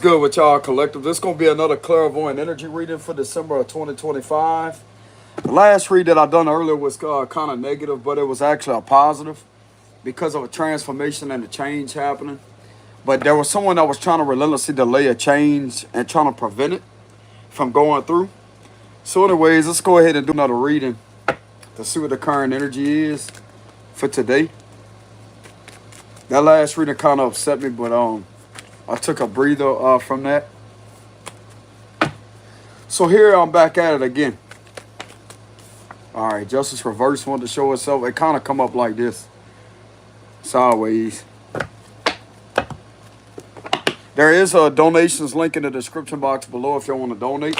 Good with y'all collective. This is going to be another clairvoyant energy reading for December of 2025. The last read that I done earlier was kind of negative, but it was actually a positive because of a transformation and a change happening. But there was someone that was trying to relentlessly delay a change and trying to prevent it from going through. So anyways, let's go ahead and do another reading to see what the current energy is for today. That last reading kind of upset me, but I took a breather from that. So here I'm back at it again. All right, justice reverse wanted to show itself. It kind of come up like this. Sideways. There is a donations link in the description box below if y'all want to donate.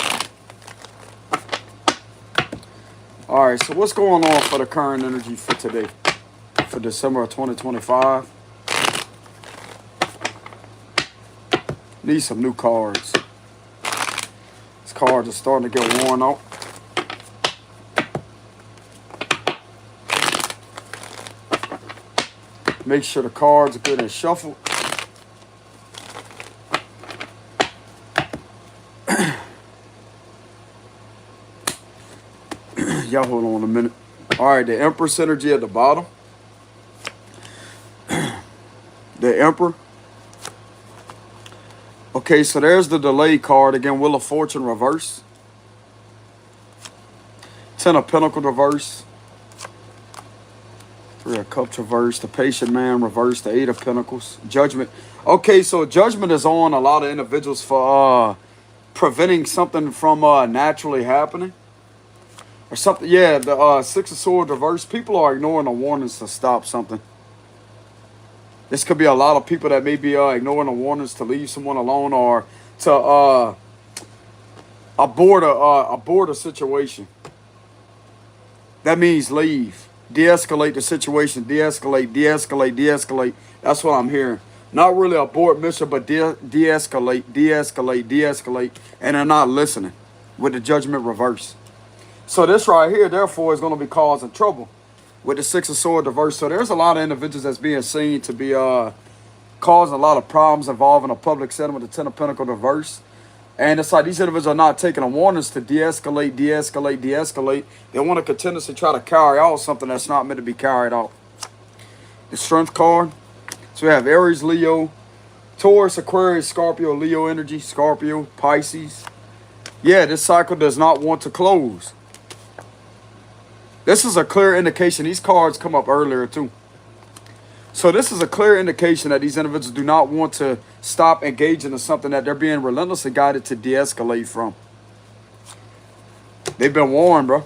All right, so what's going on for the current energy for today? For December of 2025. Need some new cards. These cards are starting to get worn out. Make sure the cards are good and shuffled. Y'all hold on a minute. All right, the Empress energy at the bottom. The Emperor. Okay, so there's the delay card. Again, Wheel of Fortune reverse. Ten of Pentacles reverse. Three of Cups reverse. The Patient Man reverse. The Eight of Pentacles. Judgment. Okay, so judgment is on a lot of individuals for preventing something from naturally happening. Or something. Yeah, the Six of Swords reverse. People are ignoring the warnings to stop something. This could be a lot of people that may be ignoring the warnings to leave someone alone or to abort a situation. That means leave. De-escalate the situation. De-escalate, de-escalate, de-escalate. That's what I'm hearing. Not really abort mission, but de-escalate, de-escalate, de-escalate. And they're not listening with the judgment reverse. So this right here, therefore, is going to be causing trouble with the Six of Swords reverse. So there's a lot of individuals that's being seen to be causing a lot of problems involving a public setting with the Ten of Pentacles reverse. And it's like these individuals are not taking the warnings to de-escalate, de-escalate, de-escalate. They want to continuously try to carry out something that's not meant to be carried out. The Strength card. So we have Aries, Leo, Taurus, Aquarius, Scorpio, Leo energy, Scorpio, Pisces. Yeah, this cycle does not want to close. This is a clear indication. These cards come up earlier too. So this is a clear indication that these individuals do not want to stop engaging in something that they're being relentlessly guided to de-escalate from. They've been warned, bro.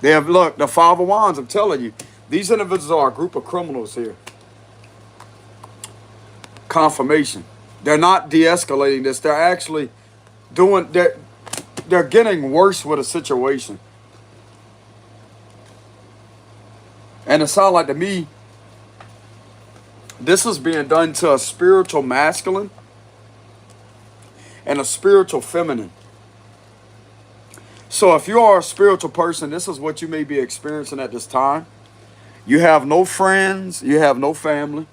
They have, look, the Five of Wands, I'm telling you. These individuals are a group of criminals here. Confirmation. They're not de-escalating this. They're actually doing, they're getting worse with a situation. And it sounds like to me, this is being done to a spiritual masculine and a spiritual feminine. So if you are a spiritual person, this is what you may be experiencing at this time. You have no friends. You have no family.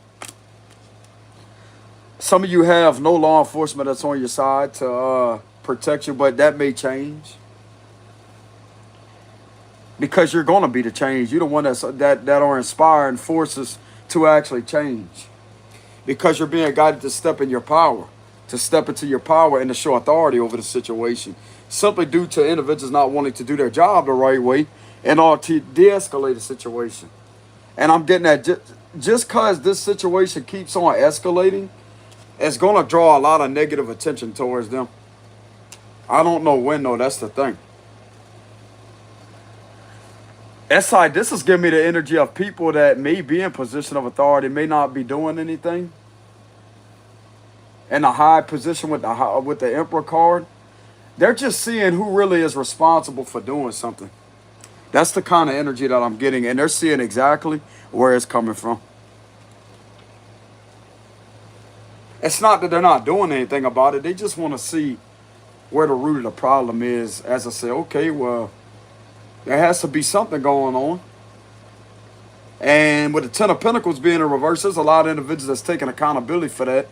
Some of you have no law enforcement that's on your side to protect you, but that may change. Because you're going to be the change. You're the one that are inspiring forces to actually change. Because you're being guided to step in your power. To step into your power and to show authority over the situation. Simply due to individuals not wanting to do their job the right way in order to de-escalate the situation. And I'm getting that just because this situation keeps on escalating, it's going to draw a lot of negative attention towards them. I don't know when, though. That's the thing. SI, this is giving me the energy of people that may be in position of authority, may not be doing anything. In a high position with the Emperor card. They're just seeing who really is responsible for doing something. That's the kind of energy that I'm getting. And they're seeing exactly where it's coming from. It's not that they're not doing anything about it. They just want to see where the root of the problem is. As I say, okay, well, there has to be something going on. And with the Ten of Pentacles being in reverse, there's a lot of individuals that's taking accountability for that.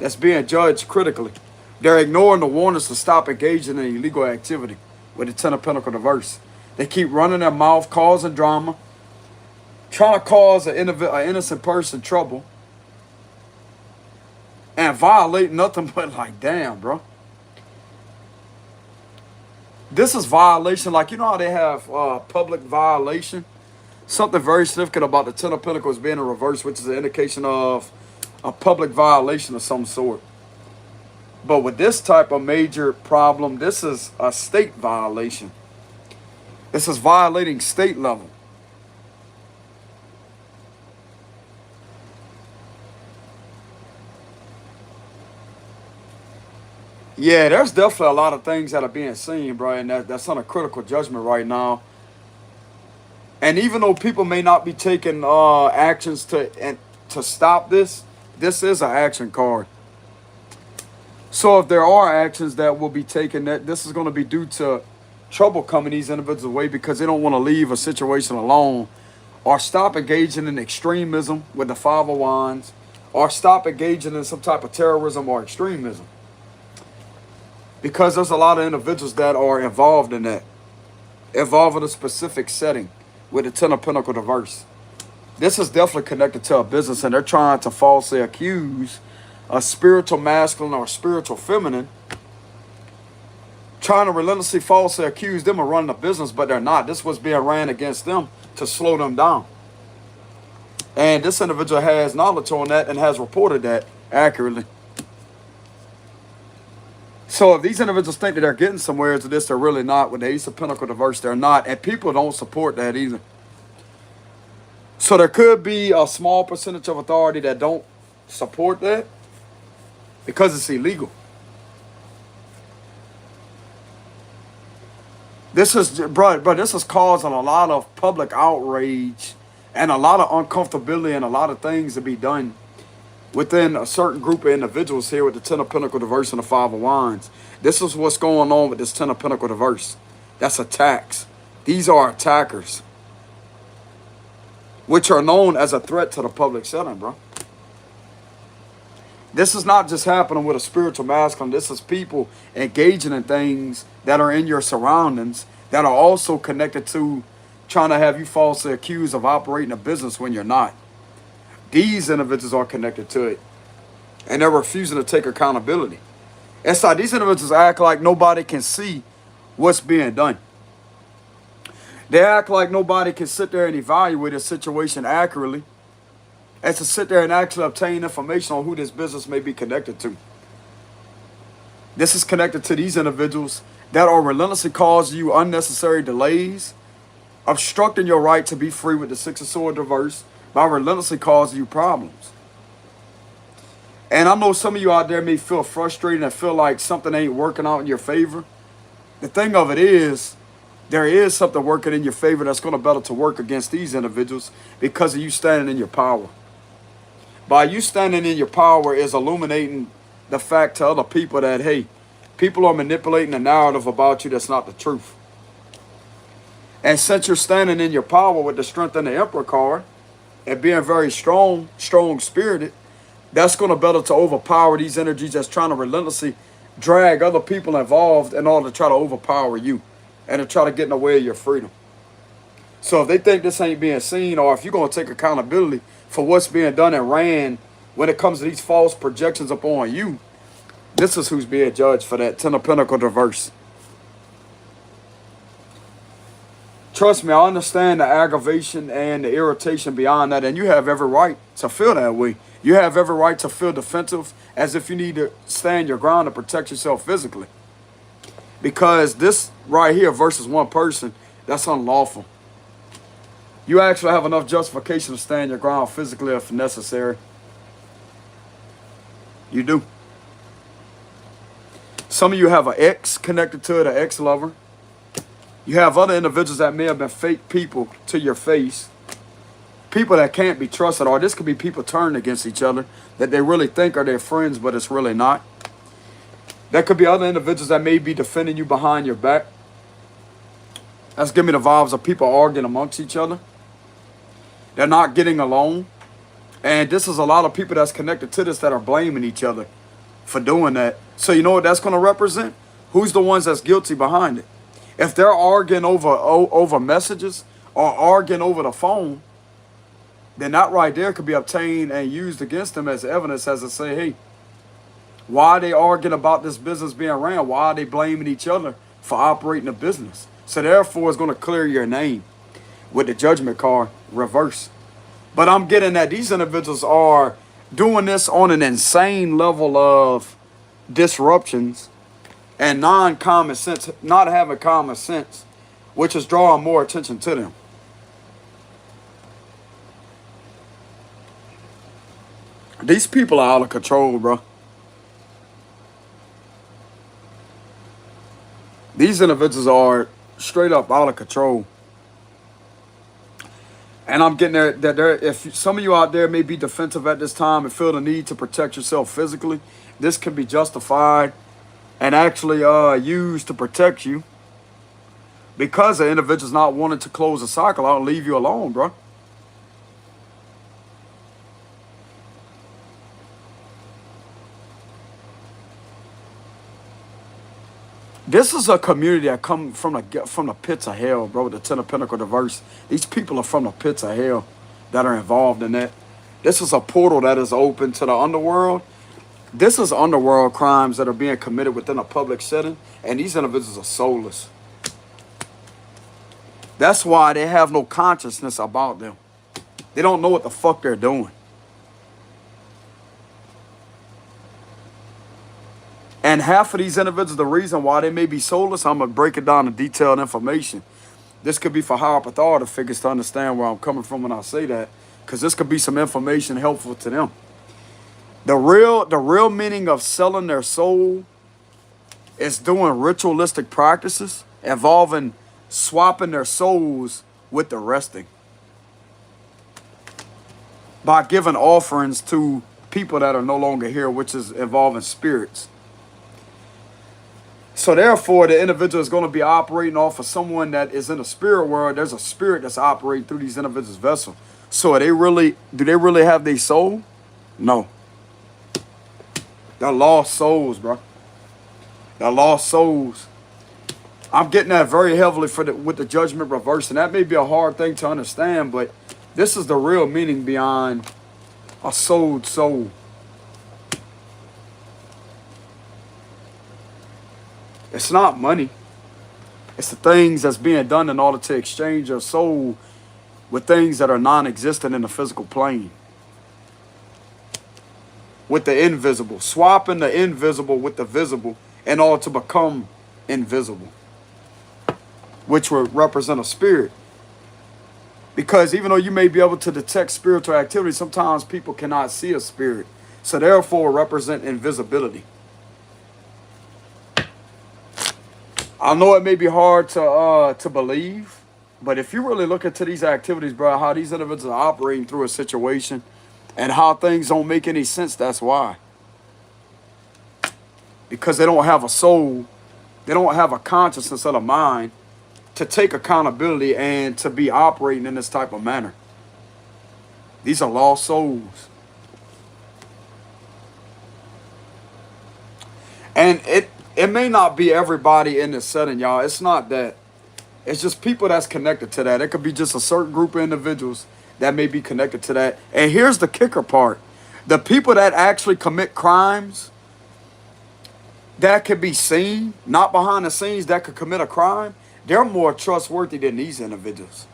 that's being judged critically. They're ignoring the warnings to stop engaging in illegal activity with the Ten of Pentacles reverse. They keep running their mouth, causing drama, trying to cause an innocent person trouble, and violate nothing but like, damn, bro. This is violation. Like, you know how they have public violation? Something very significant about the Ten of Pentacles being in reverse, which is an indication of a public violation of some sort. But with this type of major problem, this is a state violation. This is violating state level. Yeah, there's definitely a lot of things that are being seen, bro, and that's on a critical judgment right now. And even though people may not be taking actions to stop this, this is an action card. So if there are actions that will be taken, that this is going to be due to trouble coming these individuals' way because they don't want to leave a situation alone, or stop engaging in extremism with the Five of Wands, or stop engaging in some type of terrorism or extremism. Because there's a lot of individuals that are involved in that, involved in a specific setting with the Ten of Pentacles reverse. This is definitely connected to a business, and they're trying to falsely accuse a spiritual masculine or spiritual feminine, trying to relentlessly falsely accuse them of running a business, but they're not. This was being ran against them to slow them down. And this individual has knowledge on that and has reported that accurately. So if these individuals think that they're getting somewhere to this, they're really not. With the Ace of Pentacles reverse, they're not. And people don't support that either. So there could be a small percentage of authority that don't support that because it's illegal. This is, bro, this is causing a lot of public outrage and a lot of uncomfortability and a lot of things to be done within a certain group of individuals here with the Ten of Pentacles reverse and the Five of Wands. This is what's going on with this Ten of Pentacles reverse. That's attacks. These are attackers, which are known as a threat to the public setting, bro. This is not just happening with a spiritual masculine. This is people engaging in things that are in your surroundings that are also connected to trying to have you falsely accused of operating a business when you're not. These individuals are connected to it, and they're refusing to take accountability. It's like these individuals act like nobody can see what's being done. They act like nobody can sit there and evaluate a situation accurately and to sit there and actually obtain information on who this business may be connected to. This is connected to these individuals that are relentlessly causing you unnecessary delays, obstructing your right to be free with the Six of Swords reverse, by relentlessly causing you problems. And I know some of you out there may feel frustrated and feel like something ain't working out in your favor. The thing of it is, there is something working in your favor that's going to better to work against these individuals because of you standing in your power. By you standing in your power is illuminating the fact to other people that, hey, people are manipulating a narrative about you that's not the truth. And since you're standing in your power with the Strength and the Emperor card, and being very strong-spirited, that's going to better to overpower these energies that's trying to relentlessly drag other people involved in order to try to overpower you and to try to get in the way of your freedom. So if they think this ain't being seen, or if you're going to take accountability for what's being done and ran when it comes to these false projections upon you, this is who's being judged for that. Ten of Pentacles reverse. Trust me, I understand the aggravation and the irritation beyond that, and you have every right to feel that way. You have every right to feel defensive, as if you need to stand your ground to protect yourself physically. Because this right here versus one person, that's unlawful. You actually have enough justification to stand your ground physically if necessary. You do. Some of you have an ex connected to it, an ex-lover. You have other individuals that may have been fake people to your face. People that can't be trusted, or this could be people turning against each other that they really think are their friends, but it's really not. There could be other individuals that may be defending you behind your back. That's giving me the vibes of people arguing amongst each other. They're not getting along. And this is a lot of people that's connected to this that are blaming each other for doing that. So you know what that's going to represent? Who's the ones that's guilty behind it? If they're arguing over messages or arguing over the phone, then that right there could be obtained and used against them as evidence as to say, hey, why are they arguing about this business being ran? Why are they blaming each other for operating a business? So therefore, it's going to clear your name with the judgment card reverse. But I'm getting that these individuals are doing this on an insane level of disruptions and non-common sense, not having common sense, which is drawing more attention to them. These people are out of control, bro. These individuals are straight up out of control. And I'm getting that if some of you out there may be defensive at this time and feel the need to protect yourself physically, this can be justified and actually used to protect you because the individual's not wanting to close the cycle out and leave you alone, bro. This is a community that come from the pits of hell, bro. The Ten of Pentacles diverse. These people are from the pits of hell that are involved in that. This is a portal that is open to the underworld. This is underworld crimes that are being committed within a public setting, and these individuals are soulless. That's why they have no consciousness about them. They don't know what the fuck they're doing. And half of these individuals, the reason why they may be soulless, I'm going to break it down to detailed information. This could be for higher authority figures to understand where I'm coming from when I say that, because this could be some information helpful to them. The real meaning of selling their soul is doing ritualistic practices involving swapping their souls with the resting. By giving offerings to people that are no longer here, which is involving spirits. So therefore, the individual is going to be operating off of someone that is in the spirit world. There's a spirit that's operating through these individuals' vessel. So do they really have their soul? No. They're lost souls, bro. They're lost souls. I'm getting that very heavily with the judgment reverse, and that may be a hard thing to understand, but this is the real meaning behind a sold soul. It's not money. It's the things that's being done in order to exchange your soul with things that are non-existent in the physical plane. With the invisible. Swapping the invisible with the visible in order to become invisible. Which would represent a spirit. Because even though you may be able to detect spiritual activity, sometimes people cannot see a spirit. So therefore represent invisibility. I know it may be hard to believe, but if you really look into these activities, bro, how these individuals are operating through a situation and how things don't make any sense, that's why. Because they don't have a soul, they don't have a consciousness of the mind to take accountability and to be operating in this type of manner. These are lost souls. And it may not be everybody in this setting, y'all. It's not that. It's just people that's connected to that. It could be just a certain group of individuals that may be connected to that. And here's the kicker part. The people that actually commit crimes that could be seen, not behind the scenes, that could commit a crime, they're more trustworthy than these individuals.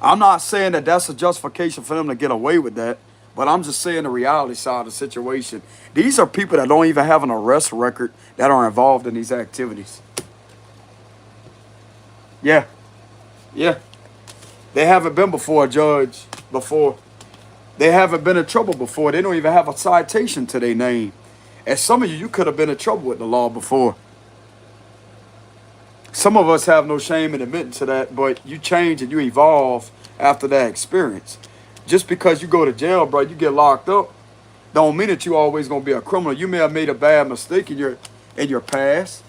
I'm not saying that that's a justification for them to get away with that. But I'm just saying the reality side of the situation. These are people that don't even have an arrest record that are involved in these activities. Yeah. Yeah. They haven't been before a judge before. They haven't been in trouble before. They don't even have a citation to their name. And some of you could have been in trouble with the law before. Some of us have no shame in admitting to that, but you change and you evolve after that experience. Just because you go to jail, bro, you get locked up, don't mean that you always gonna be a criminal. You may have made a bad mistake in your past.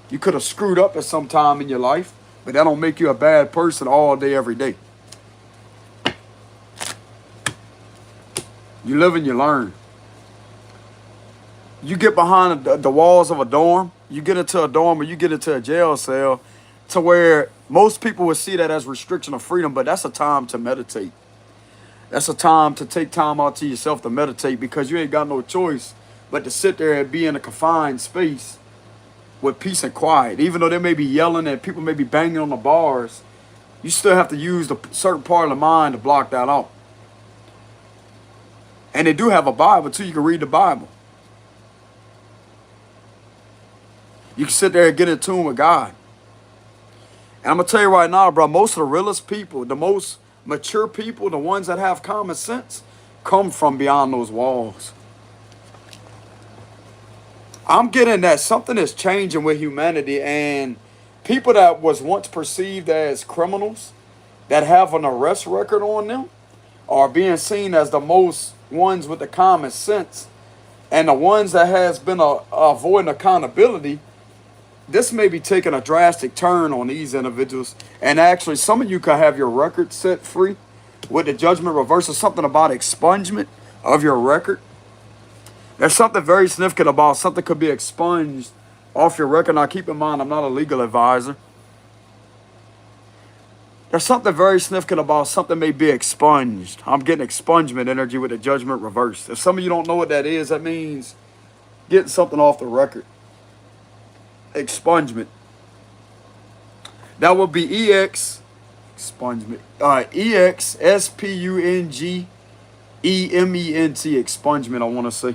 You could have screwed up at some time in your life, but that don't make you a bad person all day, every day. You live and you learn. You get behind the walls of a dorm, you get into a dorm or you get into a jail cell to where most people would see that as restriction of freedom, but that's a time to meditate. That's a time to take time out to yourself to meditate because you ain't got no choice but to sit there and be in a confined space with peace and quiet. Even though they may be yelling and people may be banging on the bars, you still have to use the certain part of the mind to block that out. And they do have a Bible too. You can read the Bible. You can sit there and get in tune with God. And I'm going to tell you right now, bro, most of the realest people, the most mature people, the ones that have common sense, come from beyond those walls. I'm getting that something is changing with humanity, and people that was once perceived as criminals that have an arrest record on them are being seen as the most ones with the common sense, and the ones that has been avoiding accountability. This may be taking a drastic turn on these individuals, and actually some of you could have your record set free with the judgment reverse, or something about expungement of your record. There's something very significant about something could be expunged off your record. Now keep in mind, I'm not a legal advisor. There's something very significant about something may be expunged. I'm getting expungement energy with the judgment reverse. If some of you don't know what that is, that means getting something off the record. Expungement. That would be expungement. EXSPUNGEMENT, expungement, I want to say.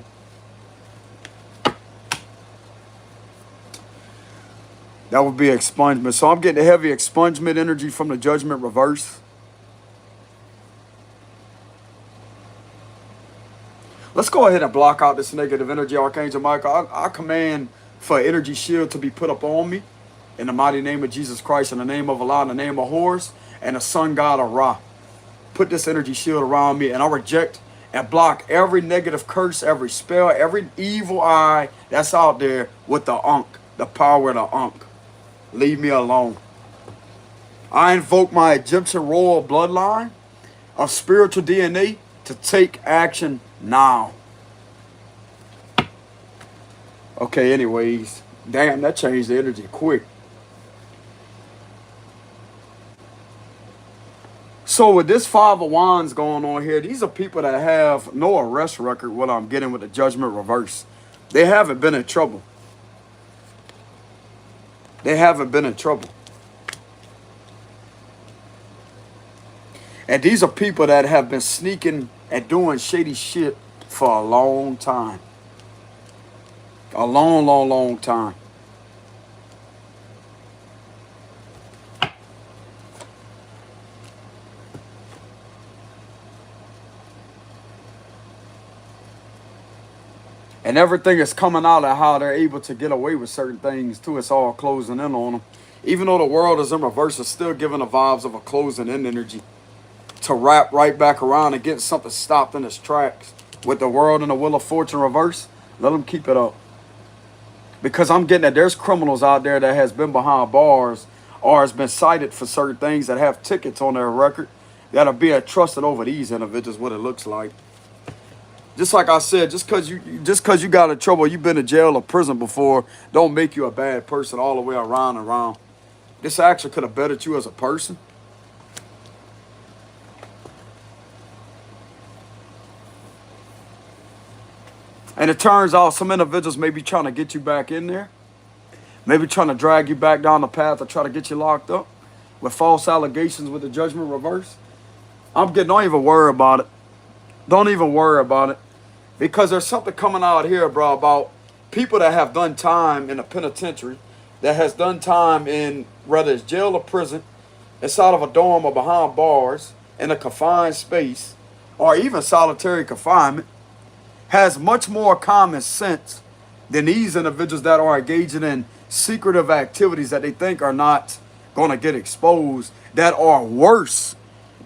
That would be expungement. So I'm getting a heavy expungement energy from the judgment reverse. Let's go ahead and block out this negative energy, Archangel Michael. I command for an energy shield to be put up on me in the mighty name of Jesus Christ, in the name of Allah, in the name of Horus, and the sun god of Ra. Put this energy shield around me, and I reject and block every negative curse, every spell, every evil eye that's out there with the Ankh, the power of the Ankh. Leave me alone. I invoke my Egyptian royal bloodline of spiritual DNA to take action now. Okay, anyways. Damn, that changed the energy quick. So with this Five of Wands going on here, these are people that have no arrest record, what I'm getting with the judgment reverse. They haven't been in trouble. They haven't been in trouble. And these are people that have been sneaking and doing shady shit for a long time. A long, long, long time. And everything is coming out of how they're able to get away with certain things too. It's all closing in on them. Even though the world is in reverse, it's still giving the vibes of a closing in energy. To wrap right back around and get something stopped in its tracks. With the world and the Wheel of Fortune reverse, let them keep it up. Because I'm getting that there's criminals out there that has been behind bars or has been cited for certain things that have tickets on their record that are being trusted over these individuals, what it looks like. Just like I said, just because you got in trouble, you've been in jail or prison before, don't make you a bad person all the way around and around. This actually could have bettered you as a person. And it turns out some individuals may be trying to get you back in there. Maybe trying to drag you back down the path or try to get you locked up with false allegations with the judgment reverse. I'm getting, don't even worry about it. Don't even worry about it. Because there's something coming out here, bro, about people that have done time in a penitentiary, that has done time in, whether it's jail or prison, inside of a dorm or behind bars, in a confined space, or even solitary confinement, has much more common sense than these individuals that are engaging in secretive activities that they think are not going to get exposed, that are worse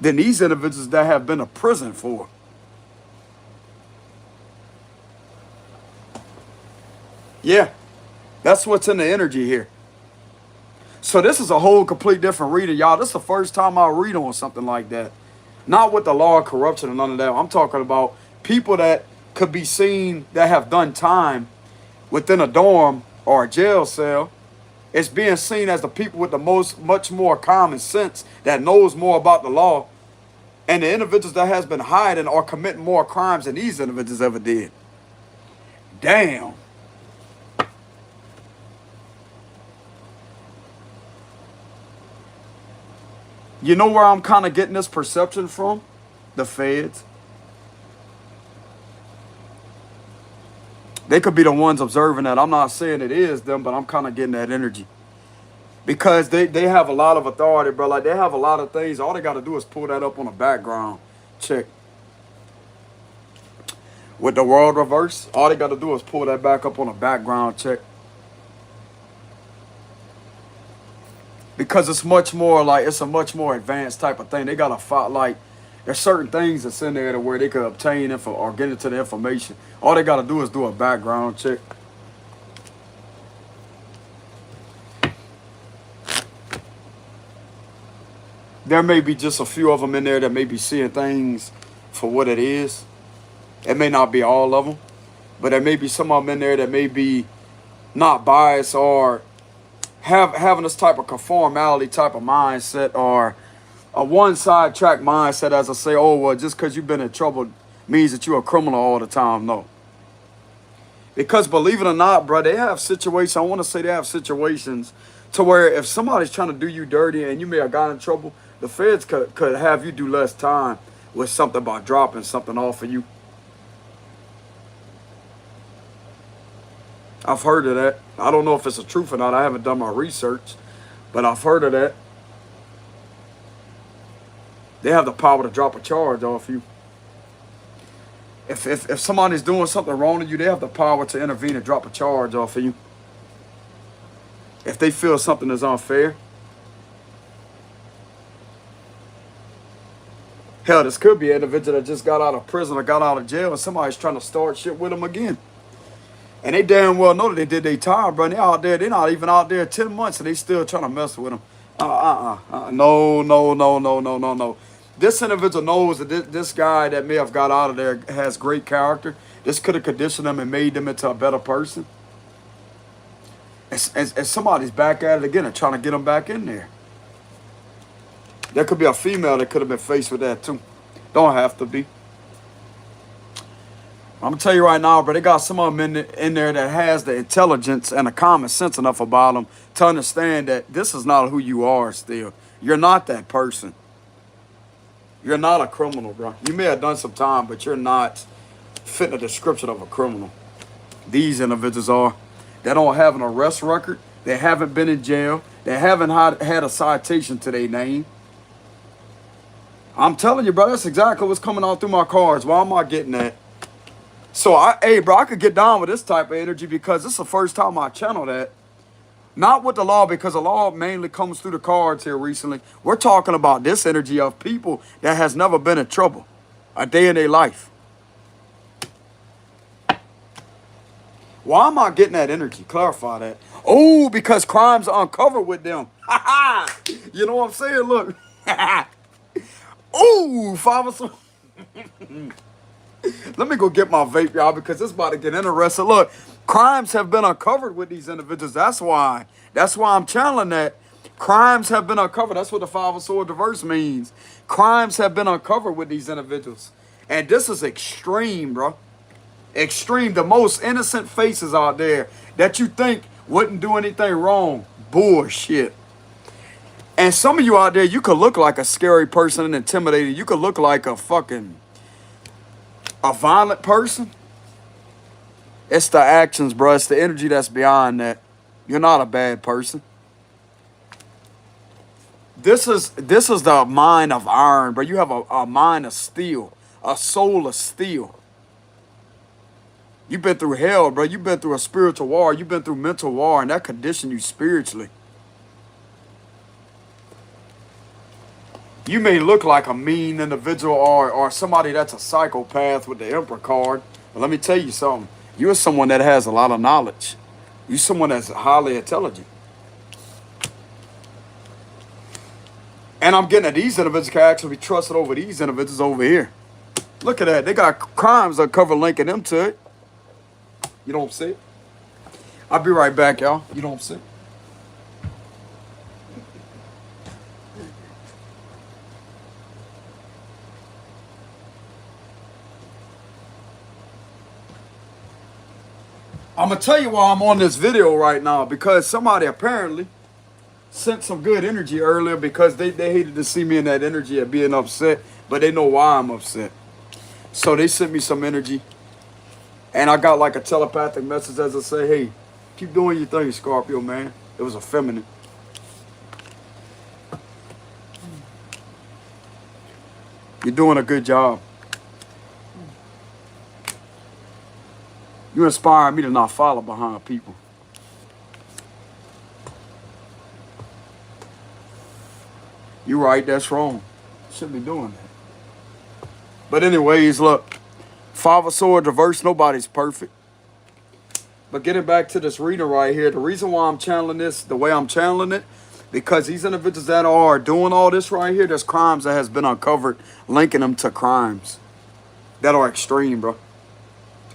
than these individuals that have been to prison for. Yeah, that's what's in the energy here. So this is a whole complete different reading, y'all. This is the first time I read on something like that. Not with the law of corruption and none of that. I'm talking about people that could be seen that have done time within a dorm or a jail cell, it's being seen as the people with the much more common sense that knows more about the law, and the individuals that has been hiding or committing more crimes than these individuals ever did. Damn. You know where I'm kind of getting this perception from? The feds. They could be the ones observing that. I'm not saying it is them, but I'm kind of getting that energy. Because they have a lot of authority, bro. Like, they have a lot of things. All they got to do is pull that up on a background check. With the world reverse, all they got to do is pull that back up on a background check. Because it's much more like, it's a much more advanced type of thing. They got to fight, like, there's certain things that's in there to where they could obtain info or get into the information. All they got to do is do a background check. There may be just a few of them in there that may be seeing things for what it is. It may not be all of them, but there may be some of them in there that may be not biased or having this type of conformality type of mindset, or a one-side track mindset, as I say, oh, well, just because you've been in trouble means that you're a criminal all the time. No. Because believe it or not, bro, they have situations, I want to say they have situations to where if somebody's trying to do you dirty and you may have gotten in trouble, the feds could have you do less time with something about dropping something off of you. I've heard of that. I don't know if it's the truth or not. I haven't done my research, but I've heard of that. They have the power to drop a charge off you. If somebody's doing something wrong to you, they have the power to intervene and drop a charge off of you. If they feel something is unfair. Hell, this could be an individual that just got out of prison or got out of jail and somebody's trying to start shit with them again. And they damn well know that they did their time, bro. They out there, they're not even out there 10 months and they still trying to mess with them. No. This individual knows that this guy that may have got out of there has great character. This could have conditioned them and made them into a better person. And somebody's back at it again and trying to get them back in there. There could be a female that could have been faced with that too. Don't have to be. I'm going to tell you right now, bro, they got some of them in there that has the intelligence and the common sense enough about them to understand that this is not who you are still. You're not that person. You're not a criminal, bro. You may have done some time, but you're not fitting the description of a criminal. These individuals are. They don't have an arrest record. They haven't been in jail. They haven't had a citation to their name. I'm telling you, bro, that's exactly what's coming out through my cards. Why am I getting that? So, hey, bro, I could get down with this type of energy because this is the first time I channel that. Not with the law, because the law mainly comes through the cards here recently. We're talking about this energy of people that has never been in trouble a day in their life. Why am I getting that energy? Clarify that. Oh, because crimes are uncovered with them. You know what I'm saying? Look. Ooh, let me go get my vape, y'all, because it's about to get interesting. Look, crimes have been uncovered with these individuals. That's why I'm channeling that. Crimes have been uncovered. That's what the Five of Swords reverse means. Crimes have been uncovered with these individuals. And this is extreme, bro. Extreme. The most innocent faces out there that you think wouldn't do anything wrong. Bullshit. And some of you out there, you could look like a scary person and intimidated. You could look like a violent person. It's the actions, bro. It's the energy that's beyond that. You're not a bad person. This is the mind of iron, bro. You have a mind of steel, a soul of steel. You've been through hell, bro. You've been through a spiritual war. You've been through mental war, and that conditioned you spiritually. You may look like a mean individual or somebody that's a psychopath with the Emperor card. But let me tell you something. You're someone that has a lot of knowledge. You're someone that's highly intelligent. And I'm getting that these individuals can actually be trusted over these individuals over here. Look at that. They got crimes uncovered linking them to it. You don't see it? I'll be right back, y'all. You don't sit. I'm going to tell you why I'm on this video right now. Because somebody apparently sent some good energy earlier because they hated to see me in that energy of being upset. But they know why I'm upset. So they sent me some energy. And I got like a telepathic message as I say, hey, keep doing your thing, Scorpio, man. It was a feminine. You're doing a good job. You inspire me to not follow behind people. You're right, that's wrong. Shouldn't be doing that. But anyways, look. Five of Swords reverse, nobody's perfect. But getting back to this reading right here, the reason why I'm channeling this the way I'm channeling it, because these individuals that are doing all this right here, there's crimes that has been uncovered linking them to crimes that are extreme, bro.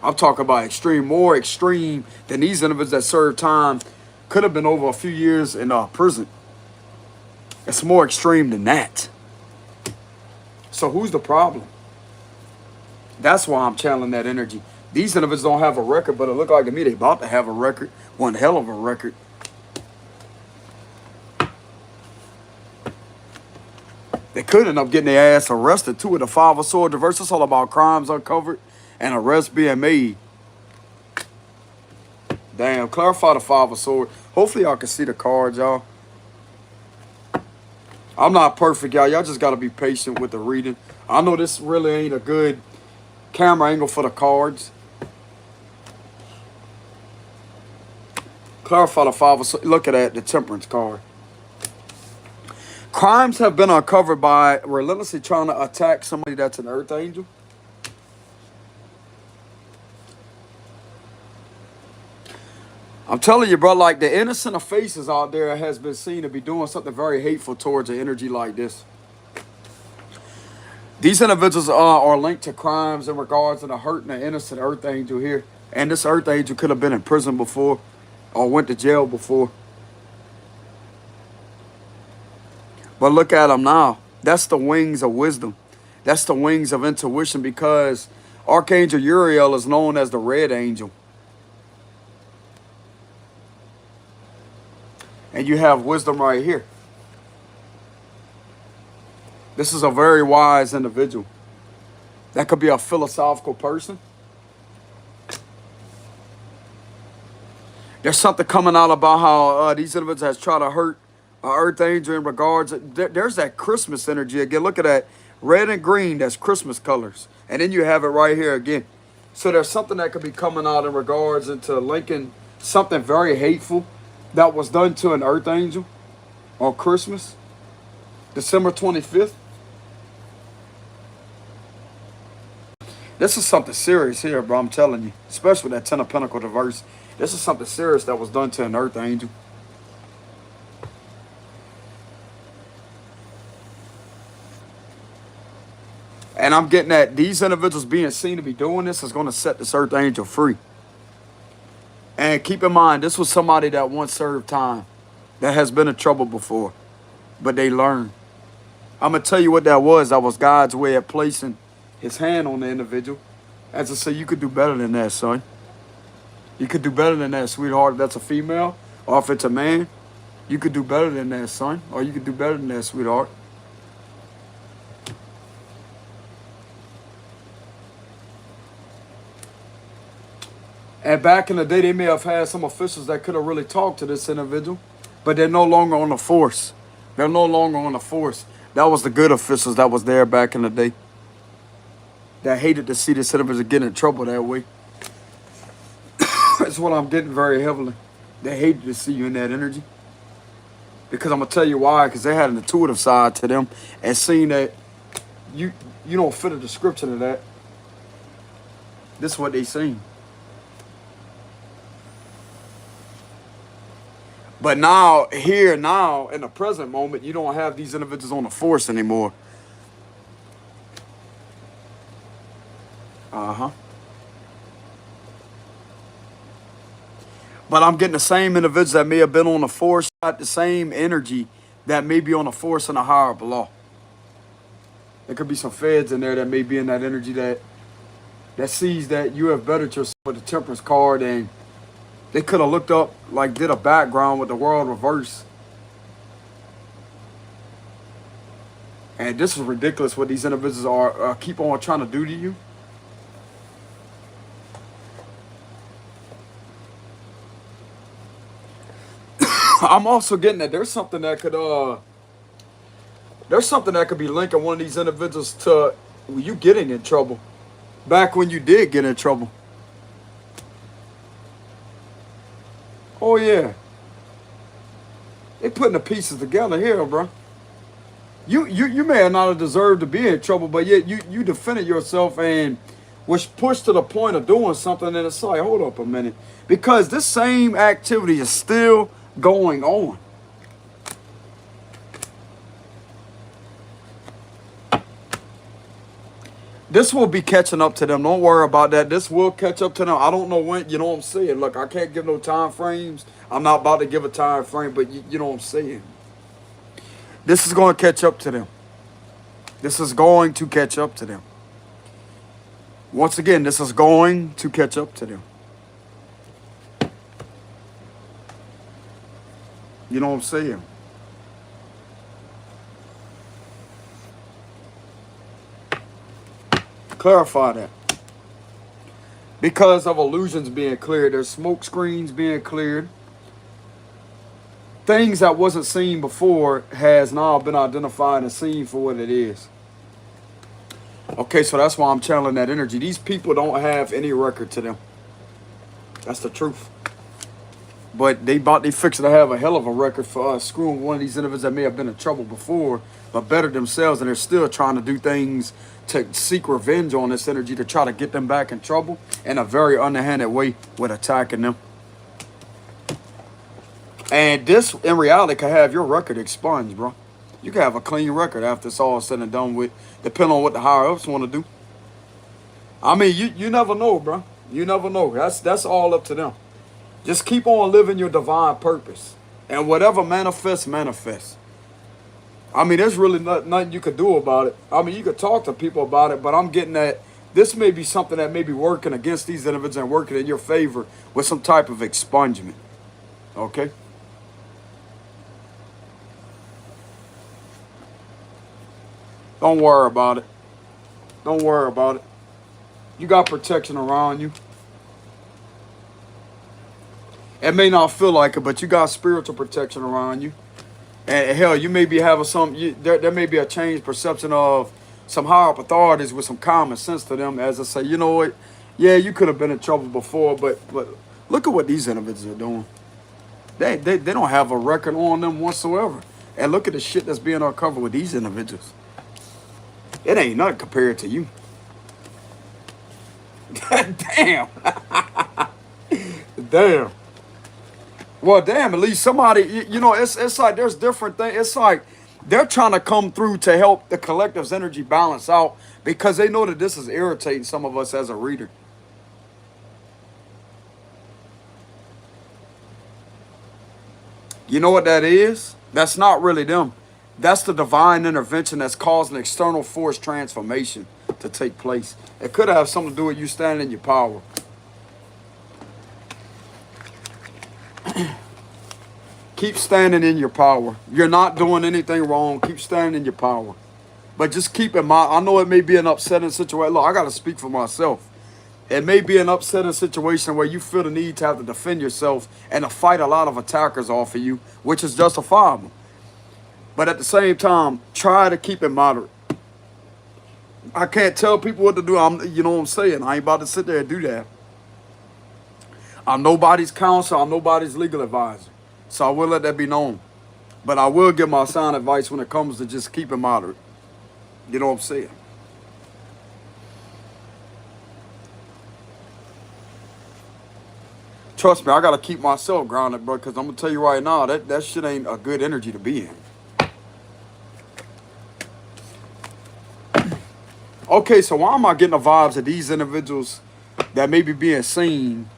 I'm talking about extreme, more extreme than these individuals that serve time could have been over a few years in prison. It's more extreme than that. So who's the problem? That's why I'm channeling that energy. These individuals don't have a record, but it look like to me they about to have a record. One hell of a record. They could end up getting their ass arrested too with the Five of Swords reverse. It's all about crimes uncovered and arrests being made. Damn, clarify the Five of Swords. Hopefully y'all can see the cards, y'all. I'm not perfect, y'all. Y'all just got to be patient with the reading. I know this really ain't a good camera angle for the cards. Clarify the Five of Swords. Look at that, the Temperance card. Crimes have been uncovered by relentlessly trying to attack somebody that's an earth angel. I'm telling you, bro, like the innocent of faces out there has been seen to be doing something very hateful towards an energy like this. These individuals are linked to crimes in regards to the hurting an innocent earth angel here. And this earth angel could have been in prison before or went to jail before. But look at him now. That's the wings of wisdom. That's the wings of intuition, because Archangel Uriel is known as the red angel. And you have wisdom right here. This is a very wise individual. That could be a philosophical person. There's something coming out about how these individuals has tried to hurt earth angel in regards. There's that Christmas energy again. Look at that. Red and green, that's Christmas colors. And then you have it right here again. So there's something that could be coming out in regards into linking something very hateful that was done to an earth angel on Christmas, December 25th. This is something serious here, bro. I'm telling you. Especially with that Ten of Pentacles reverse. This is something serious that was done to an earth angel. And I'm getting that these individuals being seen to be doing this is going to set this earth angel free. And keep in mind, this was somebody that once served time, that has been in trouble before, but they learned. I'm going to tell you what that was. That was God's way of placing his hand on the individual. As I say, you could do better than that, son. You could do better than that, sweetheart. If that's a female, or if it's a man, you could do better than that, son. Or you could do better than that, sweetheart. And back in the day, they may have had some officials that could have really talked to this individual, but they're no longer on the force. They're no longer on the force. That was the good officials that was there back in the day that hated to see this individual get in trouble that way. That's what I'm getting very heavily. They hated to see you in that energy. Because I'm going to tell you why. Because they had an intuitive side to them and seeing that you don't fit a description of that. This is what they seen. But now, now, in the present moment, you don't have these individuals on the force anymore. But I'm getting the same individuals that may have been on the force, got the same energy that may be on the force and the higher below. There could be some feds in there that may be in that energy that sees that you have bettered yourself with the temperance card, and they could have looked up, like did a background with the world reverse. And this is ridiculous what these individuals are keep on trying to do to you. I'm also getting that there's something that could be linking one of these individuals to you getting in trouble. Back when you did get in trouble. Oh yeah. They putting the pieces together here, bro. You may not have deserved to be in trouble, but yet you defended yourself and was pushed to the point of doing something, and it's like, hold up a minute. Because this same activity is still going on. This will be catching up to them. Don't worry about that. This will catch up to them. I don't know when. You know what I'm saying? Look, I can't give no time frames. I'm not about to give a time frame, but you know what I'm saying? This is going to catch up to them. This is going to catch up to them. Once again, this is going to catch up to them. You know what I'm saying? Clarify that. Because of illusions being cleared, there's smoke screens being cleared. Things that wasn't seen before has now been identified and seen for what it is. Okay, so that's why I'm channeling that energy. These people don't have any record to them. That's the truth. But they fixing to have a hell of a record for us, screwing one of these individuals that may have been in trouble before, but better themselves, and they're still trying to do things to seek revenge on this energy to try to get them back in trouble in a very underhanded way with attacking them. And this, in reality, could have your record expunged, bro. You can have a clean record after it's all said and done with, depending on what the higher ups want to do. I mean, you never know, bro. You never know. That's all up to them. Just keep on living your divine purpose. And whatever manifests, manifests. I mean, there's really nothing you could do about it. I mean, you could talk to people about it, but I'm getting that this may be something that may be working against these individuals and working in your favor with some type of expungement. Okay? Don't worry about it. Don't worry about it. You got protection around you. It may not feel like it, but you got spiritual protection around you. And hell, you may be having there may be a changed perception of some higher up authorities with some common sense to them, as I say, you know what? Yeah, you could have been in trouble before, but look at what these individuals are doing. They don't have a record on them whatsoever. And look at the shit that's being uncovered with these individuals. It ain't nothing compared to you. Damn. Damn. Well, damn, at least somebody, you know, it's like there's different things. It's like they're trying to come through to help the collective's energy balance out because they know that this is irritating some of us as a reader. You know what that is? That's not really them. That's the divine intervention that's causing external force transformation to take place. It could have something to do with you standing in your power. Keep standing in your power. You're not doing anything wrong. Keep standing in your power. But just keep in mind, I know it may be an upsetting situation. Look, I got to speak for myself. It may be an upsetting situation where you feel the need to have to defend yourself and to fight a lot of attackers off of you, which is justifiable. But at the same time, try to keep it moderate. I can't tell people what to do. You know what I'm saying? I ain't about to sit there and do that. I'm nobody's counsel. I'm nobody's legal advisor. So I will let that be known. But I will give my sound advice when it comes to just keep it moderate. You know what I'm saying? Trust me, I got to keep myself grounded, bro, because I'm going to tell you right now, that shit ain't a good energy to be in. Okay, so why am I getting the vibes of these individuals that may be being seen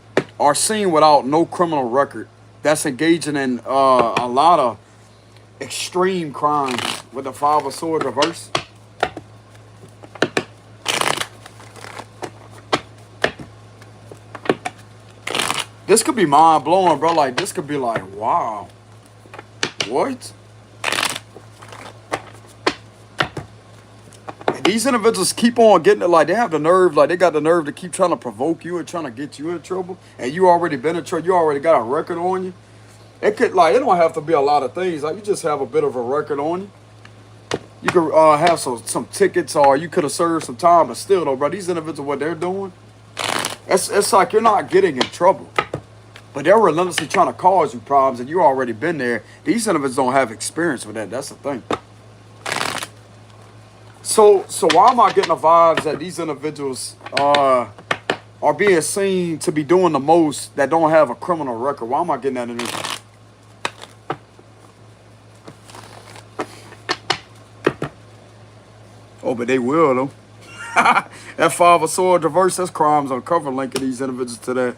are seen without no criminal record that's engaging in a lot of extreme crimes with the Five of Swords reverse. This could be mind blowing, bro. Like, this could be like, wow. What? And these individuals keep on getting it. Like, they have the nerve. Like, they got the nerve to keep trying to provoke you and trying to get you in trouble. And you already been in trouble. You already got a record on you. It could, like, it don't have to be a lot of things. Like, you just have a bit of a record on you. You could have some tickets, or you could have served some time. But still, though, bro, these individuals, what they're doing, it's like you're not getting in trouble. But they're relentlessly trying to cause you problems, and you already been there. These individuals don't have experience with that. That's the thing. So why am I getting the vibes that these individuals are being seen to be doing the most that don't have a criminal record? Why am I getting that energy? Oh, but they will, though. That Five of Swords reverse, that's crimes uncovered, linking these individuals to that.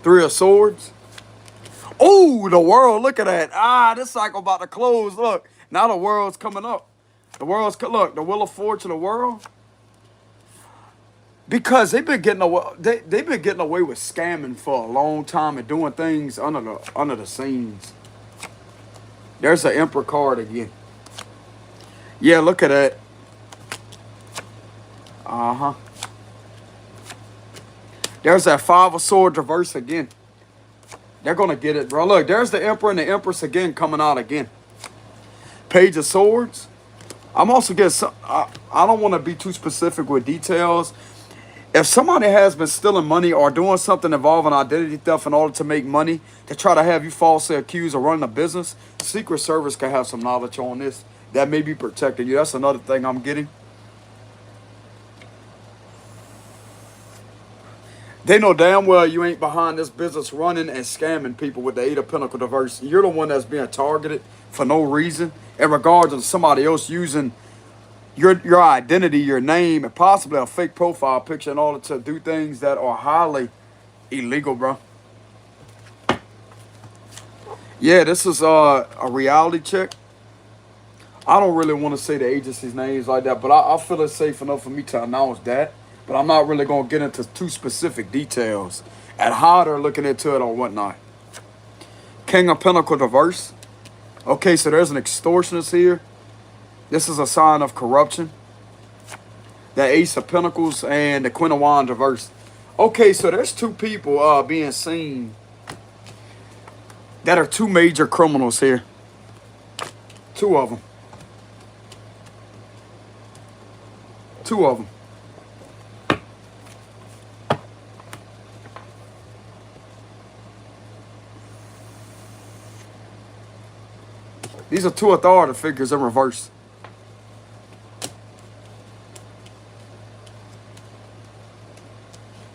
Three of Swords. Oh, the world. Look at that. This cycle about to close. Look, now the world's coming up. The world's, look, the Wheel of Fortune, the world. Because they've been getting away, they've been getting away with scamming for a long time and doing things under the scenes. There's the Emperor card again. Yeah, look at that. There's that Five of Swords reverse again. They're going to get it, bro. Look, there's the Emperor and the Empress again coming out again. Page of Swords. I'm also getting some, I don't want to be too specific with details. If somebody has been stealing money or doing something involving identity theft in order to make money, to try to have you falsely accused of running a business, Secret Service can have some knowledge on this. That may be protecting you. That's another thing I'm getting. They know damn well you ain't behind this business running and scamming people with the Eight of Pentacles reverse. You're the one that's being targeted for no reason in regards to somebody else using your identity, your name, and possibly a fake profile picture in order to do things that are highly illegal, bro. Yeah, this is a reality check. I don't really want to say the agency's names like that, but I feel it's safe enough for me to announce that. But I'm not really going to get into too specific details at how they're looking into it or whatnot. King of Pentacles reverse. Okay, so there's an extortionist here. This is a sign of corruption. The Ace of Pentacles and the Queen of Wands reverse. Okay, so there's two people being seen that are two major criminals here. Two of them. Two of them. These are two authority figures in reverse.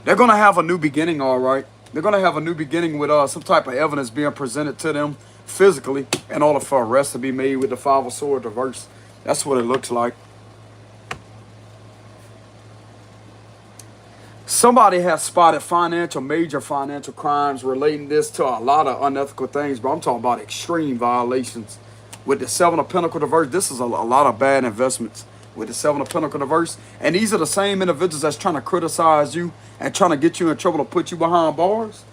They're going to have a new beginning, all right. They're going to have a new beginning with some type of evidence being presented to them physically in order for arrests to be made with the Five of Swords reverse. That's what it looks like. Somebody has spotted major financial crimes relating this to a lot of unethical things, but I'm talking about extreme violations. With the Seven of Pentacles reverse, this is a lot of bad investments with the Seven of Pentacles reverse. And these are the same individuals that's trying to criticize you and trying to get you in trouble to put you behind bars.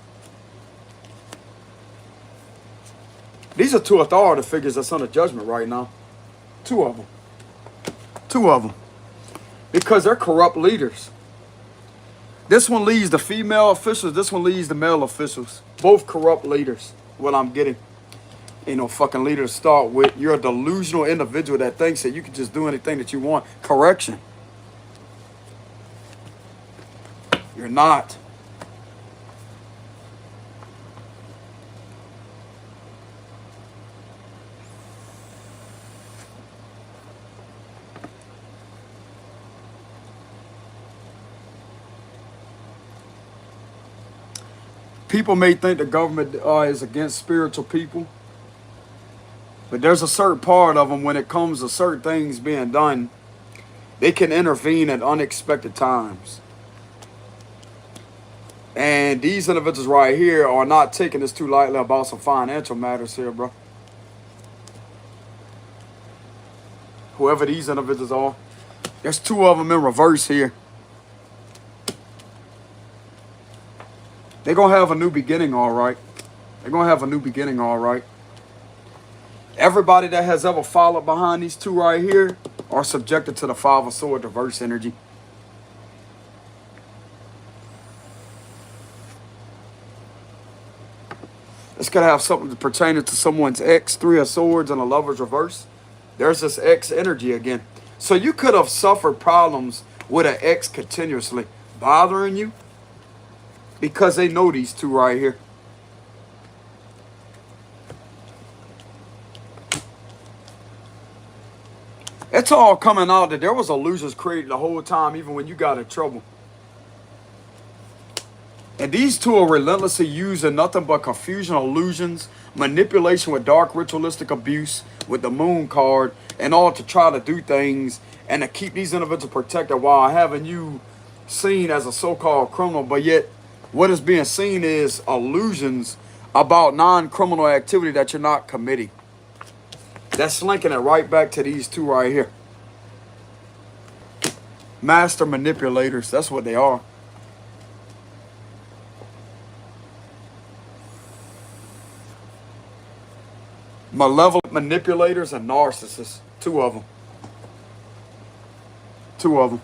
These are two authority figures that's under judgment right now. Two of them. Two of them. Because they're corrupt leaders. This one leads the female officials. This one leads the male officials. Both corrupt leaders. What I'm getting. Ain't no fucking leader to start with. You're a delusional individual that thinks that you can just do anything that you want. Correction. You're not. People may think the government is against spiritual people. But there's a certain part of them when it comes to certain things being done, they can intervene at unexpected times. And these individuals right here are not taking this too lightly about some financial matters here, bro. Whoever these individuals are. There's two of them in reverse here. They're going to have a new beginning, all right. They're going to have a new beginning, all right. Everybody that has ever followed behind these two right here are subjected to the Five of Swords reverse energy. It's going to have something pertaining to someone's ex, Three of Swords, and a Lover's reverse. There's this ex energy again. So you could have suffered problems with an ex continuously bothering you because they know these two right here. It's all coming out that there was illusions created the whole time, even when you got in trouble. And these two are relentlessly using nothing but confusion, illusions, manipulation with dark ritualistic abuse, with the moon card, and all to try to do things and to keep these individuals protected while having you seen as a so-called criminal. But yet, what is being seen is illusions about non-criminal activity that you're not committing. That's linking it right back to these two right here. Master manipulators, that's what they are. Malevolent manipulators and narcissists. Two of them. Two of them.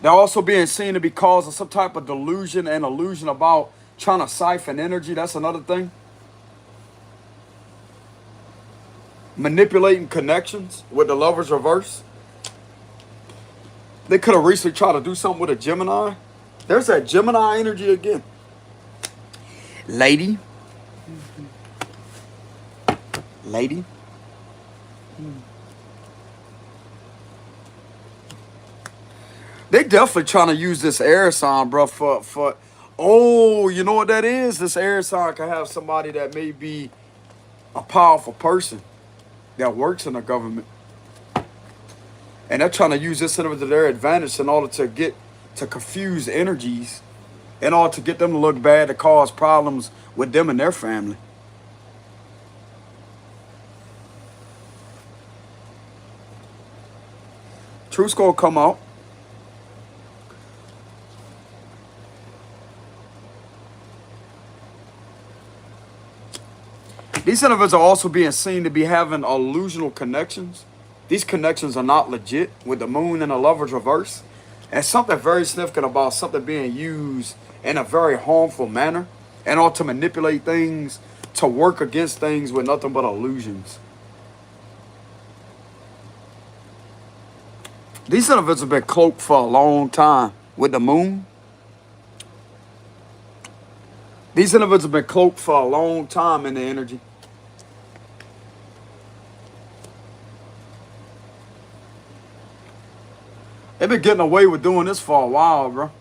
They're also being seen to be causing some type of delusion and illusion about trying to siphon energy. That's another thing. Manipulating connections with the Lover's reverse. They could have recently tried to do something with a Gemini. There's that Gemini energy again. Lady. Lady. They definitely trying to use this air sign, bro, for oh, you know what that is? This air sign can have somebody that may be a powerful person that works in the government. And they're trying to use this to their advantage in order to confuse energies, in order to get them to look bad, to cause problems with them and their family. Truth's gonna come out. These individuals are also being seen to be having illusional connections. These connections are not legit with the moon and the Lover's reverse. And something very significant about something being used in a very harmful manner and all to manipulate things, to work against things with nothing but illusions. These individuals have been cloaked for a long time with the moon. These individuals have been cloaked for a long time in the energy. They've been getting away with doing this for a while, bro.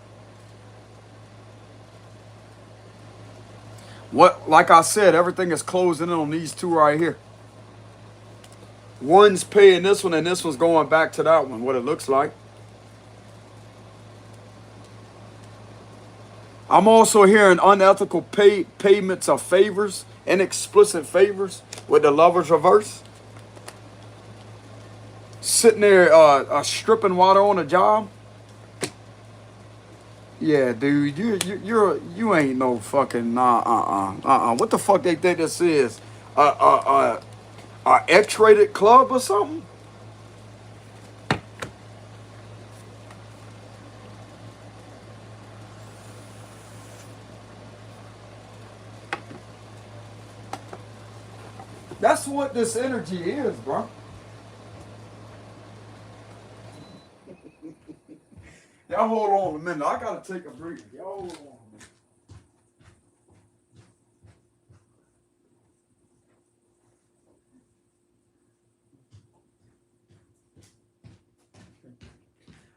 Like I said, everything is closing in on these two right here. One's paying this one and this one's going back to that one, what it looks like. I'm also hearing unethical payments of favors, inexplicit favors with the Lover's reverse. Sitting there stripping water on a job. Yeah, dude, you ain't no fucking What the fuck they think this is? A X-rated club or something? That's what this energy is, bro. Y'all hold on a minute. I gotta take a breather. Y'all hold on a minute.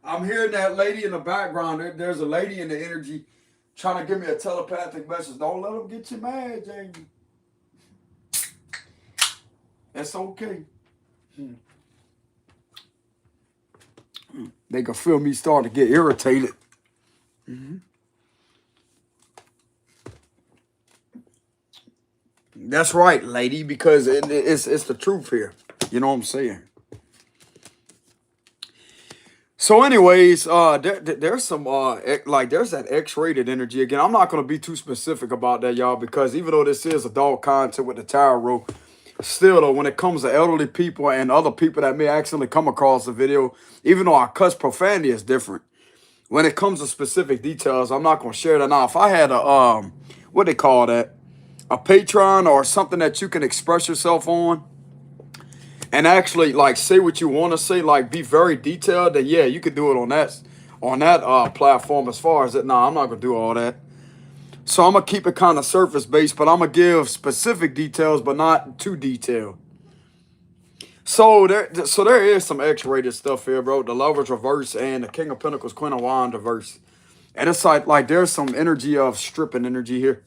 I'm hearing that lady in the background. There's a lady in the energy trying to give me a telepathic message. Don't let them get you mad, Jamie. It's okay. They can feel me start to get irritated. That's right, lady, because it's the truth here. You know what I'm saying? So, anyways, there's some like there's that X-rated energy again. I'm not gonna be too specific about that, y'all, because even though this is adult content with the tarot, still though, when it comes to elderly people and other people that may accidentally come across the video, even though I cuss profanity is different. When it comes to specific details, I'm not gonna share that now. If I had a what they call that, a Patreon or something that you can express yourself on and actually like say what you want to say, like be very detailed, then yeah, you could do it on that platform. As far as it, nah, I'm not gonna do all that. So I'm gonna keep it kind of surface based, but I'm gonna give specific details, but not too detailed. So there is some X-rated stuff here, bro. The Lovers reverse and the King of Pentacles, Queen of Wands reverse, and it's like there's some energy of stripping energy here.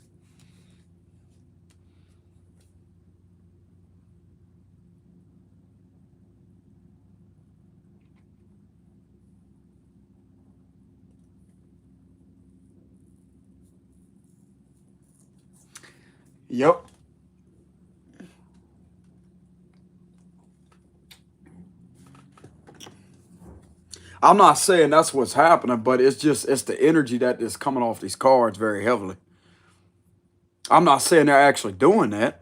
Yep. I'm not saying that's what's happening, but it's the energy that is coming off these cards very heavily. I'm not saying they're actually doing that.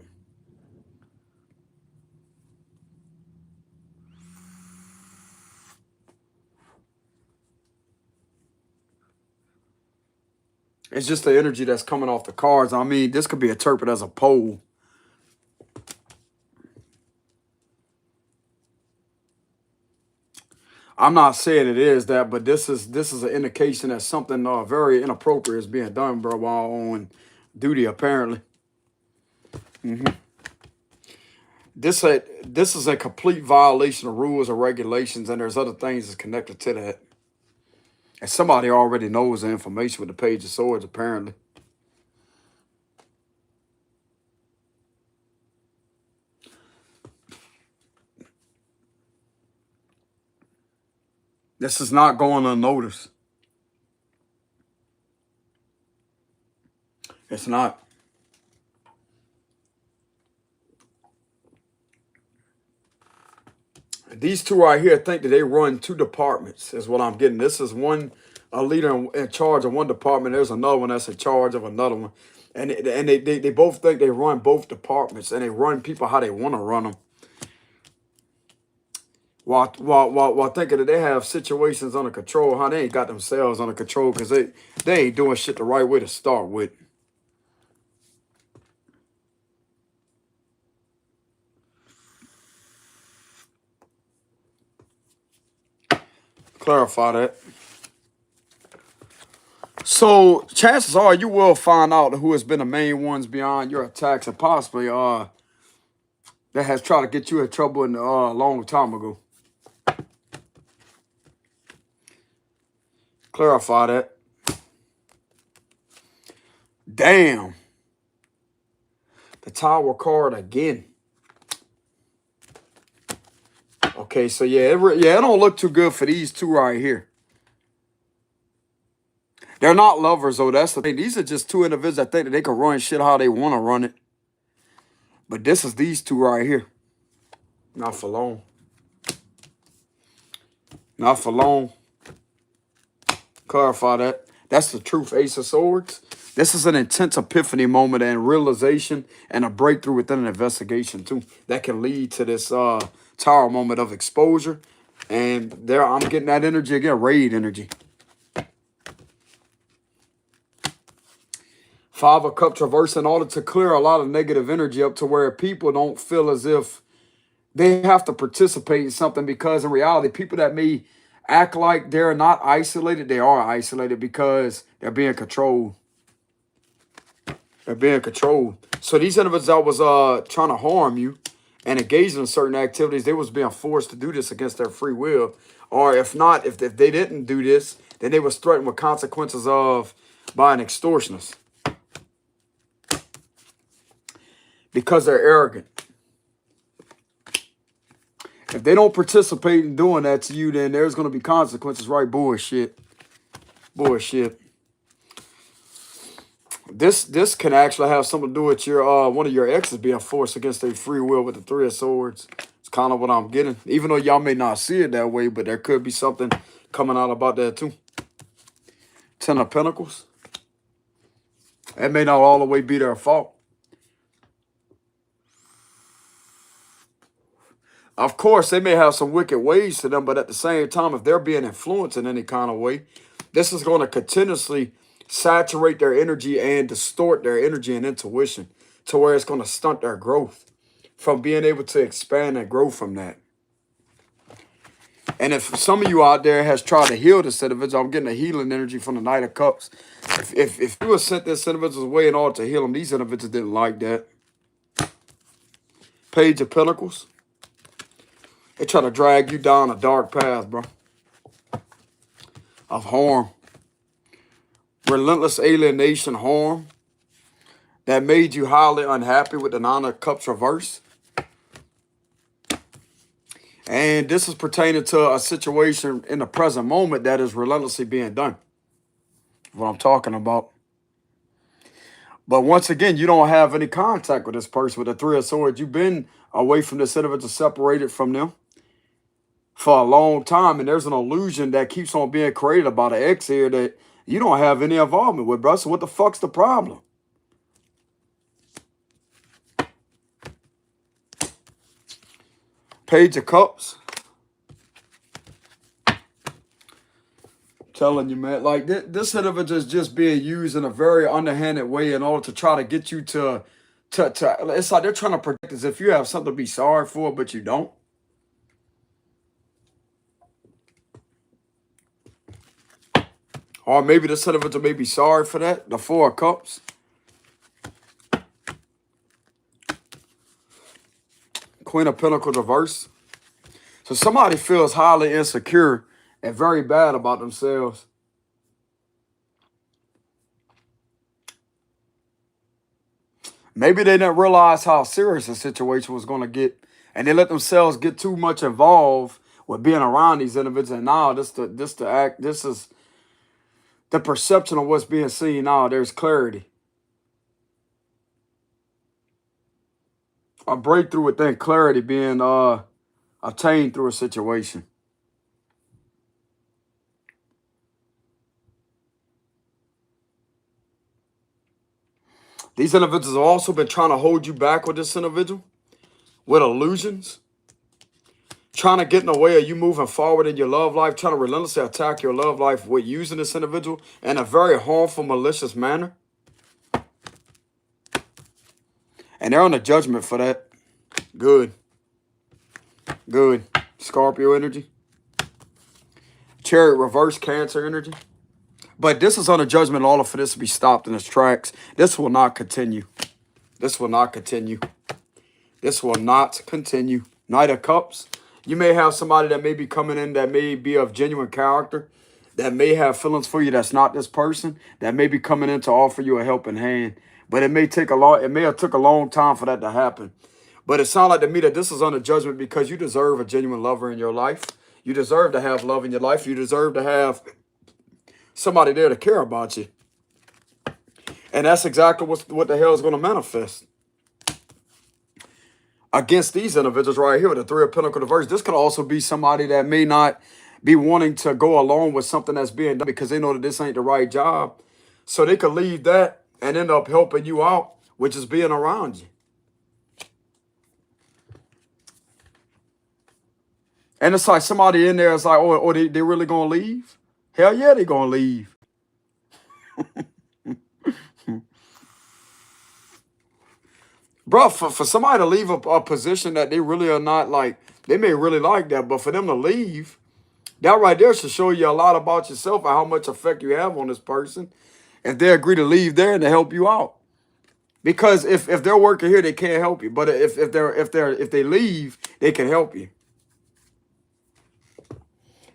It's just the energy that's coming off the cards. I mean, this could be interpreted as a pole. I'm not saying it is that, but this is an indication that something very inappropriate is being done, bro, while on duty, apparently. This is a complete violation of rules or regulations, and there's other things that's connected to that. And somebody already knows the information with the Page of Swords, apparently. This is not going unnoticed. It's not. These two right here think that they run two departments, is what I'm getting. This is one, a leader in charge of one department. There's another one that's in charge of another one. And they both think they run both departments, and they run people how they want to run them. While thinking that they have situations under control, how they ain't got themselves under control because they ain't doing shit the right way to start with. Clarify that. So chances are you will find out who has been the main ones behind your attacks and possibly that has tried to get you in trouble in a long time ago. Clarify that. Damn. The Tower card again. Okay, so yeah, it don't look too good for these two right here. They're not lovers, though. That's the thing. These are just two individuals that think that they can run shit how they want to run it. But this is these two right here. Not for long. Not for long. Clarify that. That's the truth, Ace of Swords. This is an intense epiphany moment and realization and a breakthrough within an investigation, too. That can lead to this Tower moment of exposure. And there, I'm getting that energy again, raid energy. Five of Cups reverse in order to clear a lot of negative energy up to where people don't feel as if they have to participate in something, because in reality, people that may act like they're not isolated, they are isolated because they're being controlled. They're being controlled. So these individuals that was trying to harm you and engaging in certain activities, they was being forced to do this against their free will. Or if not, if they didn't do this, then they was threatened with consequences of by an extortionist. Because they're arrogant. If they don't participate in doing that to you, then there's going to be consequences, right? Bullshit. Bullshit. This can actually have something to do with your one of your exes being forced against their free will with the Three of Swords. It's kind of what I'm getting. Even though y'all may not see it that way, but there could be something coming out about that too. Ten of Pentacles. It may not all the way be their fault. Of course, they may have some wicked ways to them, but at the same time, if they're being influenced in any kind of way, this is going to continuously saturate their energy and distort their energy and intuition to where it's going to stunt their growth from being able to expand and grow from that. And if some of you out there has tried to heal this individual, I'm getting a healing energy from the Knight of Cups. If you have sent this individual's way in order to heal them, these individuals didn't like that. Page of Pentacles. They try to drag you down a dark path, bro. Of harm. Relentless alienation, harm. That made you highly unhappy with the Nine of Cups reverse. And this is pertaining to a situation in the present moment that is relentlessly being done. What I'm talking about. But once again, you don't have any contact with this person with the Three of Swords. You've been away from this individual, separated from them for a long time. And there's an illusion that keeps on being created about an ex here that you don't have any involvement with, bro. So what the fuck's the problem? Page of Cups. Telling you, man, like this individual is just being used in a very underhanded way in order to try to get you to it's like they're trying to protect as if you have something to be sorry for, but you don't. Or maybe this individual may be sorry for that. The Four of Cups. Queen of Pentacles reverse. So somebody feels highly insecure and very bad about themselves. Maybe they didn't realize how serious the situation was going to get. And they let themselves get too much involved with being around these individuals. And now this is the perception of what's being seen now. There's clarity. A breakthrough within clarity being obtained through a situation. These individuals have also been trying to hold you back with this individual, with illusions, trying to get in the way of you moving forward in your love life, trying to relentlessly attack your love life with using this individual in a very harmful, malicious manner. And they're on a judgment for that. Good. Good. Scorpio energy. Chariot reverse, Cancer energy. But this is on a judgment in order for this to be stopped in its tracks. This will not continue. This will not continue. This will not continue. Knight of Cups. You may have somebody that may be coming in that may be of genuine character, that may have feelings for you that's not this person, that may be coming in to offer you a helping hand. But it may have took a long time for that to happen. But it sounds like to me that this is on a judgment because you deserve a genuine lover in your life. You deserve to have love in your life. You deserve to have somebody there to care about you. And that's exactly what the hell is going to manifest against these individuals right here with the Three of Pentacles reverse. This could also be somebody that may not be wanting to go along with something that's being done because they know that this ain't the right job. So they could leave that and end up helping you out, which is being around you. And it's like somebody in there is like, oh, they really going to leave? Hell yeah, they going to leave. Bro, for somebody to leave a position that they really are not like, they may really like that, but for them to leave, that right there should show you a lot about yourself and how much effect you have on this person. If they agree to leave there and to help you out. Because if they're working here, they can't help you. But if they leave, they can help you.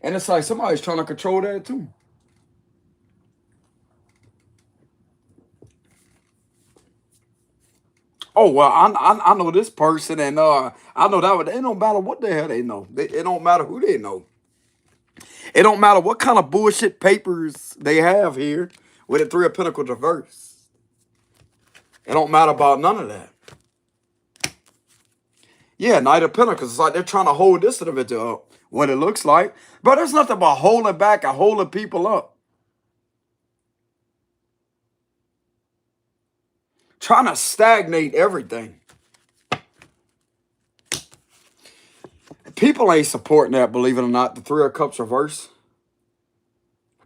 And it's like somebody's trying to control that too. Oh well, I know this person, and I know that one. It don't matter what the hell they know. It don't matter who they know. It don't matter what kind of bullshit papers they have here with the Three of Pentacles reverse. It don't matter about none of that. Yeah, Knight of Pentacles. It's like they're trying to hold this individual up. What it looks like. But there's nothing about holding back and holding people up. Trying to stagnate everything. People ain't supporting that, believe it or not. The Three of Cups reverse.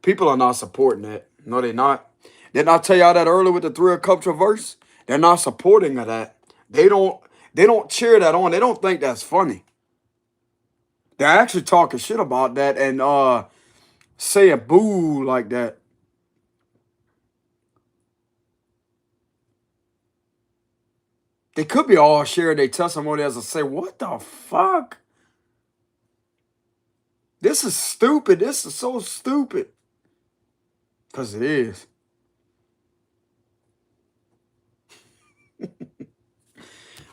People are not supporting that. No, they're not. Didn't I tell y'all that earlier with the Three of Cups reverse? They're not supporting of that. They don't cheer that on. They don't think that's funny. They're actually talking shit about that and saying boo like that. They could be all sharing their testimony as a say, what the fuck? This is stupid. This is so stupid. Because it is.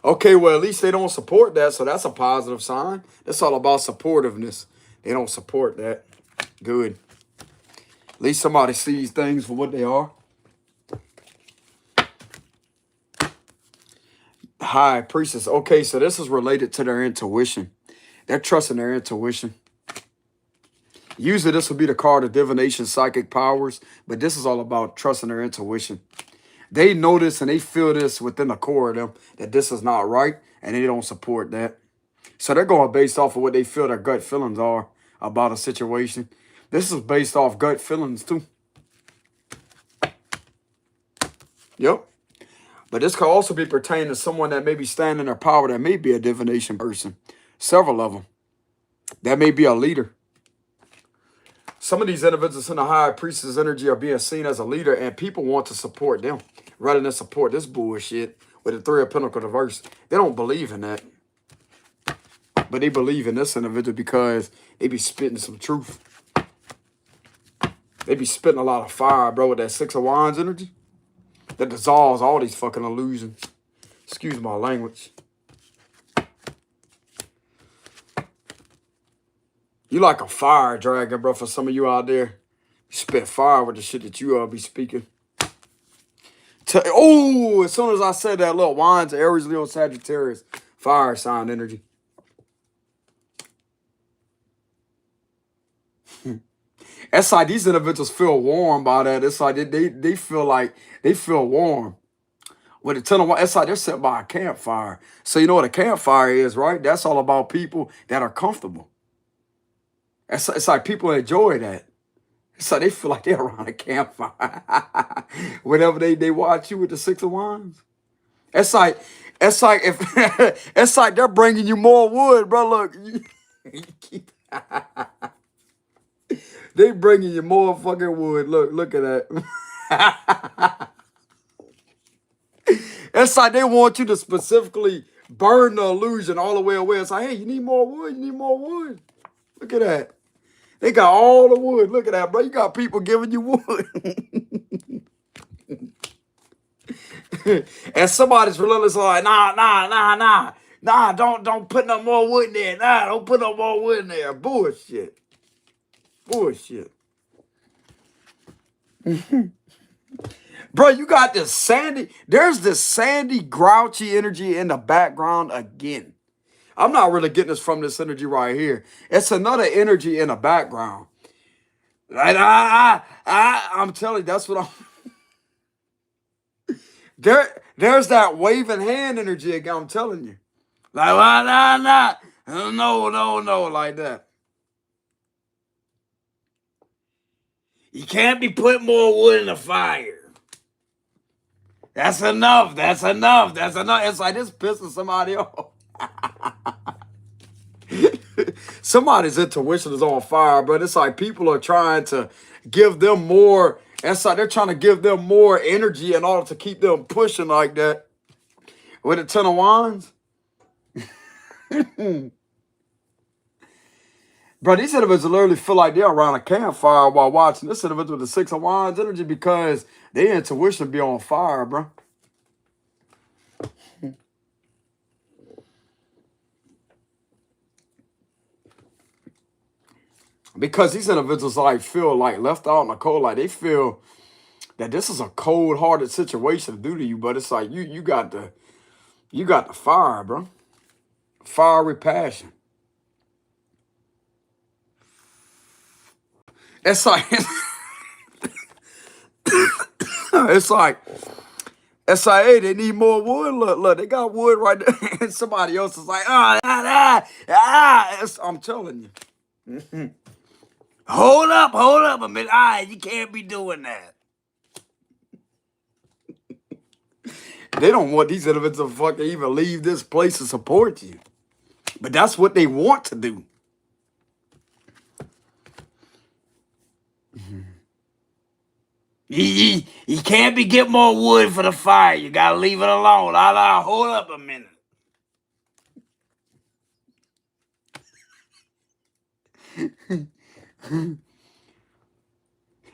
Okay, well, at least they don't support that, so that's a positive sign. That's all about supportiveness. They don't support that. Good. At least somebody sees things for what they are. High Priestess. Okay, so this is related to their intuition. They're trusting their intuition. Usually this would be the card of divination, psychic powers, but this is all about trusting their intuition. They know this and they feel this within the core of them that this is not right, and they don't support that. So they're going based off of what they feel their gut feelings are about a situation. This is based off gut feelings too. Yep. But this could also be pertaining to someone that may be standing in their power, that may be a divination person. Several of them. That may be a leader. Some of these individuals in the High Priestess energy are being seen as a leader, and people want to support them rather than support this bullshit with the Three of Pentacles reverse. They don't believe in that. But they believe in this individual because they be spitting some truth. They be spitting a lot of fire, bro, with that Six of Wands energy. That dissolves all these fucking illusions. Excuse my language. You like a fire dragon, bro, for some of you out there. You spit fire with the shit that you be speaking. Oh, as soon as I said that, look, Wands, Aries, Leo, Sagittarius, fire sign energy. It's like these individuals feel warm by that. It's like they feel like they feel warm. With a ton of, it's like they're set by a campfire. So you know what a campfire is, right? That's all about people that are comfortable. It's like people enjoy that. It's like they feel like they're around a campfire. Whenever they watch you with the Six of Wands. It's like if it's like they're bringing you more wood, bro. Look, they bringing you more fucking wood. Look at that. It's like they want you to specifically burn the illusion all the way away. It's like, hey, you need more wood. You need more wood. Look at that. They got all the wood. Look at that, bro. You got people giving you wood. And somebody's relentless like, nah, don't put no more wood in there. Nah, don't put no more wood in there. Bullshit. Bro, you got this sandy, there's this sandy, grouchy energy in the background again. I'm not really getting this from this energy right here. It's another energy in the background. Like, I'm telling you, that's what I'm... There's that waving hand energy again, I'm telling you. Like, no, like that. You can't be putting more wood in the fire. That's enough. It's like this pissing somebody off. Somebody's intuition is on fire, but it's like people are trying to give them more. It's like they're trying to give them more energy in order to keep them pushing like that. With a Ten of Wands. Bro, these individuals literally feel like they're around a campfire while watching this individual with the Six of Wands energy because their intuition be on fire, bro. because these individuals like feel like left out in the cold, like they feel that this is a cold-hearted situation to do to you, but it's like you got the fire, bro. Fiery passion. It's like it's like hey, they need more wood. Look, they got wood right there. And somebody else is like, I'm telling you. Hold up a minute. All right, you can't be doing that. They don't want these individuals to fucking even leave this place to support you. But that's what they want to do. You can't be getting more wood for the fire. You gotta leave it alone. Hold up a minute.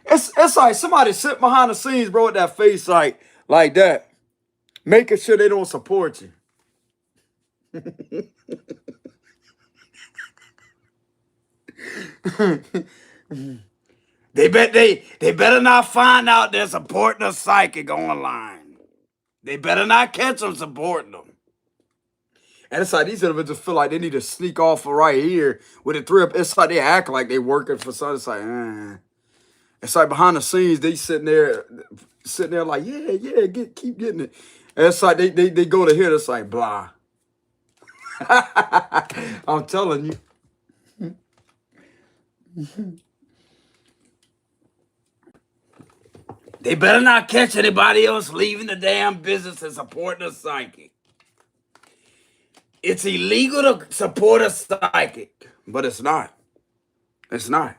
It's like somebody sitting behind the scenes, bro, with that face like that, making sure they don't support you. They better not find out they're supporting a psychic online. They better not catch them supporting them. And it's like these individuals feel like they need to sneak off right here with a three up. It's like they act like they working for something. It's like, It's like behind the scenes, they sitting there like, yeah, keep getting it. And it's like they go to here, it's like blah. I'm telling you. They better not catch anybody else leaving the damn business and supporting a psychic. It's illegal to support a psychic, but it's not. It's not.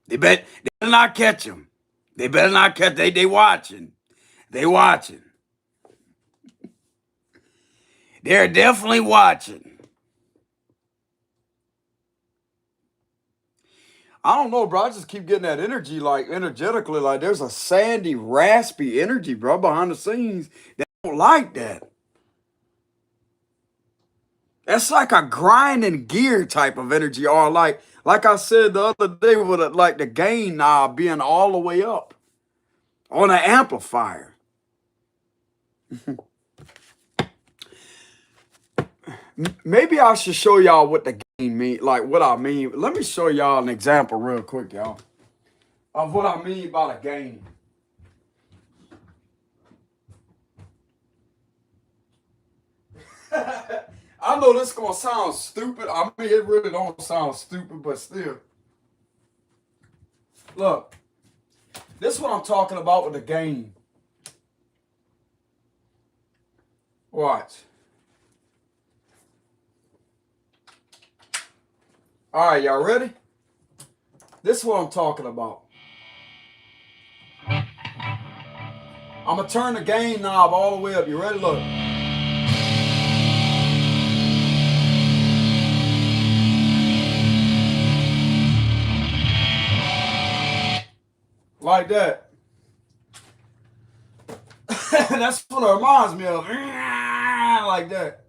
They better not catch them. They better not catch. They watching. They watching. They're definitely watching. I don't know, bro. I just keep getting that energy, like energetically, like there's a sandy, raspy energy, bro, behind the scenes that don't like that. That's like a grinding gear type of energy, or like I said the other day with like the gain knob being all the way up on an amplifier. Maybe I should show y'all what the gain mean, like what I mean. Let me show y'all an example real quick, y'all, of what I mean by the gain. I know this gonna sound stupid. I mean, it really don't sound stupid, but still. Look, this is what I'm talking about with the gain. Watch. All right, y'all ready? This is what I'm talking about. I'm gonna turn the gain knob all the way up. You ready? Look. Like that. That's what it reminds me of. Like that.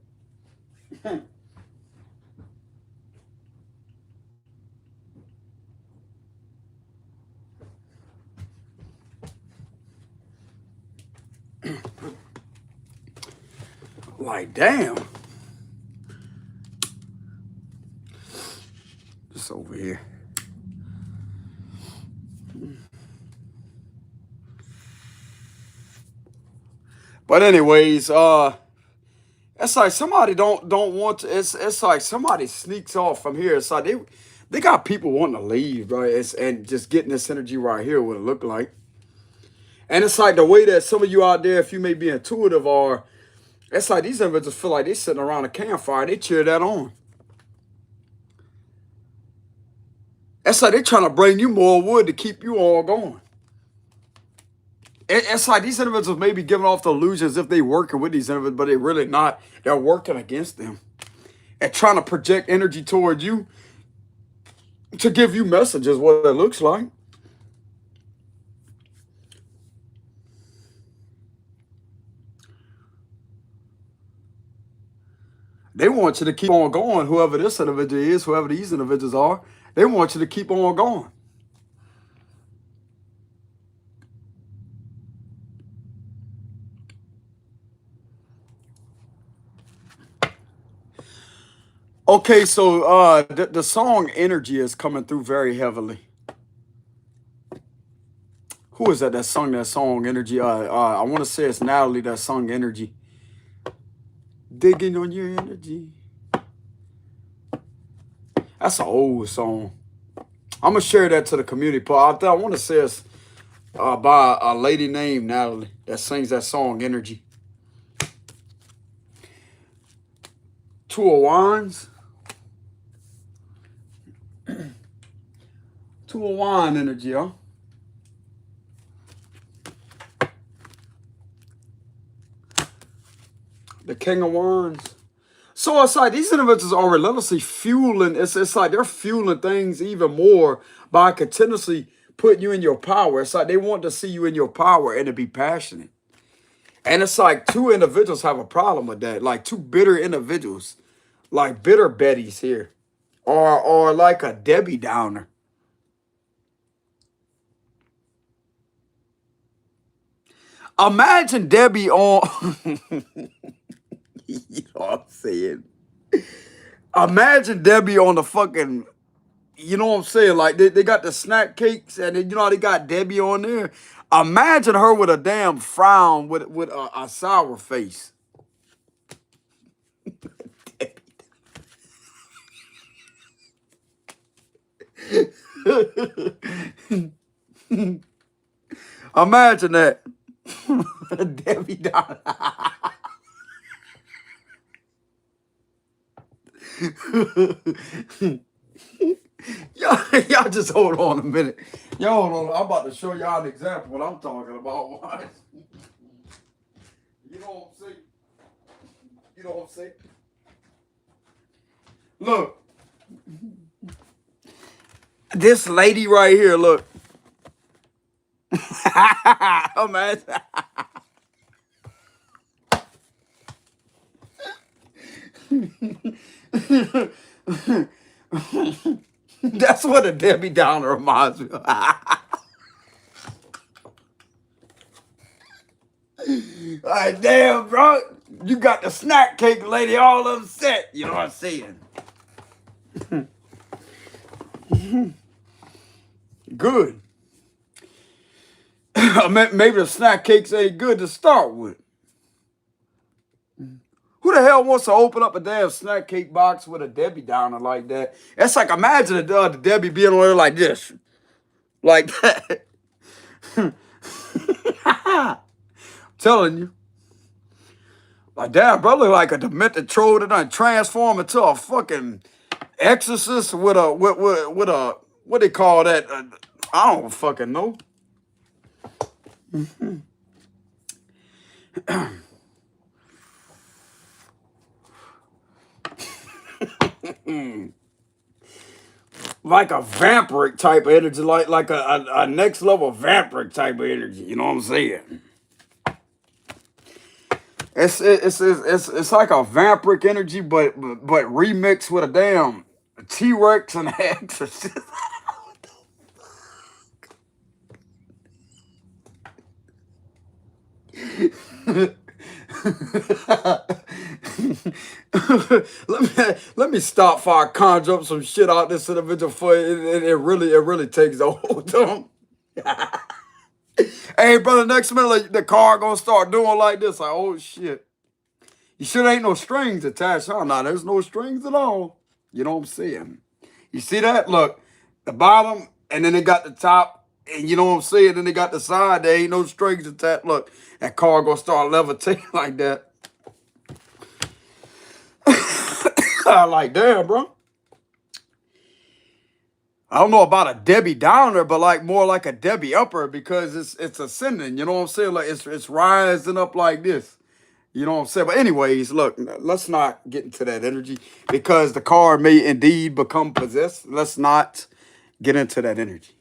Like, damn. Just over here. But anyways, it's like somebody don't want to. It's like somebody sneaks off from here. It's like they got people wanting to leave, right? And just getting this energy right here, what it look like. And it's like the way that some of you out there, if you may be intuitive, are it's like these individuals feel like they sitting around a campfire. They cheer that on. It's like they're trying to bring you more wood to keep you all going. It's like these individuals may be giving off the illusion as if they working with these individuals, but they're really not. They're working against them and trying to project energy toward you to give you messages, what it looks like. They want you to keep on going, whoever this individual is, whoever these individuals are. They want you to keep on going. Okay, so the song Energy is coming through very heavily. Who is that sung that song Energy? I want to say it's Natalie that sung Energy. Digging on your energy. That's an old song. I'm gonna share that to the community. But I want to say it's by a lady named Natalie that sings that song Energy. Two of Wands. Two of Wands energy, huh? The King of Wands. So it's like these individuals are relentlessly fueling. It's like they're fueling things even more by continuously putting you in your power. It's like they want to see you in your power and to be passionate. And it's like two individuals have a problem with that. Like two bitter individuals. Like bitter Bettys here. Or like a Debbie Downer. Imagine Debbie on... You know what I'm saying? Imagine Debbie on the fucking, you know what I'm saying? Like they got the snack cakes and then, you know how they got Debbie on there. Imagine her with a damn frown with a sour face. Imagine that. Debbie Downer. Y'all just hold on a minute. Y'all hold on. I'm about to show y'all an example of what I'm talking about. You know what I'm saying? You know what I'm saying? Look. This lady right here, look. Imagine. That's what a Debbie Downer reminds me of. Like, damn, bro. You got the snack cake lady all upset. You know what I'm saying? Good. Maybe the snack cakes ain't good to start with. Who the hell wants to open up a damn snack cake box with a Debbie Downer like that? That's like, imagine the Debbie being on there like this. Like that. Telling you. Like, damn, brother, like a demented troll that done transform into a fucking exorcist with a, what they call that? I don't fucking know. Like a vampiric type of energy, like a next level vampiric type of energy. You know what I'm saying? It's like a vampiric energy, but remixed with a damn T-Rex and an exorcist. let me stop before I conjure up some shit out this individual for it. It really takes a hold on. Hey, brother, next minute like, the car gonna start doing like this. Like, oh shit. You sure ain't no strings attached, huh? Nah, there's no strings at all. You know what I'm saying? You see that? Look, the bottom, and then they got the top, and you know what I'm saying? Then they got the side, there ain't no strings attached. Look, that car gonna start levitating like that. Like, damn, bro. I don't know about a Debbie Downer, but like more like a Debbie Upper because it's ascending. You know what I'm saying? Like it's rising up like this. You know what I'm saying? But anyways, look, let's not get into that energy because the car may indeed become possessed. Let's not get into that energy.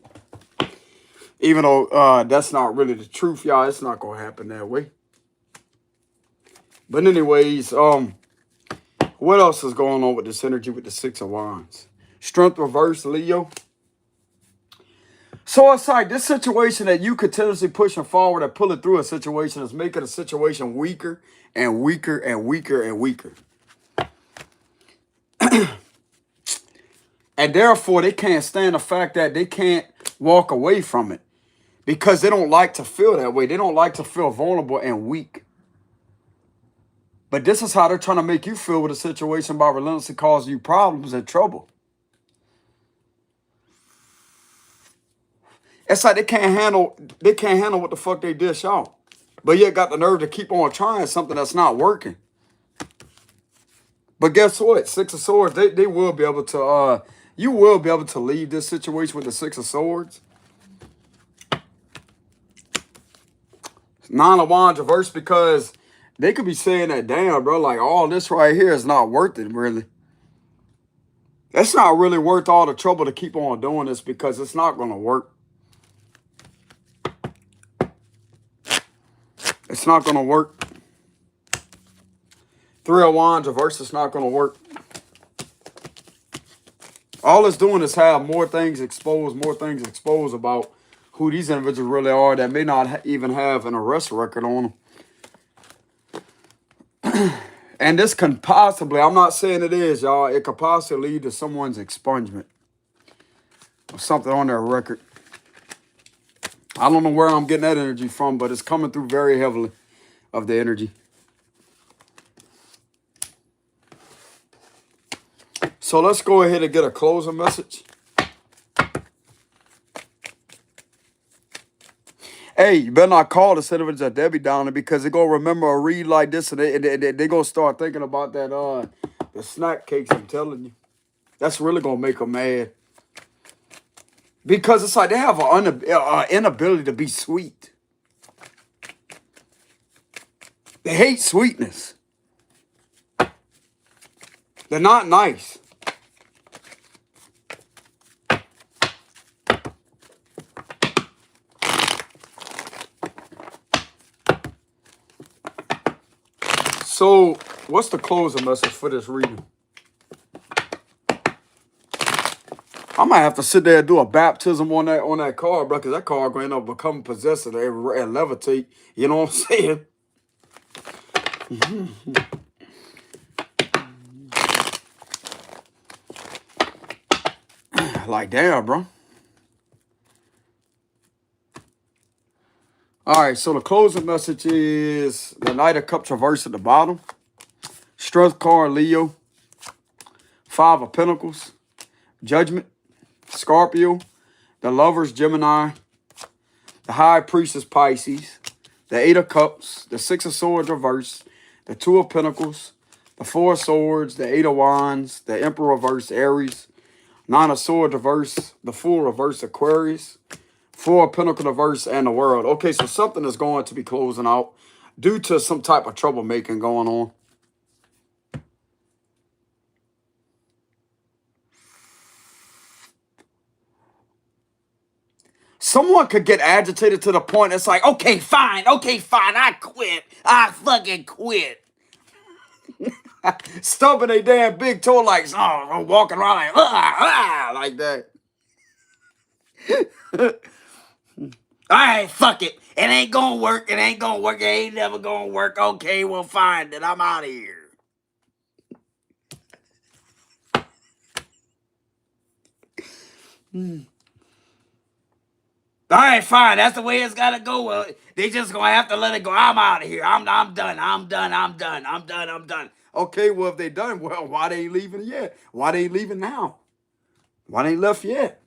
Even though that's not really the truth, y'all. It's not gonna happen that way. But anyways, What else is going on with this energy with the Six of Wands? Strength reverse, Leo. So it's like this situation that you continuously pushing forward and pulling through a situation is making a situation weaker and weaker and weaker and weaker. And therefore, they can't stand the fact that they can't walk away from it because they don't like to feel that way. They don't like to feel vulnerable and weak. But this is how they're trying to make you feel with a situation by relentlessly causing you problems and trouble. It's like they can't handle what the fuck they dish out. But yet got the nerve to keep on trying something that's not working. But guess what? Six of Swords, they will be able to you will be able to leave this situation with the Six of Swords. Nine of Wands reverse, because they could be saying that, damn, bro, like all this right here is not worth it, really. It's not really worth all the trouble to keep on doing this because it's not going to work. It's not going to work. Three of Wands reverse, it's not going to work. All it's doing is have more things exposed about who these individuals really are that may not even have an arrest record on them. And this can possibly, I'm not saying it is, y'all, it could possibly lead to someone's expungement or something on their record. I don't know where I'm getting that energy from, but it's coming through very heavily of the energy. So let's go ahead and get a closing message. Hey, you better not call the individuals a Debbie Downer because they're going to remember a read like this and they're going to start thinking about that the snack cakes, I'm telling you. That's really going to make them mad. Because it's like they have an inability to be sweet. They hate sweetness. They're not nice. So, what's the closing message for this reading? I might have to sit there and do a baptism on that card, bro, because that card going to end up becoming possessive and levitate. You know what I'm saying? Like, damn, bro. All right, so the closing message is the Knight of Cups reversed at the bottom. Strength card, Leo. Five of Pentacles. Judgment, Scorpio. The Lovers, Gemini. The High Priestess, Pisces. The Eight of Cups. The Six of Swords reversed. The Two of Pentacles. The Four of Swords. The Eight of Wands. The Emperor reversed, Aries. Nine of Swords reversed. The Fool reversed, Aquarius. Four of Pentacles reverse, and the World. Okay, so something is going to be closing out due to some type of troublemaking going on. Someone could get agitated to the point it's like, okay, fine, I quit. I fucking quit. Stumping a damn big toe like, oh, walking around like that. All right, fuck it. It ain't gonna work. It ain't never gonna work. Okay, well, fine. Then I'm out of here. All right, fine. That's the way it's gotta go. Well, they just gonna have to let it go. I'm out of here. I'm done. Okay, well, if they done, well, why they ain't leaving yet? Why they ain't leaving now? Why they ain't left yet?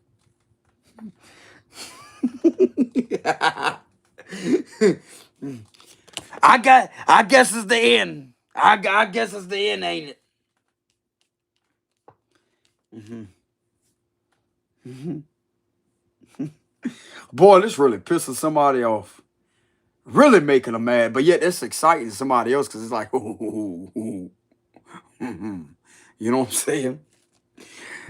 I guess it's the end. I guess it's the end, ain't it? Boy, this really pisses somebody off. Really making them mad, but yet it's exciting to somebody else because it's like, you know what I'm saying?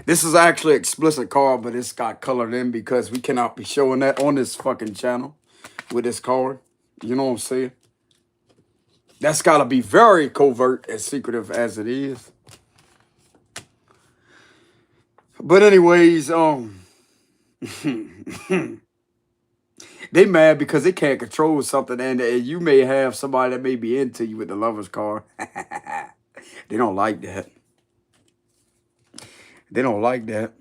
This is actually an explicit card, but it's got colored in because we cannot be showing that on this fucking channel with this card. You know what I'm saying? That's got to be very covert and secretive as it is. But anyways, they mad because they can't control something, and you may have somebody that may be into you with the lover's card. They don't like that. They don't like that.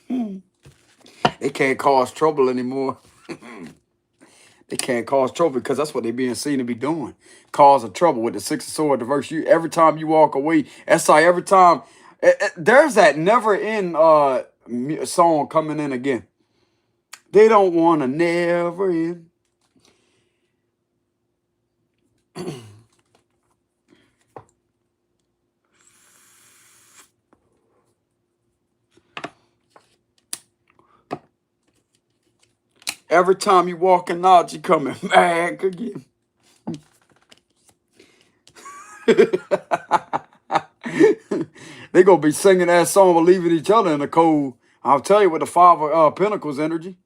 They can't cause trouble anymore. They can't cause trouble because that's what they're being seen to be doing. Causing trouble with the Six of Swords reverse. You every time you walk away, that's like every time there's that never end song coming in again. They don't want to never end. Every time you walking out, you coming back again. They gonna be singing that song or leaving each other in the cold. I'll tell you with the Five of Pentacles energy.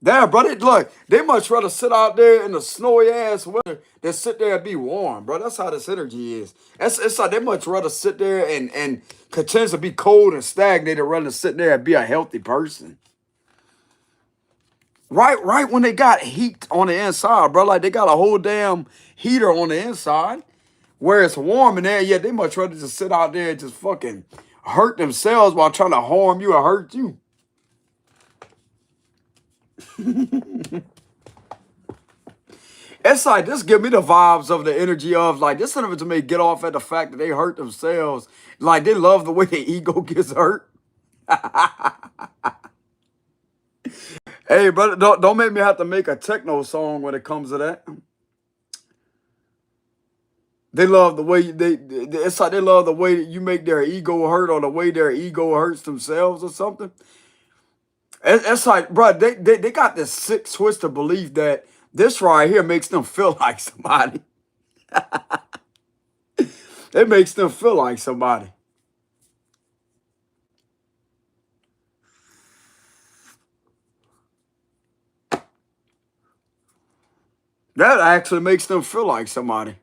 Damn, bro, look, they much rather sit out there in the snowy ass weather than sit there and be warm, bro. That's how this energy is. It's like they much rather sit there and continue to be cold and stagnated rather than sit there and be a healthy person. Right when they got heat on the inside, bro. Like they got a whole damn heater on the inside where it's warm in there. Yeah, they much rather just sit out there and just fucking hurt themselves while trying to harm you or hurt you. It's like this give me the vibes of the energy of like this to me get off at the fact that they hurt themselves. Like they love the way their ego gets hurt. Hey, brother, don't make me have to make a techno song when it comes to that. They love the way it's like they love the way you make their ego hurt or the way their ego hurts themselves or something. It's like, bro, they got this sick twisted belief that this right here makes them feel like somebody. It makes them feel like somebody. That actually makes them feel like somebody.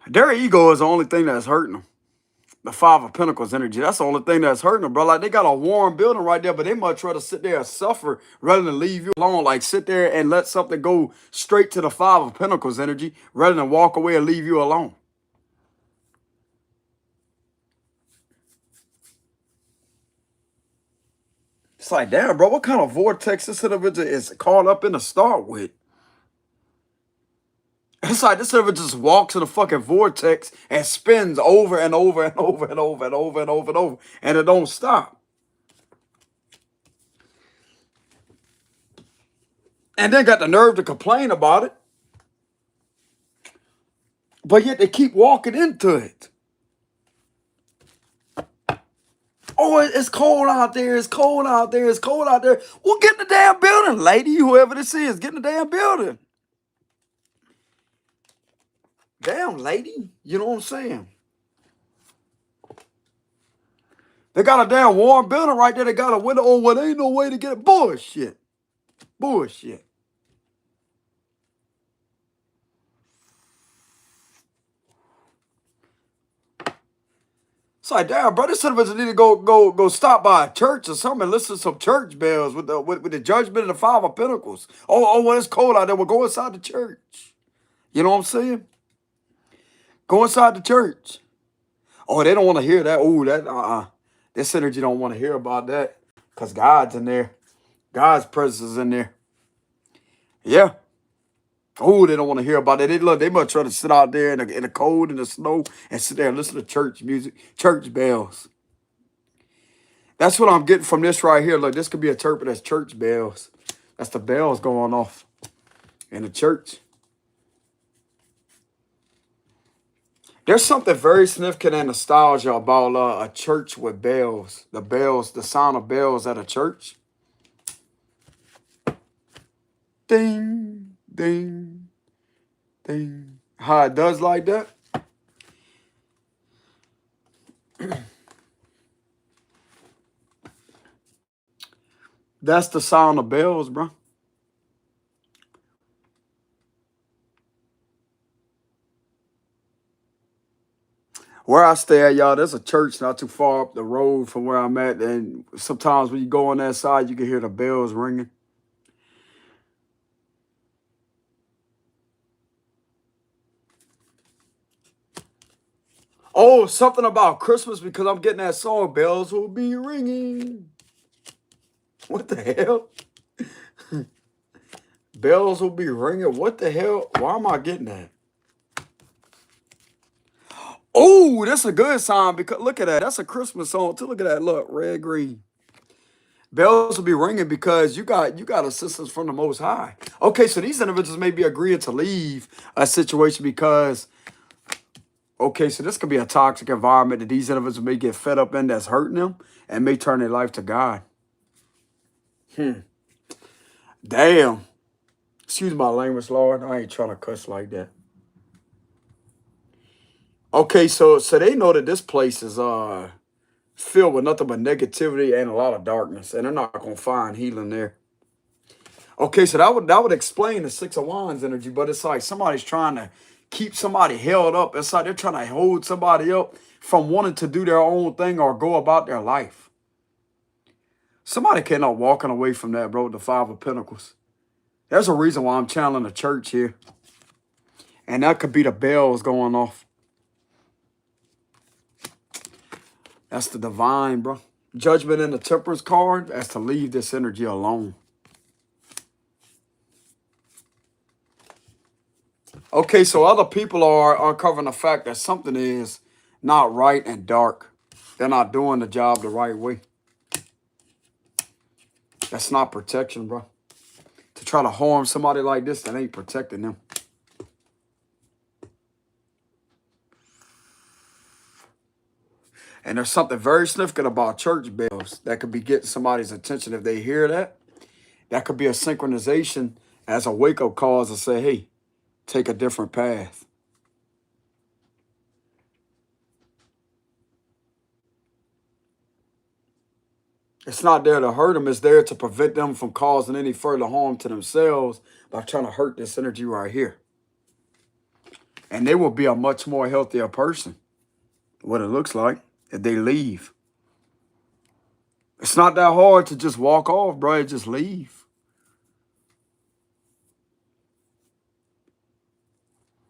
Their ego is the only thing that's hurting them. The Five of Pentacles energy, that's the only thing that's hurting them, bro. Like they got a warm building right there, but they much rather sit there and suffer rather than leave you alone. Like sit there and let something go straight to the Five of Pentacles energy rather than walk away and leave you alone. It's like, damn, bro, what kind of vortex this individual is caught up in to start with? It's like this individual just walks in a fucking vortex and spins over and over and over and over and over and over and over, and it don't stop. And then got the nerve to complain about it. But yet they keep walking into it. Oh, it's cold out there. It's cold out there. It's cold out there. Well, get in the damn building, lady, whoever this is. Get in the damn building. Damn, lady. You know what I'm saying? They got a damn warm building right there. They got a window. Oh, well, there ain't no way to get it. Bullshit. Bullshit. It's like, damn, bro, this son of a need to go stop by a church or something and listen to some church bells with the judgment of the Five of Pentacles. Oh, well, it's cold out there. Well, go inside the church. You know what I'm saying? Go inside the church. Oh, they don't want to hear that. Oh, this energy don't want to hear about that. Because God's in there. God's presence is in there. Yeah. Oh, they don't want to hear about that. They must try to sit out there in the cold and the snow and sit there and listen to church music, church bells. That's what I'm getting from this right here. Look, this could be interpreted as church bells. That's the bells going off in the church. There's something very significant and nostalgia about a church with bells. The bells, the sound of bells at a church. Ding, ding, ding. How it does like that. That's the sound of bells, bro. Where I stay at, y'all, there's a church not too far up the road from where I'm at. And sometimes when you go on that side, you can hear the bells ringing. Oh, something about Christmas because I'm getting that song, bells will be ringing. What the hell? Bells will be ringing. What the hell? Why am I getting that? Oh, that's a good sign because look at that. That's a Christmas song too. Look at that. Look, red, green. Bells will be ringing because you got assistance from the Most High. Okay, so these individuals may be agreeing to leave a situation because okay, so this could be a toxic environment that these individuals may get fed up in that's hurting them and may turn their life to God. Damn. Excuse my language, Lord. I ain't trying to cuss like that. Okay, so they know that this place is filled with nothing but negativity and a lot of darkness, and they're not gonna find healing there. Okay, so that would explain the Six of Wands energy, but it's like somebody's trying to keep somebody held up. It's like they're trying to hold somebody up from wanting to do their own thing or go about their life. Somebody cannot walking away from that, bro. The Five of Pentacles. There's a reason why I'm channeling the church here, and that could be the bells going off. That's the divine, bro. Judgment in the Temperance card. That's to leave this energy alone. Okay, so other people are uncovering the fact that something is not right and dark. They're not doing the job the right way. That's not protection, bro. To try to harm somebody like this, that ain't protecting them. And there's something very significant about church bells that could be getting somebody's attention if they hear that. That could be a synchronization as a wake-up call to say, hey, take a different path. It's not there to hurt them. It's there to prevent them from causing any further harm to themselves by trying to hurt this energy right here. And they will be a much more healthier person, what it looks like, if they leave. It's not that hard to just walk off, bro. Just leave.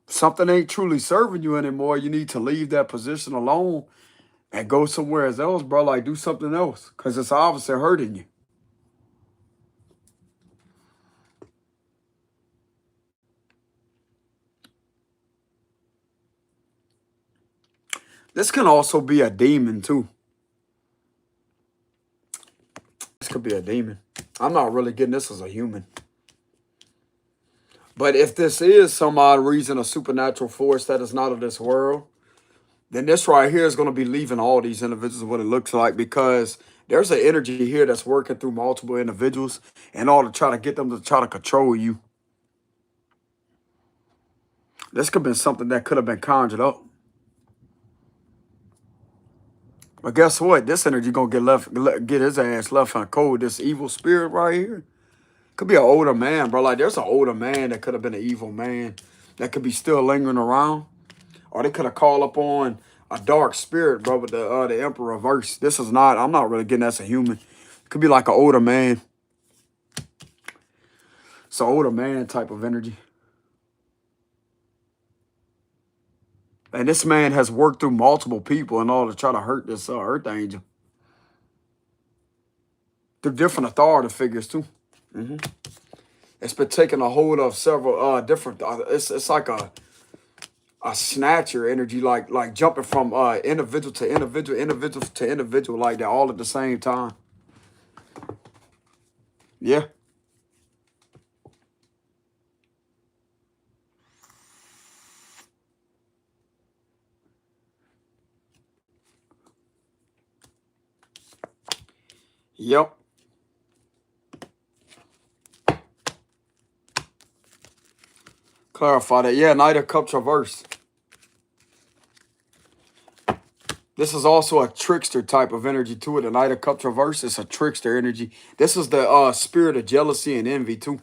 Something ain't truly serving you anymore. You need to leave that position alone and go somewhere else, bro. Like, do something else because it's obviously hurting you. This can also be a demon, too. This could be a demon. I'm not really getting this as a human. But if this is some odd reason, a supernatural force that is not of this world, then this right here is going to be leaving all these individuals what it looks like because there's an energy here that's working through multiple individuals in order to try to get them to try to control you. This could have been something that could have been conjured up. But guess what? This energy going to get his ass left on cold. This evil spirit right here. Could be an older man, bro. Like, there's an older man that could have been an evil man that could be still lingering around. Or they could have called upon a dark spirit, bro, with the Emperor reverse. This is not, I'm not really getting that's a human. It could be like an older man. It's an older man type of energy. And this man has worked through multiple people in order to try to hurt this Earth Angel. They're different authority figures, too. It's been taking a hold of several different, it's like a snatcher energy, like jumping from individual to individual, individual to individual, like that, all at the same time. Yeah. Yep. Clarify that. Yeah, Knight of Cups reverse. This is also a trickster type of energy to it. The Knight of Cups reverse is a trickster energy. This is the spirit of jealousy and envy too.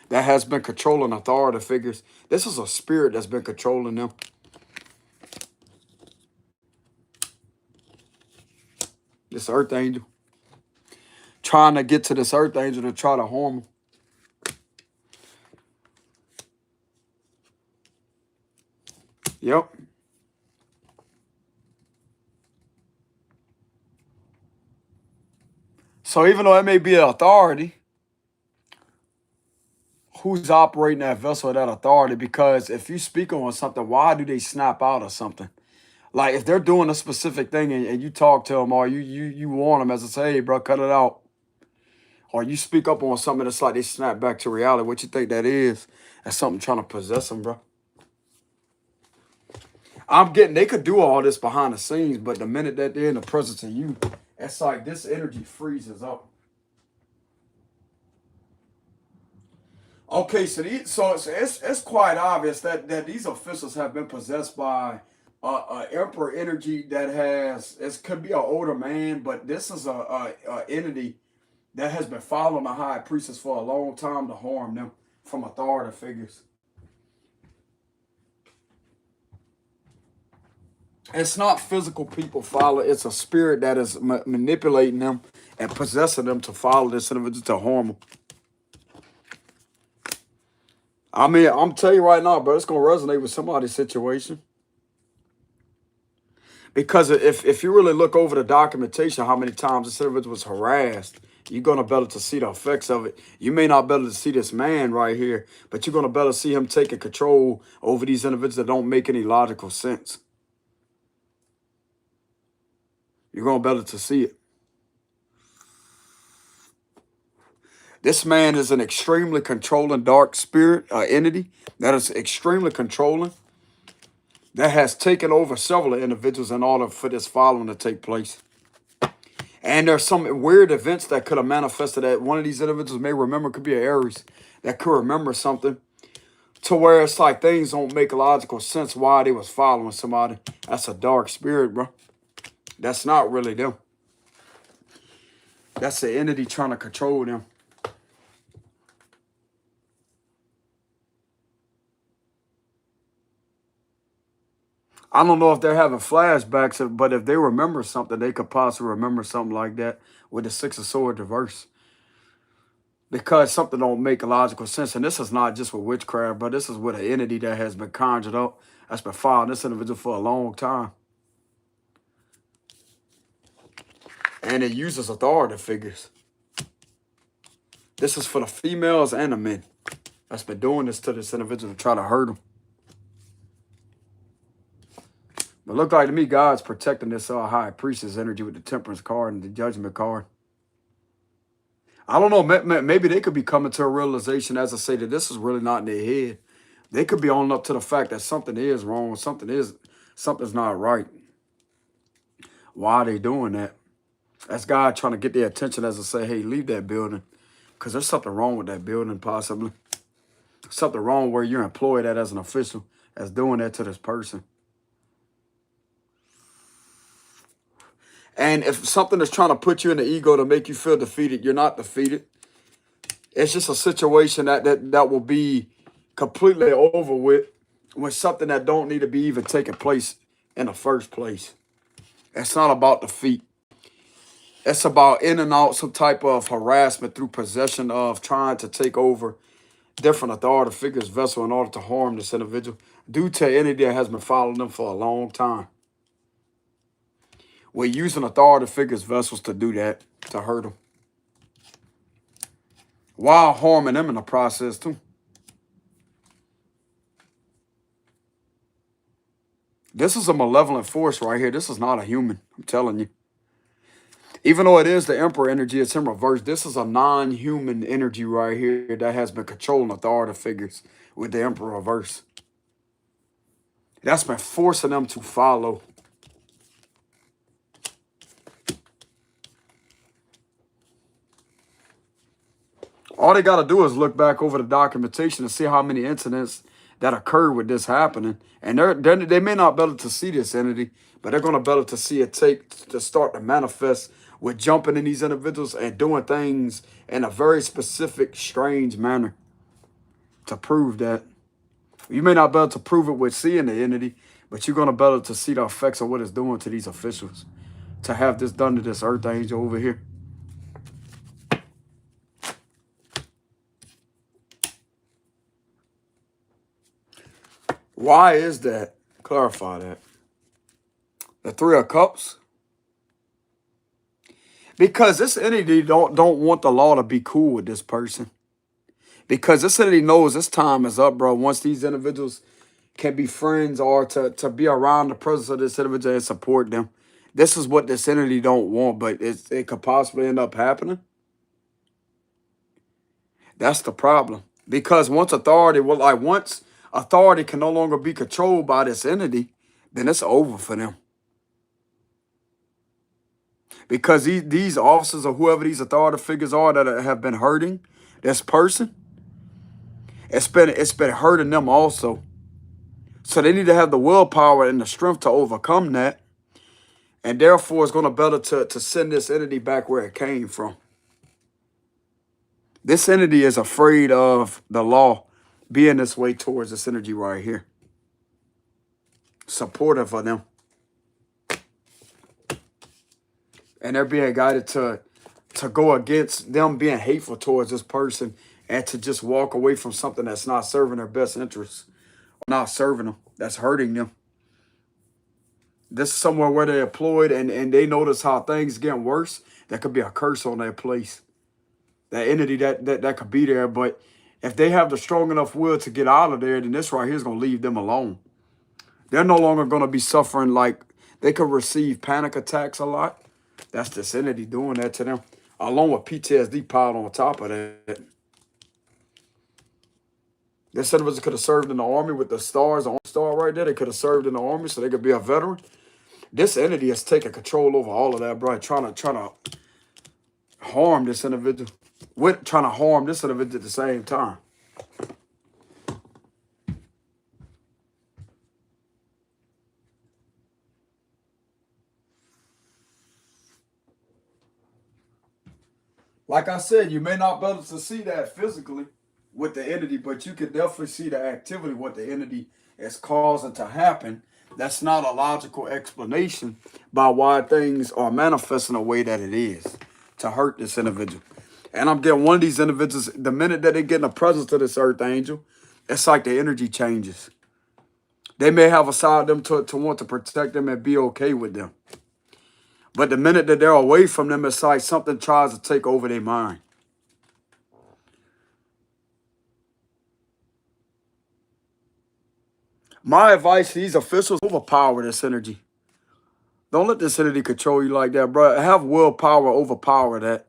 That has been controlling authority figures. This is a spirit that's been controlling them. This earth angel. Trying to get to this earth angel to try to harm him. Yep. So even though it may be an authority, who's operating that vessel of that authority? Because if you speak on something, why do they snap out of something? Like if they're doing a specific thing and you talk to them or you warn them as I say, hey, bro, cut it out. Or you speak up on something that's like they snap back to reality. What you think that is? That's something trying to possess them, bro. I'm getting, they could do all this behind the scenes, but the minute that they're in the presence of you, it's like this energy freezes up. Okay, so it's quite obvious that these officials have been possessed by emperor energy that has, it could be an older man, but this is a entity that has been following the high priestess for a long time to harm them from authority figures. It's not physical people follow. It's a spirit that is manipulating them and possessing them to follow this individual to harm them. I mean, I'm telling you right now, bro, it's going to resonate with somebody's situation. Because if you really look over the documentation, how many times this individual was harassed, you're going to be able to see the effects of it. You may not be able to see this man right here, but you're going to be able to see him taking control over these individuals that don't make any logical sense. You're going to be able to see it. This man is an extremely controlling dark spirit entity that is extremely controlling, that has taken over several individuals in order for this following to take place. And there's some weird events that could have manifested that one of these individuals may remember. Could be an Aries that could remember something to where it's like things don't make logical sense why they was following somebody. That's a dark spirit, bro. That's not really them. That's the entity trying to control them. I don't know if they're having flashbacks, but if they remember something, they could possibly remember something like that with the Six of Swords reverse. Because something don't make a logical sense. And this is not just with witchcraft, but this is with an entity that has been conjured up, that's been following this individual for a long time. And it uses authority figures. This is for the females and the men that's been doing this to this individual to try to hurt them. But look like to me, God's protecting this high priestess energy with the temperance card and the judgment card. I don't know, maybe they could be coming to a realization, as I say, that this is really not in their head. They could be owning up to the fact that something is wrong, something's not right. Why are they doing that? That's God trying to get their attention, as I say, hey, leave that building. Because there's something wrong with that building, possibly. Something wrong where you're employed at as an official that's doing that to this person. And if something is trying to put you in the ego to make you feel defeated, you're not defeated. It's just a situation that will be completely over with something that don't need to be even taking place in the first place. It's not about defeat. It's about in and out some type of harassment through possession of trying to take over different authority figures' vessel in order to harm this individual due to entity that has been following them for a long time. We're using authority figures' vessels to do that, to hurt them. While harming them in the process, too. This is a malevolent force right here. This is not a human, I'm telling you. Even though it is the Emperor energy, it's in reverse. This is a non-human energy right here that has been controlling authority figures with the Emperor reverse. That's been forcing them to follow. All they got to do is look back over the documentation and see how many incidents that occurred with this happening. And they may not be able to see this entity, but they're going to be able to see it to start to manifest with jumping in these individuals and doing things in a very specific, strange manner to prove that. You may not be able to prove it with seeing the entity, but you're going to be able to see the effects of what it's doing to these officials to have this done to this earth angel over here. Why is that? Clarify that. The Three of Cups. Because this entity don't want the law to be cool with this person. Because this entity knows this time is up, bro. Once these individuals can be friends or to be around the presence of this individual and support them. This is what this entity don't want, but it could possibly end up happening. That's the problem. Because once authority can no longer be controlled by this entity, then it's over for them. Because these officers or whoever these authority figures are that have been hurting this person, it's been hurting them also. So they need to have the willpower and the strength to overcome that. And therefore, it's going to better to send this entity back where it came from. This entity is afraid of the law being this way towards this energy right here. Supportive of them. And they're being guided to go against them being hateful towards this person and to just walk away from something that's not serving their best interests. Not serving them. That's hurting them. This is somewhere where they're employed and they notice how things getting worse. That could be a curse on their place. That entity that could be there. But if they have the strong enough will to get out of there, then this right here is going to leave them alone. They're no longer going to be suffering like they could receive panic attacks a lot. That's this entity doing that to them. Along with PTSD piled on top of that. This individual could have served in the army with the stars, on star right there. They could have served in the army so they could be a veteran. This entity is taking control over all of that, bro. Trying to harm this individual. Trying to harm this individual at the same time. Like I said, you may not be able to see that physically with the entity, but you can definitely see the activity, what the entity is causing to happen. That's not a logical explanation by why things are manifesting the way that it is to hurt this individual. And I'm getting one of these individuals, the minute that they get in the presence of this earth angel, it's like the energy changes. They may have a side of them to want to protect them and be okay with them. But the minute that they're away from them, it's like something tries to take over their mind. My advice to these officials, overpower this energy. Don't let this entity control you like that, bro. Have willpower, overpower that.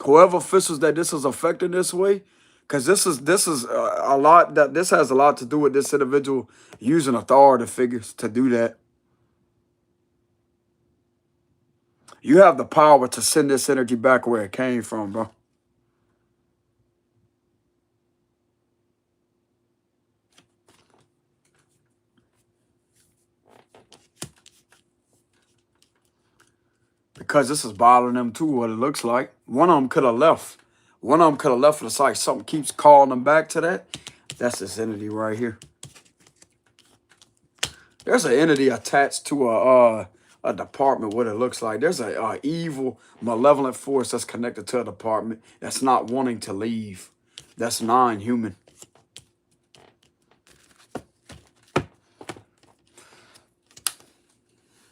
Whoever officials that this is affecting this way, because this is a lot that this has a lot to do with this individual using authority figures to do that. You have the power to send this energy back where it came from, bro. Because this is bothering them too, what it looks like. One of them could have left. One of them could have left, and it's like something keeps calling them back to that. That's this entity right here. There's an entity attached to a department, what it looks like. There's a evil, malevolent force that's connected to a department that's not wanting to leave. That's non-human.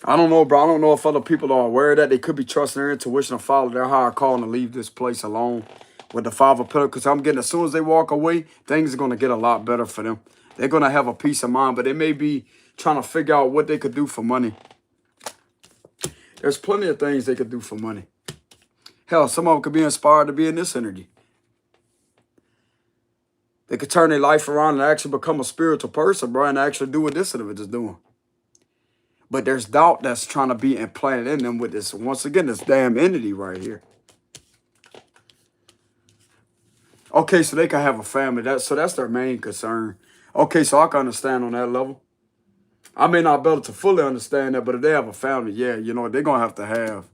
I don't know, bro. I don't know if other people are aware of that. They could be trusting their intuition and follow their higher calling to leave this place alone with the Five of Pentacles. Because I'm getting, as soon as they walk away, things are going to get a lot better for them. They're going to have a peace of mind, but they may be trying to figure out what they could do for money. There's plenty of things they could do for money. Hell, some of them could be inspired to be in this energy. They could turn their life around and actually become a spiritual person, bro, and actually do what this individual is doing. But there's doubt that's trying to be implanted in them with this, once again, this damn entity right here. Okay, so they can have a family. So that's their main concern. Okay, so I can understand on that level. I may not be able to fully understand that, but if they have a family, yeah, you know, they're going to have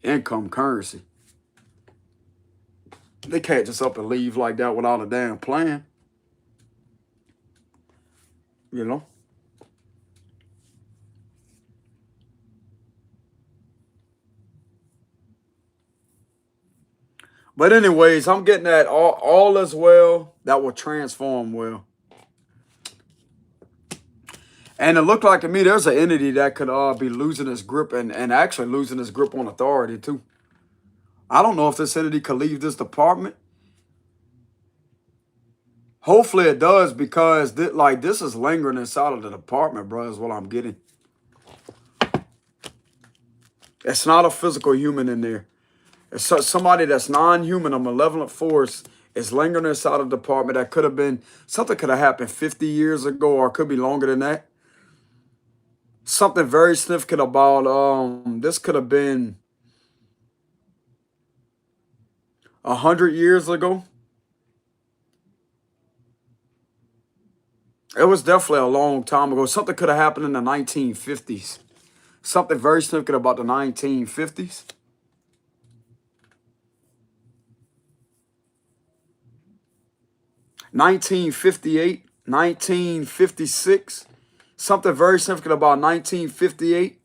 income currency. They can't just up and leave like that without a damn plan. You know? But anyways, I'm getting that all as well that will transform well. And it looked like to me there's an entity that could be losing its grip and actually losing its grip on authority too. I don't know if this entity could leave this department. Hopefully it does, because this is lingering inside of the department, bro, is what I'm getting. It's not a physical human in there. It's somebody that's non-human, a malevolent force, is lingering inside of the department. That could have been, something could have happened 50 years ago, or it could be longer than that. Something very significant about, this could have been 100 years ago. It was definitely a long time ago. Something could have happened in the 1950s. Something very significant about the 1950s. 1958, 1956. Something very significant about 1958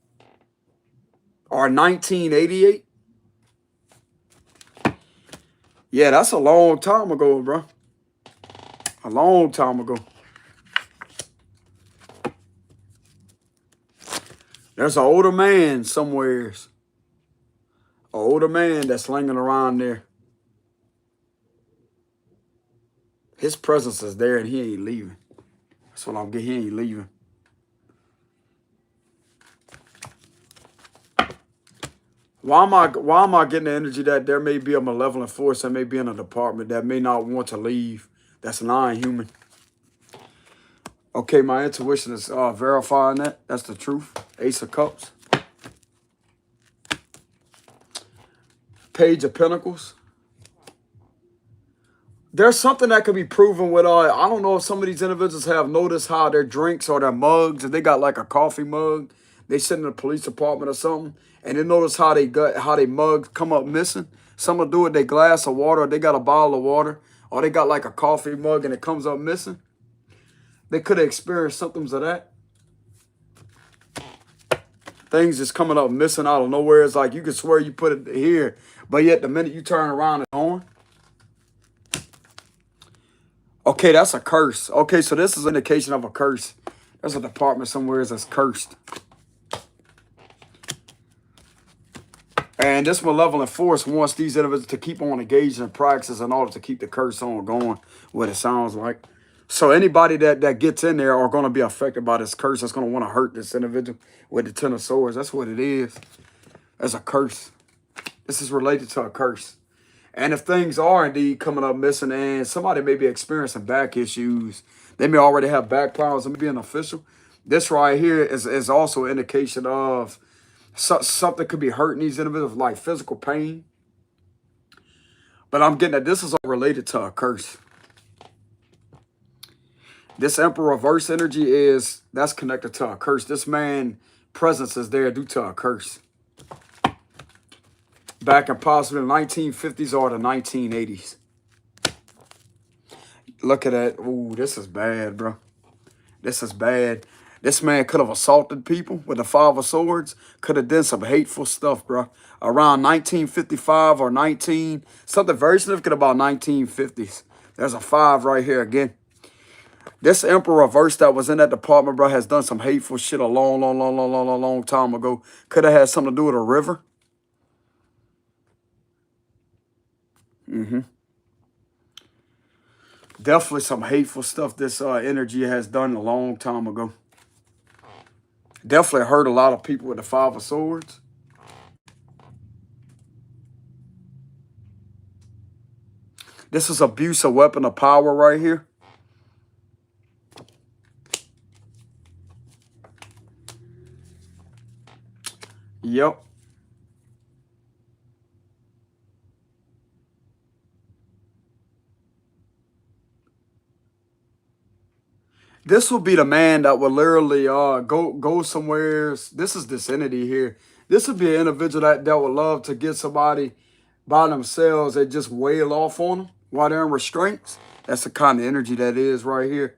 or 1988. Yeah, that's a long time ago, bro. A long time ago. There's an older man somewheres. An older man that's lingering around there. His presence is there and he ain't leaving. That's what I'm getting. He ain't leaving. Why am I getting the energy that there may be a malevolent force that may be in a department that may not want to leave? That's non-human. Okay, my intuition is verifying that. That's the truth. Ace of Cups. Page of Pentacles. There's something that could be proven with, I don't know if some of these individuals have noticed how their drinks or their mugs, if they got like a coffee mug, they sit in the police department or something, and they notice how they mugs come up missing. Some will do it, they glass of water, or they got a bottle of water, or they got like a coffee mug and it comes up missing. They could have experienced symptoms of that. Things just coming up missing out of nowhere. It's like you could swear you put it here, but yet the minute you turn around, it's on. Okay, that's a curse. Okay, so this is an indication of a curse. There's a department somewhere that's cursed. And this malevolent force wants these individuals to keep on engaging in practices in order to keep the curse on going, what it sounds like. So anybody that gets in there are going to be affected by this curse. That's going to want to hurt this individual with the Ten of Swords. That's what it is. There's a curse. This is related to a curse. And if things are indeed coming up missing and somebody may be experiencing back issues, they may already have back problems, and be an official. This right here is also an indication of something could be hurting these individuals, like physical pain. But I'm getting that this is all related to a curse. This Emperor reverse energy that's connected to a curse. This man presence is there due to a curse. Back in possibly the 1950s or the 1980s. Look at that. Ooh, this is bad, bro. This is bad. This man could have assaulted people with the Five of Swords. Could have done some hateful stuff, bro. Around 1955 or something very significant about 1950s. There's a 5 right here again. This Emperor reverse that was in that department, bro, has done some hateful shit a long time ago. Could have had something to do with a river. Definitely some hateful stuff this energy has done a long time ago. Definitely hurt a lot of people with the Five of Swords. This is abuse of weapon of power right here. Yep. This will be the man that will literally go somewhere. This is this entity here. This would be an individual that would love to get somebody by themselves and just wail off on them while they're in restraints. That's the kind of energy that is right here.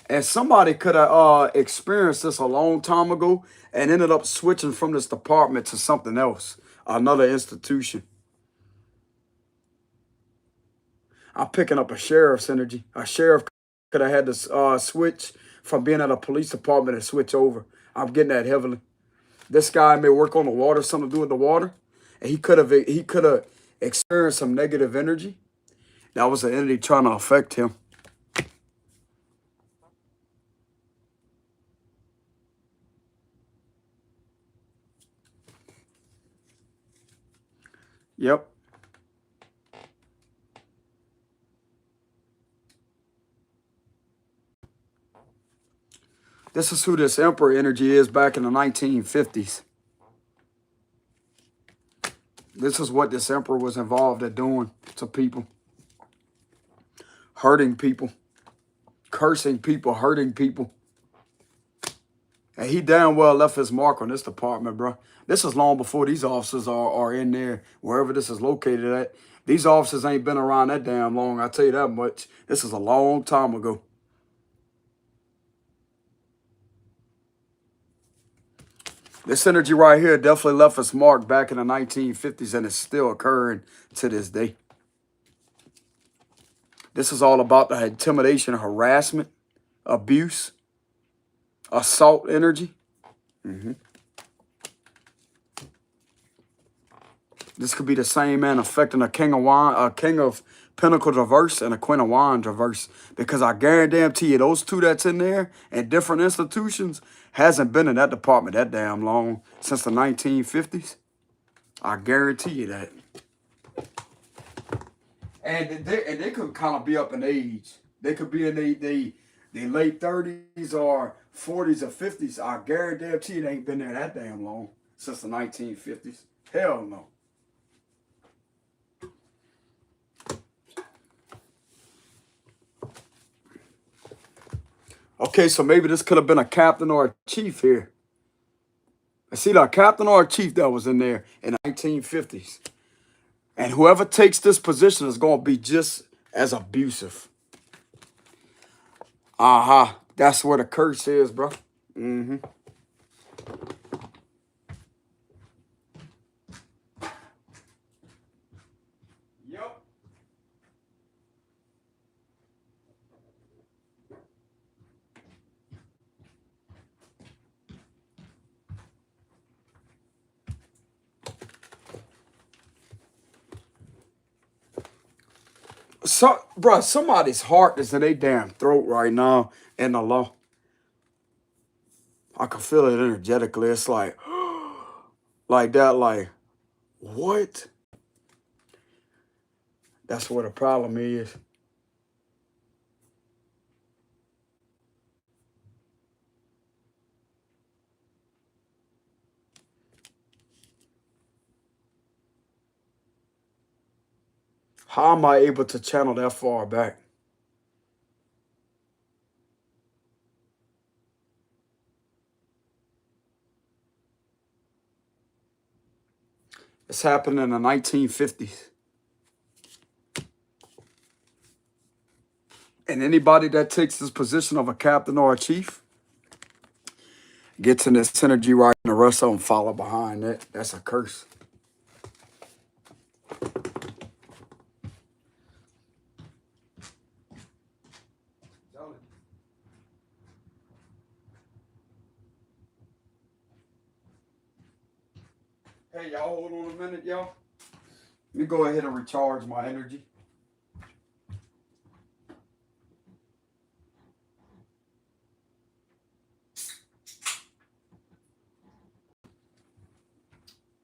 And somebody could have experienced this a long time ago and ended up switching from this department to something else, another institution. I'm picking up a sheriff's energy. A sheriff could have had to switch from being at a police department and switch over. I'm getting that heavily. This guy may work on the water, something to do with the water, and he could have experienced some negative energy. That was an entity trying to affect him. Yep. This is who this emperor energy is back in the 1950s. This is what this emperor was involved in doing to people. Hurting people. Cursing people. Hurting people. And he damn well left his mark on this department, bro. This is long before these officers are in there, wherever this is located at. These officers ain't been around that damn long, I tell you that much. This is a long time ago. This energy right here definitely left its mark back in the 1950s, and it's still occurring to this day. This is all about the intimidation, harassment, abuse, assault energy. This could be the same man affecting a king of pentacles reverse and a queen of wands reverse. Because I guarantee you, those two that's in there in different institutions hasn't been in that department that damn long since the 1950s. I guarantee you that. And they could kind of be up in age. They could be in the late 30s or 40s or 50s. I guarantee you they ain't been there that damn long since the 1950s. Hell no. Okay, so maybe this could have been a captain or a chief here. It's either a captain or a chief that was in there in the 1950s. And whoever takes this position is going to be just as abusive. Aha. That's where the curse is, bro. Yep. So, bro, somebody's heart is in their damn throat right now in the law. I can feel it energetically. It's like that, like, what? That's where the problem is. How am I able to channel that far back? It's happened in the 1950s. And anybody that takes this position of a captain or a chief gets in this synergy right, and the rest of them follow behind that. That's a curse. Hey, y'all, hold on a minute, y'all. Let me go ahead and recharge my energy.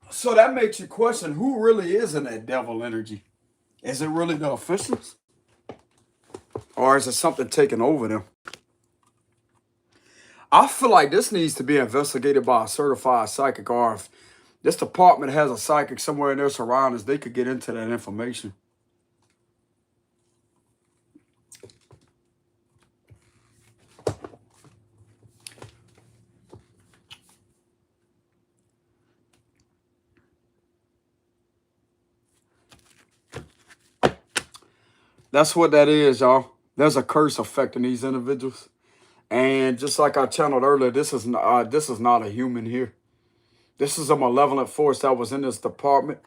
So that makes you question who really is in that devil energy. Is it really the officials? Or is it something taking over them? I feel like this needs to be investigated by a certified psychic, or if this department has a psychic somewhere in their surroundings, they could get into that information. That's what that is, y'all. There's a curse affecting these individuals. And just like I channeled earlier, this is not a human here. This is a malevolent force that was in this department.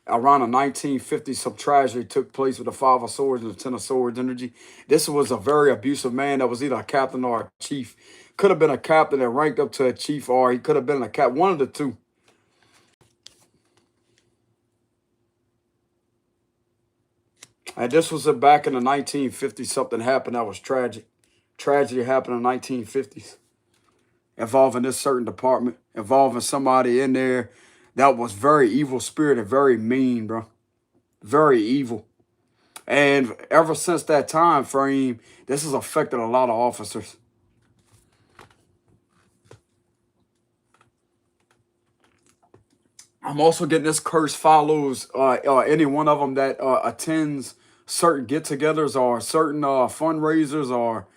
around the 1950s, some tragedy took place with the Five of Swords and the Ten of Swords energy. This was a very abusive man that was either a captain or a chief. Could have been a captain that ranked up to a chief, or he could have been a cap. One of the two. And this was back in the 1950s. Something happened that was tragic. Tragedy happened in the 1950s involving this certain department, involving somebody in there that was very evil spirited, very mean, bro. Very evil. And ever since that time frame, this has affected a lot of officers. I'm also getting this curse follows any one of them that attends certain get-togethers or certain fundraisers or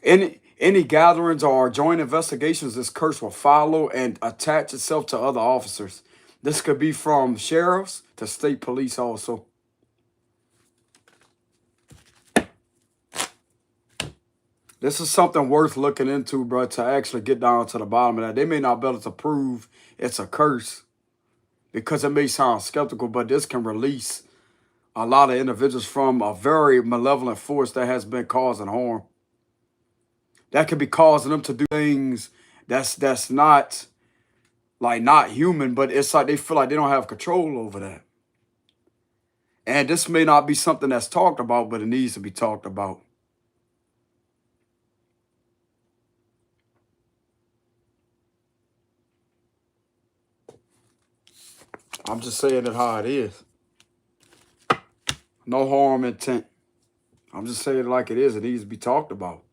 any gatherings or joint investigations. This curse will follow and attach itself to other officers. This could be from sheriffs to state police also. This is something worth looking into, bro, to actually get down to the bottom of that. They may not be able to prove it's a curse because it may sound skeptical, but this can release a lot of individuals from a very malevolent force that has been causing harm. That could be causing them to do things that's not like not human, but it's like they feel like they don't have control over that. And this may not be something that's talked about, but it needs to be talked about. I'm just saying it how it is. No harm intent. I'm just saying it like it is. It needs to be talked about.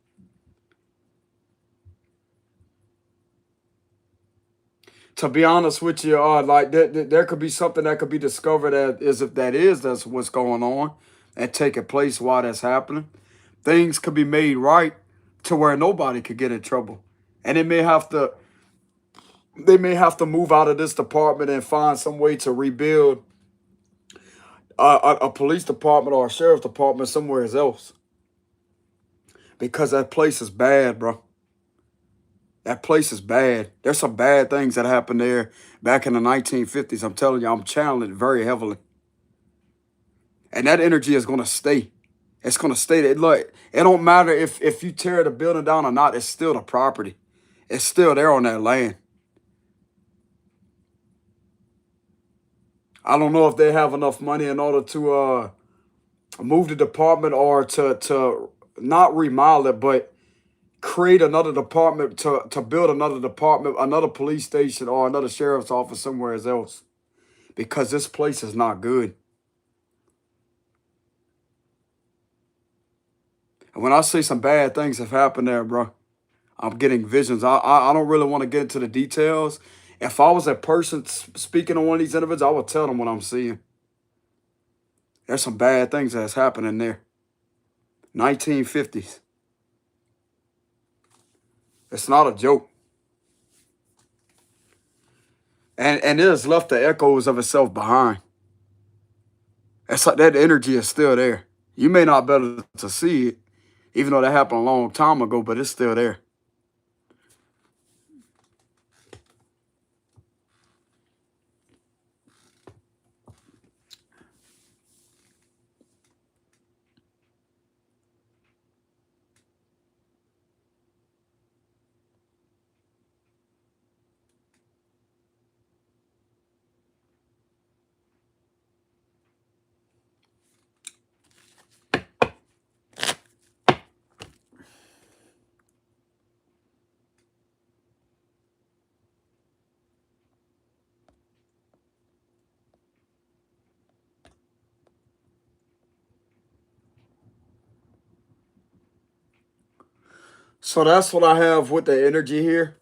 To be honest with you, like there could be something that could be discovered as if that's what's going on and taking place while that's happening. Things could be made right to where nobody could get in trouble, and they may have to move out of this department and find some way to rebuild a police department or a sheriff's department somewhere else because that place is bad, bro. That place is bad. There's some bad things that happened there back in the 1950s. I'm telling you, I'm channeling it very heavily. And that energy is going to stay. It's going to stay there. Look, it don't matter if you tear the building down or not. It's still the property. It's still there on that land. I don't know if they have enough money in order to move the department or to not remodel it, but create another department to build another department, another police station or another sheriff's office somewhere else, because this place is not good. And when I say some bad things have happened there, bro, I'm getting visions. I don't really want to get into the details. If I was a person speaking on one of these individuals, I would tell them what I'm seeing. There's some bad things that's happening there. 1950s. It's not a joke. And it has left the echoes of itself behind. It's like that energy is still there. You may not be able to see it, even though that happened a long time ago, but it's still there. So that's what I have with the energy here.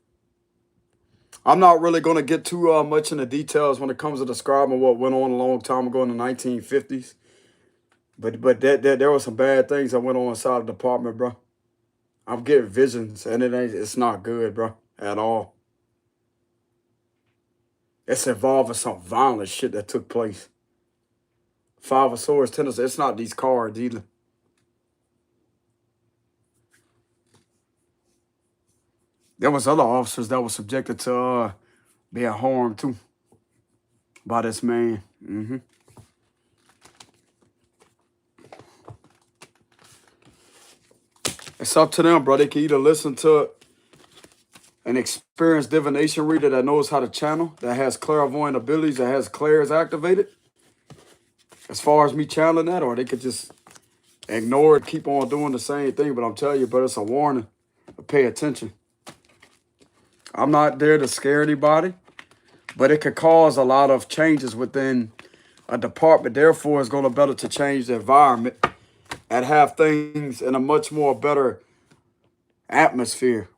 I'm not really going to get too much into details when it comes to describing what went on a long time ago in the 1950s. But there were some bad things that went on inside the department, bro. I'm getting visions, and it's not good, bro, at all. It's involving some violent shit that took place. Five of Swords, Ten of Swords. It's not these cards either. There was other officers that were subjected to being harmed too. by this man. It's up to them, bro. They can either listen to an experienced divination reader that knows how to channel, that has clairvoyant abilities, that has clairs activated, as far as me channeling that, or they could just ignore it, keep on doing the same thing. But I'm telling you, but it's a warning. Pay attention. I'm not there to scare anybody, but it could cause a lot of changes within a department. Therefore, it's going to be better to change the environment and have things in a much more better atmosphere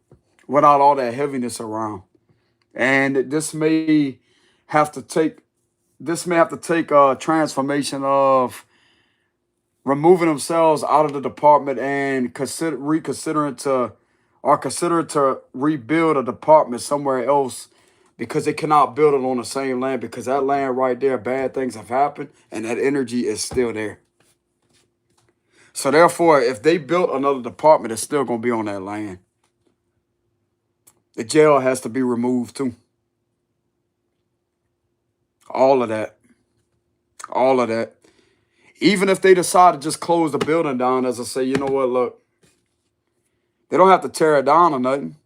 without all that heaviness around. And this may have to take a transformation of removing themselves out of the department and considering to rebuild a department somewhere else, because they cannot build it on the same land, because that land right there, bad things have happened and that energy is still there. So therefore, if they built another department, it's still going to be on that land. The jail has to be removed too. All of that. All of that. Even if they decide to just close the building down, as I say, you know what, look, they don't have to tear it down or nothing.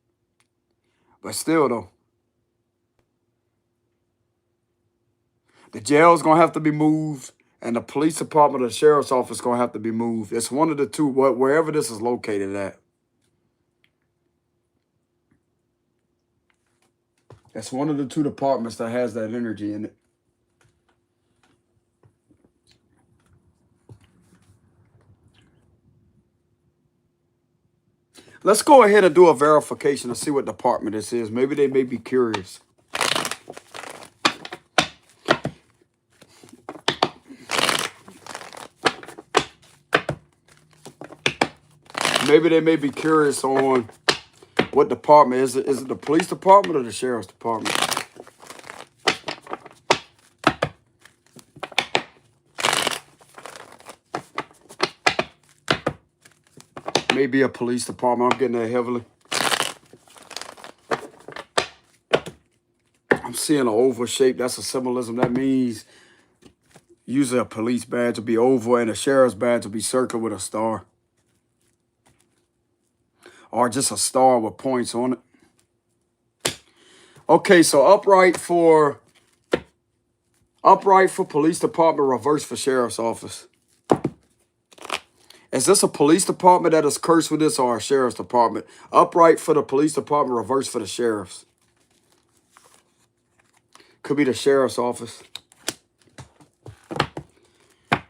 But still, though, the jail is going to have to be moved, and the police department or the sheriff's office is going to have to be moved. It's one of the two, wherever this is located at. It's one of the two departments that has that energy in it. Let's go ahead and do a verification to see what department this is. Maybe they may be curious. Maybe they may be curious on what department. Is it the police department or the sheriff's department? Maybe a police department. I'm getting that heavily. I'm seeing an oval shape. That's a symbolism. That means usually a police badge will be oval and a sheriff's badge will be circled with a star. Or just a star with points on it. Okay, so upright for police department, reverse for sheriff's office. Is this a police department that is cursed with this, or a sheriff's department? Upright for the police department, reverse for the sheriff's. Could be the sheriff's office.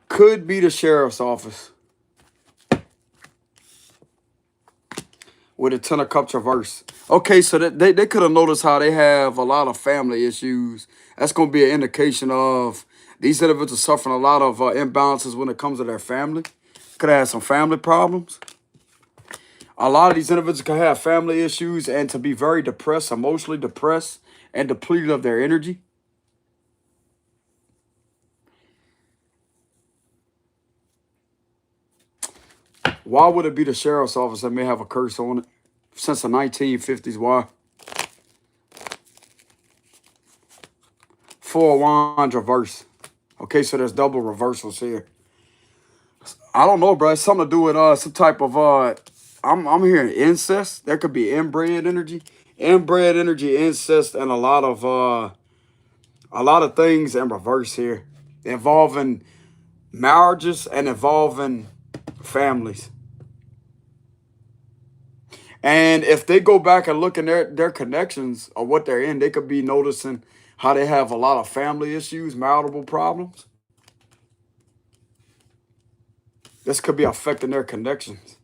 Could be the sheriff's office. With a Ten of Cups reverse. Okay, so they could have noticed how they have a lot of family issues. That's going to be an indication of these individuals suffering a lot of imbalances when it comes to their family. Could have some family problems. A lot of these individuals could have family issues and to be very depressed, emotionally depressed, and depleted of their energy. Why would it be the sheriff's office that may have a curse on it? Since the 1950s, why? Four of Wands reverse. Okay, so there's double reversals here. I don't know, bro. It's something to do with some type of I'm hearing incest. There could be inbred energy, incest, and a lot of things in reverse here, involving marriages and involving families. And if they go back and look in their connections or what they're in, they could be noticing how they have a lot of family issues, marital problems. This could be affecting their connections.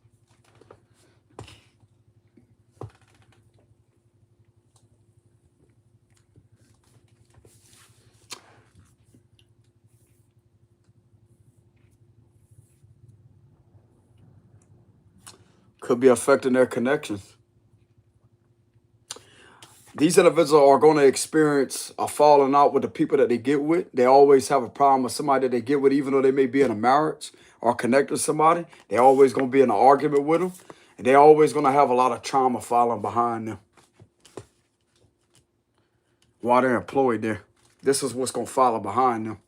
Could be affecting their connections. These individuals are going to experience a falling out with the people that they get with. They always have a problem with somebody that they get with, even though they may be in a marriage or connected to somebody. They're always going to be in an argument with them. And they're always going to have a lot of trauma following behind them while they're employed there. This is what's going to follow behind them.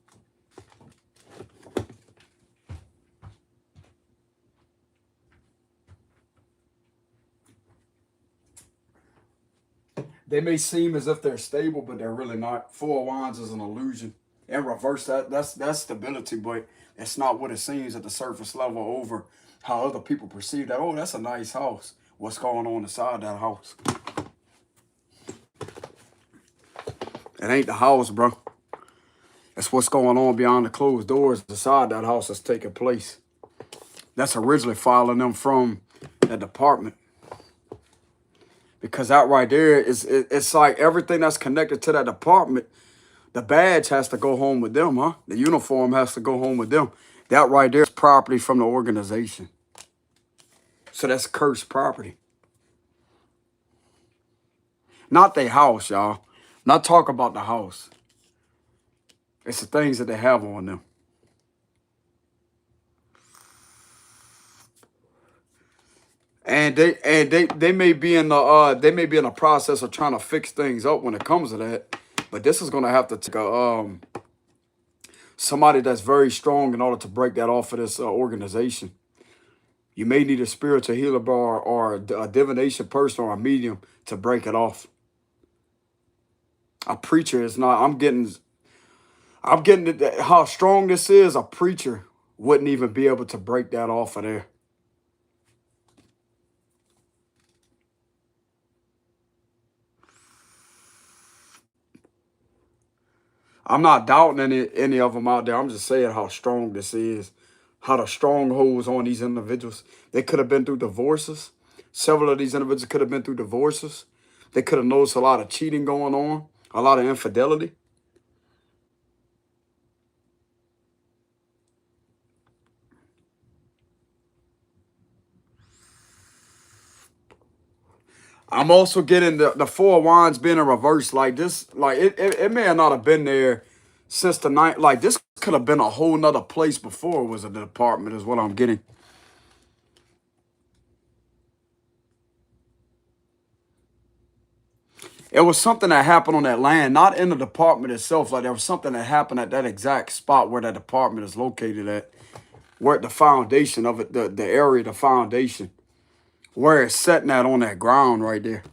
They may seem as if they're stable, but they're really not. Four of Wands is an illusion. In reverse, that's stability, but it's not what it seems at the surface level over how other people perceive that. Oh, that's a nice house. What's going on inside that house? It ain't the house, bro. That's what's going on behind the closed doors inside that house that's taking place. That's originally following them from that department. Because that right there it's like everything that's connected to that department, the badge has to go home with them, huh? The uniform has to go home with them. That right there is property from the organization. So that's cursed property. Not their house, y'all. Not talk about the house. It's the things that they have on them. And they may be in the process of trying to fix things up when it comes to that. But this is gonna have to take a somebody that's very strong in order to break that off of this organization. You may need a spiritual healer or a divination person or a medium to break it off. A preacher is not. I'm getting how strong this is. A preacher wouldn't even be able to break that off of there. I'm not doubting any of them out there. I'm just saying how strong this is, how the strongholds on these individuals. They could have been through divorces. Several of these individuals could have been through divorces. They could have noticed a lot of cheating going on, a lot of infidelity. I'm also getting the Four of Wands being in reverse. Like this, like it may have not have been there since the night. Like this could have been a whole nother place before it was a department, is what I'm getting. It was something that happened on that land, not in the department itself. Like there was something that happened at that exact spot where that department is located at, where the foundation of it, the area, the foundation, where it's setting at on that ground right there.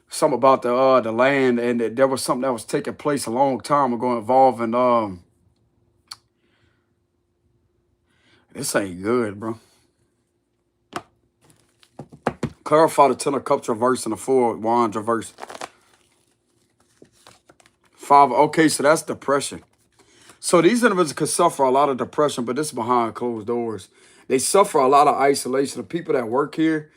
Something about the land, and there was something that was taking place a long time ago involving this ain't good, bro. Clarify the Ten of Cups reverse and the Four of Wands reverse. Five. Okay, so that's depression. So these individuals could suffer a lot of depression, but this is behind closed doors. They suffer a lot of isolation. The people that work here,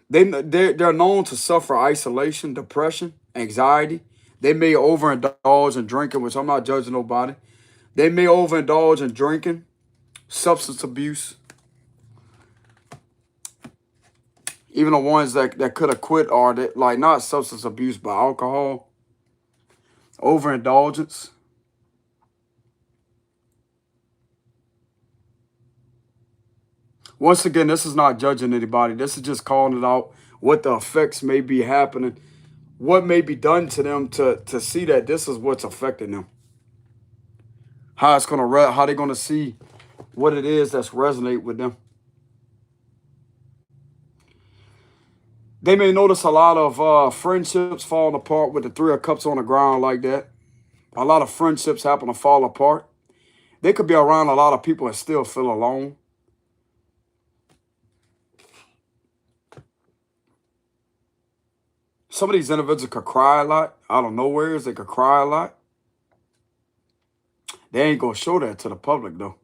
they're known to suffer isolation, depression, anxiety. They may overindulge in drinking, which I'm not judging nobody. They may overindulge in drinking, substance abuse. Even the ones that could have quit are that, like, not substance abuse, but alcohol, overindulgence. Once again, this is not judging anybody. This is just calling it out what the effects may be happening, what may be done to them to see that this is what's affecting them. How they're gonna see what it is that's resonate with them. They may notice a lot of friendships falling apart with the Three of Cups on the ground like that. A lot of friendships happen to fall apart. They could be around a lot of people and still feel alone. Some of these individuals could cry a lot out of nowhere. They could cry a lot. They ain't gonna show that to the public though.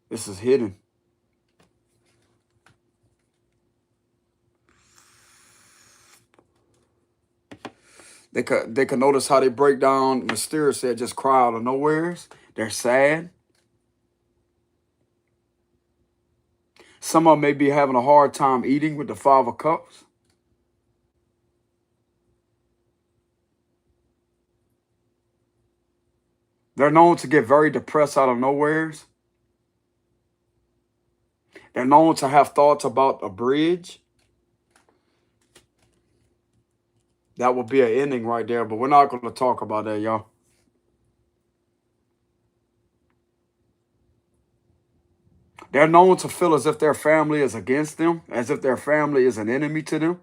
This is hidden. They could notice how they break down mysteriously, just cry out of nowheres. They're sad. Some of them may be having a hard time eating with the Five of Cups. They're known to get very depressed out of nowheres. They're known to have thoughts about a bridge. That would be an ending right there, but we're not going to talk about that, y'all. They're known to feel as if their family is against them, as if their family is an enemy to them.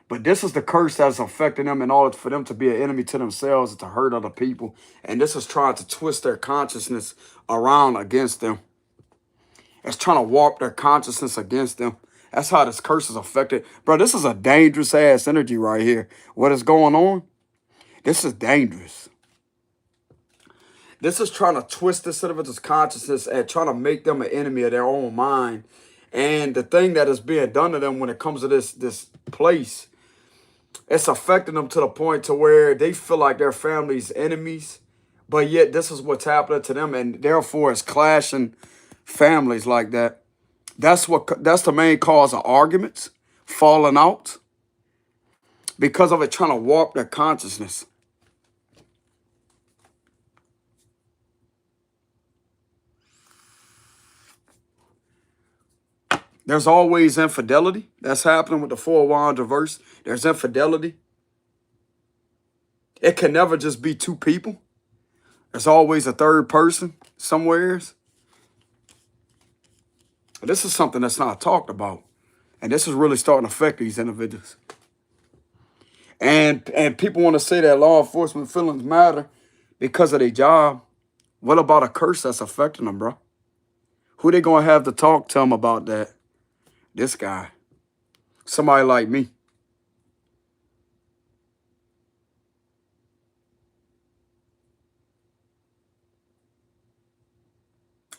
But this is the curse that's affecting them in order for them to be an enemy to themselves and to hurt other people. And this is trying to twist their consciousness around against them. It's trying to warp their consciousness against them. That's how this curse is affected. Bro, this is a dangerous ass energy right here. What is going on? This is dangerous. This is trying to twist this individual's consciousness and trying to make them an enemy of their own mind. And the thing that is being done to them when it comes to this place, it's affecting them to the point to where they feel like their family's enemies. But yet this is what's happening to them. And therefore it's clashing families like that. That's the main cause of arguments, falling out. Because of it trying to warp their consciousness. There's always infidelity. That's happening with the Four Wands reverse. There's infidelity. It can never just be two people. There's always a third person somewheres. This is something that's not talked about. And this is really starting to affect these individuals. And people want to say that law enforcement feelings matter because of their job. What about a curse that's affecting them, bro? Who they going to have to talk to them about that? This guy. Somebody like me.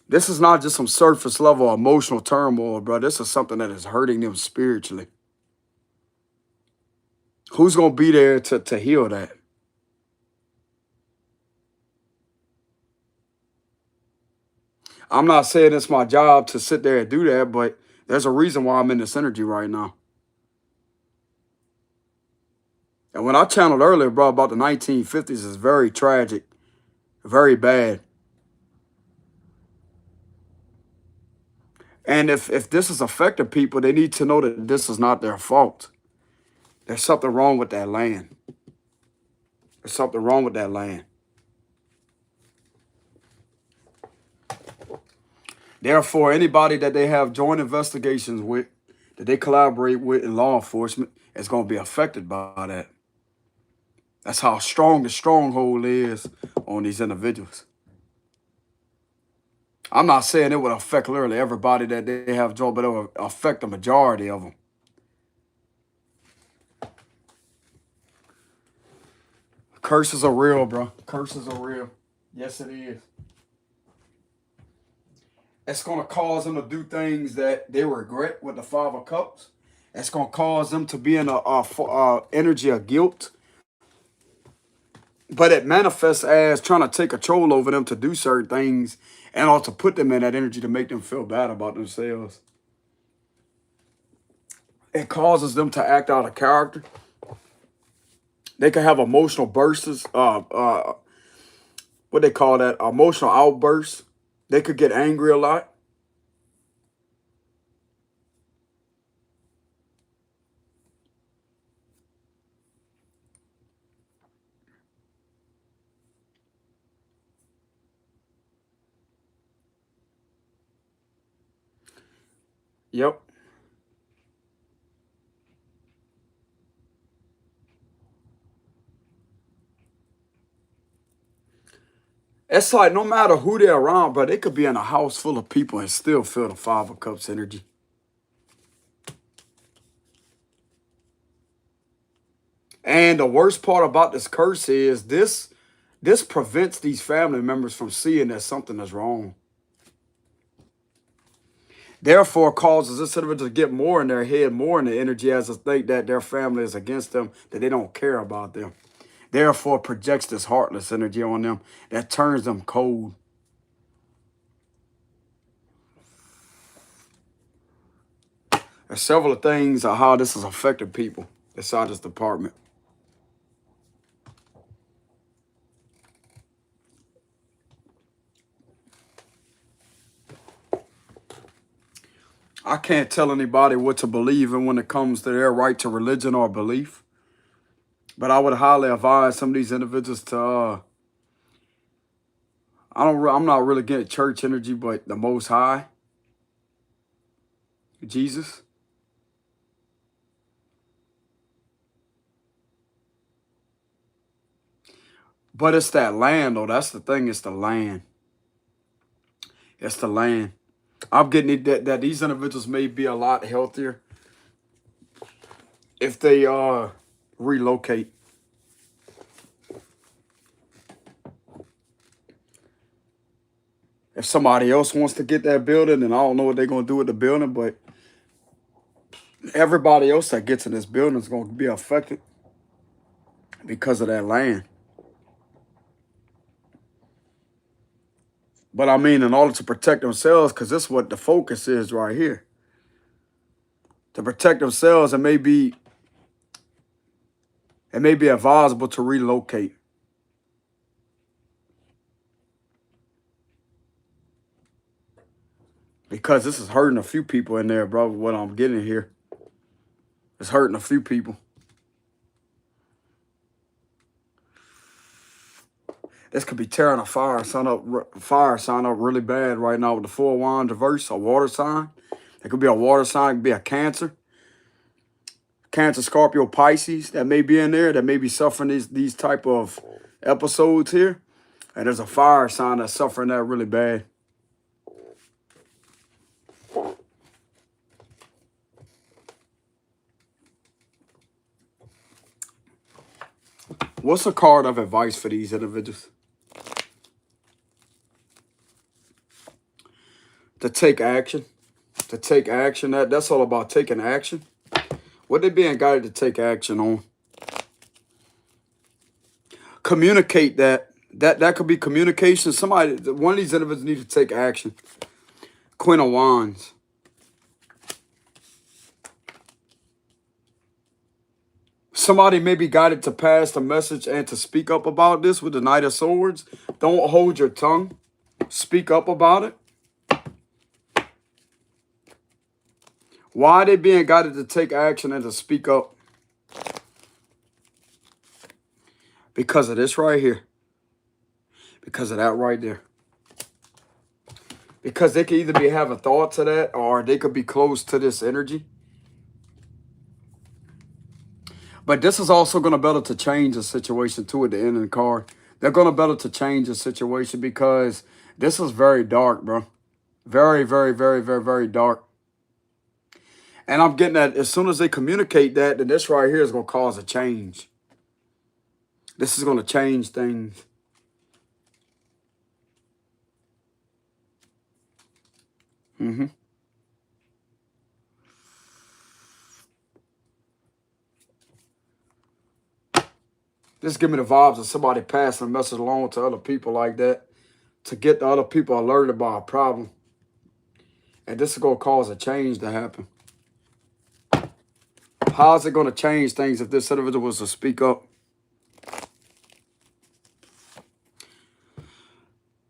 This is not just some surface level emotional turmoil, bro. This is something that is hurting them spiritually. Who's going to be there to heal that? I'm not saying it's my job to sit there and do that, but there's a reason why I'm in this energy right now. And when I channeled earlier, bro, about the 1950s is very tragic, very bad. And if this is affecting people, they need to know that this is not their fault. There's something wrong with that land. There's something wrong with that land. Therefore, anybody that they have joint investigations with, that they collaborate with in law enforcement, is going to be affected by that. That's how strong the stronghold is on these individuals. I'm not saying it would affect literally everybody that they have joint, but it will affect the majority of them. Curses are real, bro. Curses are real. Yes, it is. It's going to cause them to do things that they regret with the Five of Cups. It's going to cause them to be in a energy of guilt. But it manifests as trying to take control over them to do certain things and also put them in that energy to make them feel bad about themselves. It causes them to act out of character. They can have emotional bursts, what they call that, emotional outbursts. They could get angry a lot. Yep. It's like no matter who they're around, bro, they could be in a house full of people and still feel the Five of Cups energy. And the worst part about this curse is this prevents these family members from seeing that something is wrong. Therefore, causes this individual to get more in their head, more in the energy as to think that their family is against them, that they don't care about them. Therefore, projects this heartless energy on them that turns them cold. There's several things of how this has affected people inside this department. I can't tell anybody what to believe in when it comes to their right to religion or belief. But I would highly advise some of these individuals to, I'm not really getting church energy, but the Most High, Jesus. But it's that land, though. That's the thing. It's the land. It's the land. I'm getting it that these individuals may be a lot healthier if they relocate. If somebody else wants to get that building, then I don't know what they're gonna do with the building, but everybody else that gets in this building is gonna be affected because of that land. But I mean, in order to protect themselves, because this is what the focus is right here. To protect themselves, it may be advisable to relocate. Because this is hurting a few people in there, bro, what I'm getting here. It's hurting a few people. This could be tearing a fire sign up really bad right now with the 4 wand reverse, a water sign. It could be a water sign, it could be a Cancer. Cancer, Scorpio, Pisces that may be in there, that may be suffering these type of episodes here. And there's a fire sign that's suffering that really bad. What's a card of advice for these individuals? To take action. To take action. That's all about taking action. What they being guided to take action on? Communicate that. That could be communication. One of these individuals need to take action. Queen of Wands. Somebody may be guided to pass the message and to speak up about this with the Knight of Swords. Don't hold your tongue. Speak up about it. Why are they being guided to take action and to speak up? Because of this right here. Because of that right there. Because they could either be having thoughts of that or they could be close to this energy. But this is also going to be able to change the situation too at the end of the card. They're going to be able to change the situation because this is very dark, bro. Very, very, very, very, very dark. And I'm getting that as soon as they communicate that, then this right here is going to cause a change. This is going to change things. This give me the vibes of somebody passing a message along to other people like that to get the other people alerted about a problem. And this is going to cause a change to happen. How is it going to change things if this individual was to speak up?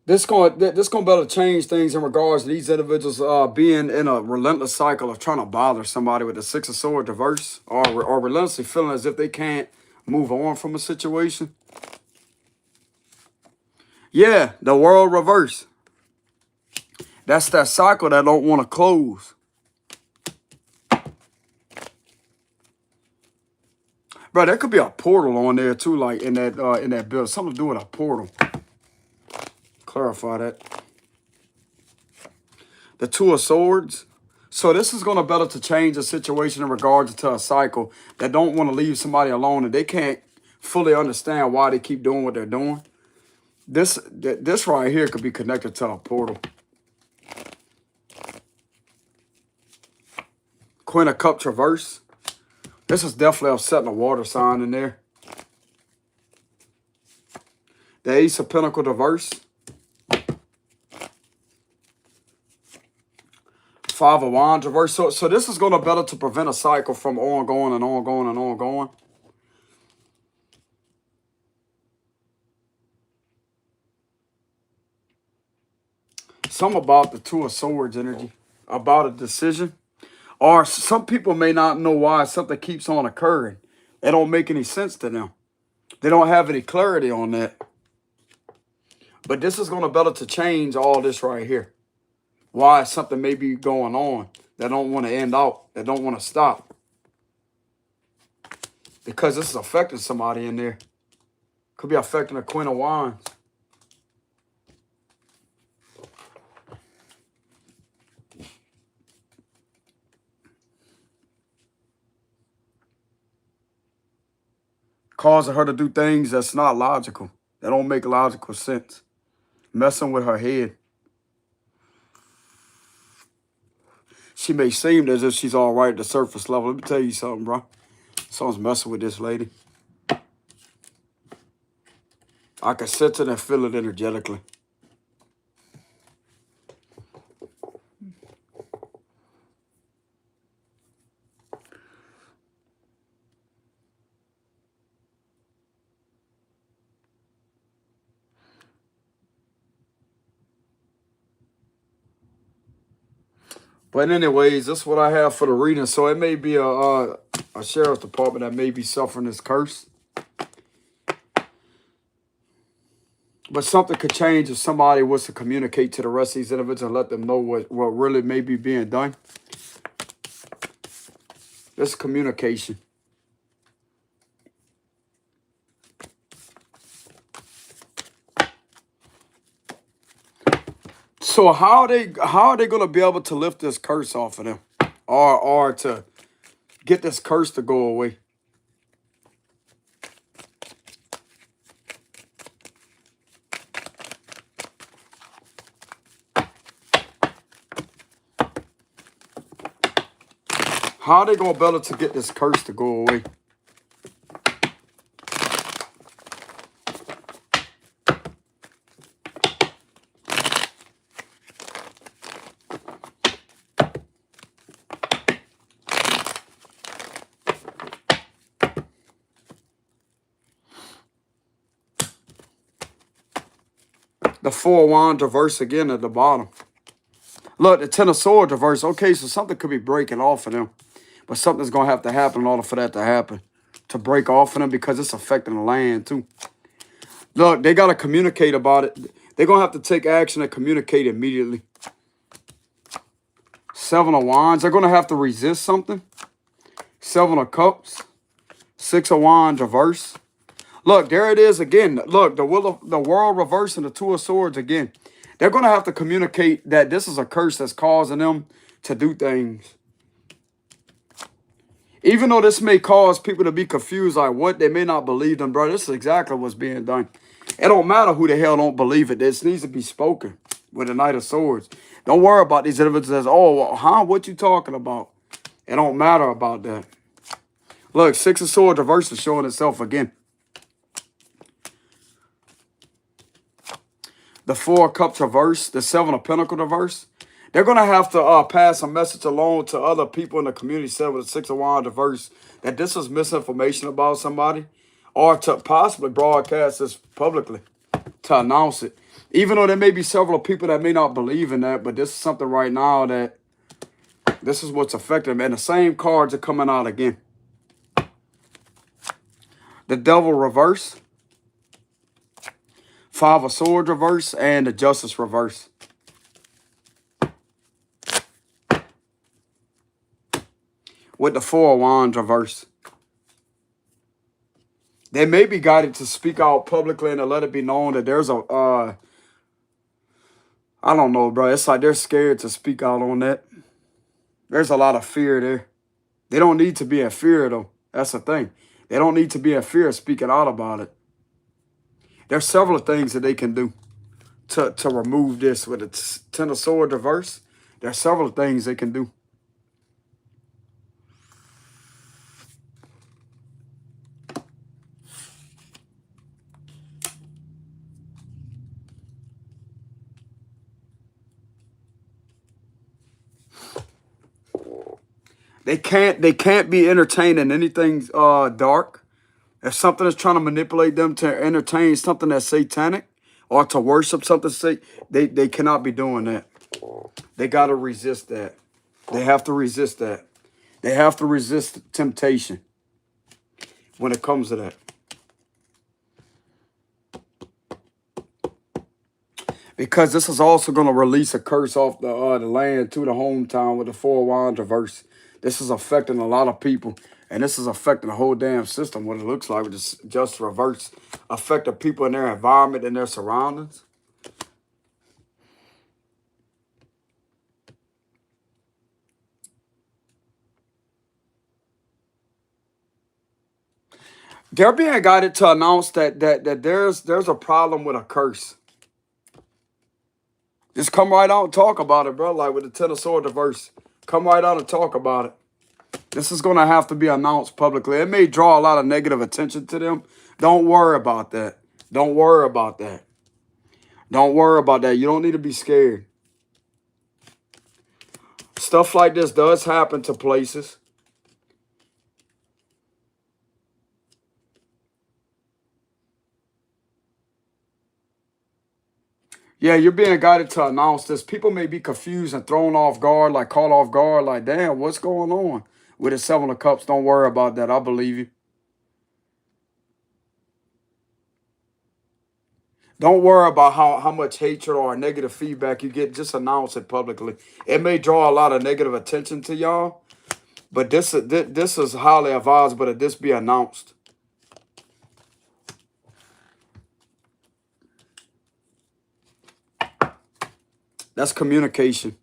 This going to be able to change things in regards to these individuals being in a relentless cycle of trying to bother somebody with the 6 of Swords reverse or relentlessly feeling as if they can't move on from a situation. Yeah, the World reverse. That's that cycle that don't want to close. Bro, there could be a portal on there too, like in that build. Something to do with a portal. Clarify that. The 2 of Swords. So this is going to better to change the situation in regards to a cycle that don't want to leave somebody alone and they can't fully understand why they keep doing what they're doing. This right here could be connected to a portal. Queen of Cups reverse. This is definitely upsetting a water sign in there. The Ace of Pentacles reverse. 5 of Wands reverse. So this is going to better to prevent a cycle from ongoing and ongoing and ongoing. Something about the 2 of Swords energy. About a decision. Or some people may not know why something keeps on occurring. It don't make any sense to them. They don't have any clarity on that. But this is going to better to change all this right here. Why something may be going on that don't want to end out, that don't want to stop. Because this is affecting somebody in there. Could be affecting the Queen of Wands. Causing her to do things that's not logical. That don't make logical sense. Messing with her head. She may seem as if she's all right at the surface level. Let me tell you something, bro. Someone's messing with this lady. I can sense it and feel it energetically. But anyways, that's what I have for the reading. So it may be a sheriff's department that may be suffering this curse. But something could change if somebody was to communicate to the rest of these individuals and let them know what really may be being done. This communication. So how are they going to be able to lift this curse off of them, or to get this curse to go away? How are they going to be able to get this curse to go away? The Four of Wands reverse again at the bottom. Look, the Ten of Swords reverse. Okay, so something could be breaking off of them. But something's going to have to happen in order for that to happen. To break off of them, because it's affecting the land too. Look, they got to communicate about it. They're going to have to take action and communicate immediately. Seven of Wands. They're going to have to resist something. Seven of Cups. Six of Wands reverse. Look, there it is again. Look, the world reverse and the Two of Swords again. They're going to have to communicate that this is a curse that's causing them to do things. Even though this may cause people to be confused, like what, they may not believe them, bro. This is exactly what's being done. It don't matter who the hell don't believe it. This needs to be spoken with the Knight of Swords. Don't worry about these individuals. Oh, well, huh? What you talking about? It don't matter about that. Look, Six of Swords reverse is showing itself again. The Four of Cups reverse, the Seven of Pentacles reverse. They're going to have to pass a message along to other people in the community, said with the Six of Wands reverse, that this is misinformation about somebody, or to possibly broadcast this publicly, to announce it. Even though there may be several people that may not believe in that, but this is something right now that this is what's affecting them. And the same cards are coming out again. The Devil reverse. Five of Swords reverse, and the Justice reverse. With the Four of Wands reverse. They may be guided to speak out publicly and to let it be known that there's a, I don't know, bro. It's like they're scared to speak out on that. There's a lot of fear there. They don't need to be in fear, though. That's the thing. They don't need to be in fear of speaking out about it. There's several things that they can do to remove this with the Ten of Swords reverse. There's several things they can do. They can't be entertained in anything dark. If something is trying to manipulate them to entertain something that's satanic or to worship something, they cannot be doing that. They got to resist that. They have to resist that. They have to resist temptation when it comes to that. Because this is also going to release a curse off the land to the hometown with the 4 wands reverse. This is affecting a lot of people. And this is affecting the whole damn system, what it looks like with this just reverse. Affect the people in their environment and their surroundings. They're being guided to announce that there's a problem with a curse. Just come right out and talk about it, bro. Like with the 10 of Swords reverse. Come right out and talk about it. This is going to have to be announced publicly. It may draw a lot of negative attention to them. Don't worry about that. Don't worry about that. Don't worry about that. You don't need to be scared. Stuff like this does happen to places. Yeah, you're being guided to announce this. People may be confused and thrown off guard, like caught off guard, like, damn, what's going on? With the 7 of Cups, don't worry about that. I believe you. Don't worry about how much hatred or negative feedback you get. Just announce it publicly. It may draw a lot of negative attention to y'all, but this is highly advisable that this be announced. That's communication.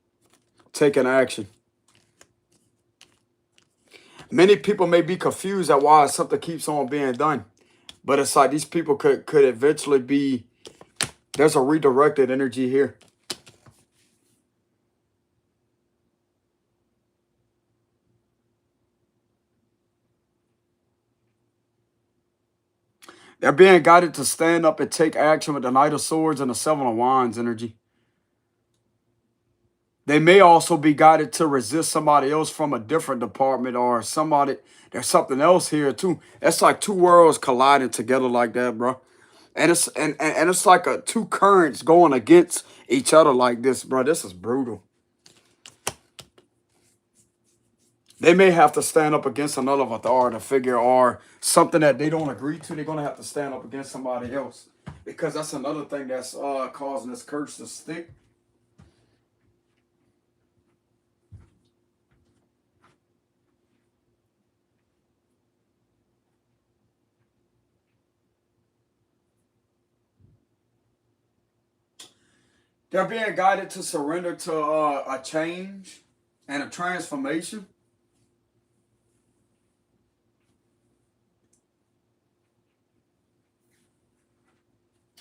Taking action. Many people may be confused at why something keeps on being done. But it's like these people could eventually be, there's a redirected energy here. They're being guided to stand up and take action with the Knight of Swords and the 7 of Wands energy. They may also be guided to resist somebody else from a different department or somebody. There's something else here too. It's like 2 worlds colliding together like that, bro. And it's and it's like two currents going against each other like this, bro. This is brutal. They may have to stand up against another authority figure or something that they don't agree to. They're gonna have to stand up against somebody else because that's another thing that's causing this curse to stick. They're being guided to surrender to a change and a transformation.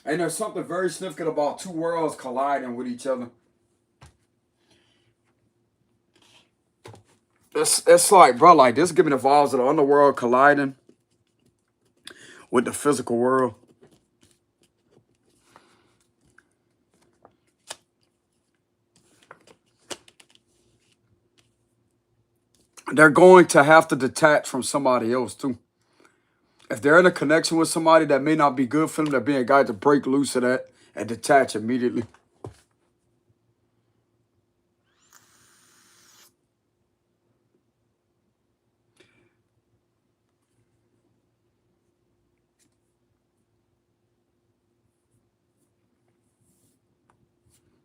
And there's something very significant about 2 worlds colliding with each other. It's like, bro, like this giving the vibes of the underworld colliding with the physical world. They're going to have to detach from somebody else too. If they're in a connection with somebody that may not be good for them, they're being guided to break loose of that and detach immediately.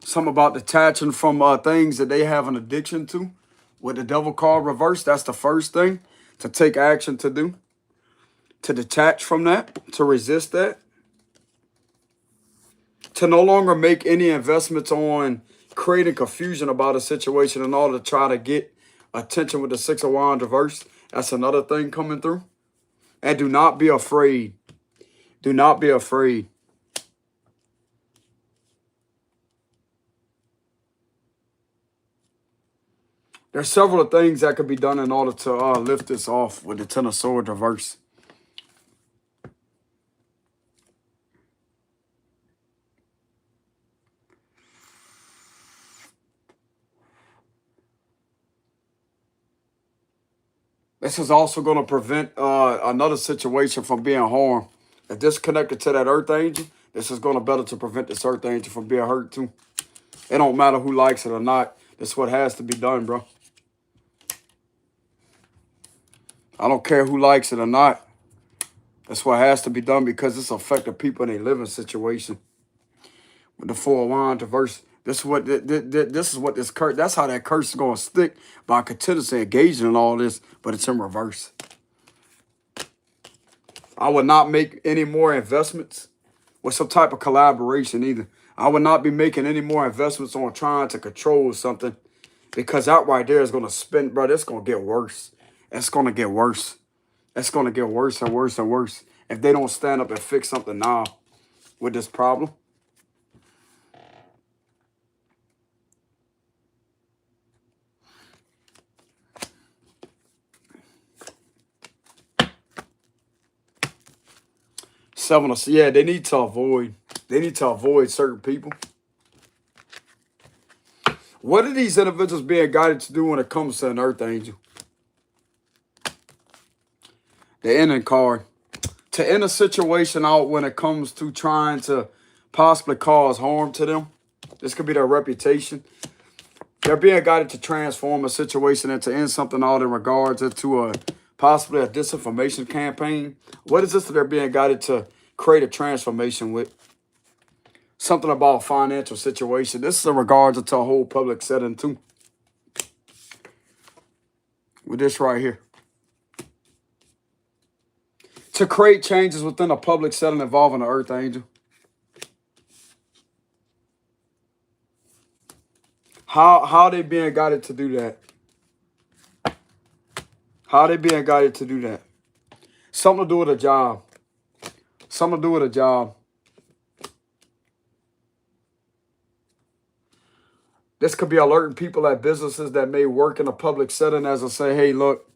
Something about detaching from things that they have an addiction to. With the devil card reverse, that's the first thing to take action to do. To detach from that, to resist that. To no longer make any investments on creating confusion about a situation in order to try to get attention with the 6 of Wands reverse. That's another thing coming through. And do not be afraid. Do not be afraid. There's several things that could be done in order to lift this off with the 10 of Swords reverse. This is also going to prevent another situation from being harmed. If this connected to that Earth Angel, this is going to better to prevent this Earth Angel from being hurt too. It don't matter who likes it or not. That's what has to be done, bro. I don't care who likes it or not. That's what has to be done because it's affecting people in their living situation. With the Four of Wands reverse, this is what this curse. That's how that curse is gonna stick by continuously engaging in all this, but it's in reverse. I would not make any more investments with some type of collaboration either. I would not be making any more investments on trying to control something because that right there is gonna spin, bro. It's gonna get worse. It's gonna get worse. It's gonna get worse and worse and worse if they don't stand up and fix something now with this problem. Seven of, yeah, they need to avoid. They need to avoid certain people. What are these individuals being guided to do when it comes to an earth angel? The ending card. To end a situation out when it comes to trying to possibly cause harm to them. This could be their reputation. They're being guided to transform a situation and to end something out in regards to possibly a disinformation campaign. What is this that they're being guided to create a transformation with? Something about financial situation. This is in regards to a whole public setting too. With this right here. To create changes within a public setting involving the earth angel. How are they being guided to do that? How are they being guided to do that? Something to do with a job. Something to do with a job. This could be alerting people at businesses that may work in a public setting as I say, hey, look.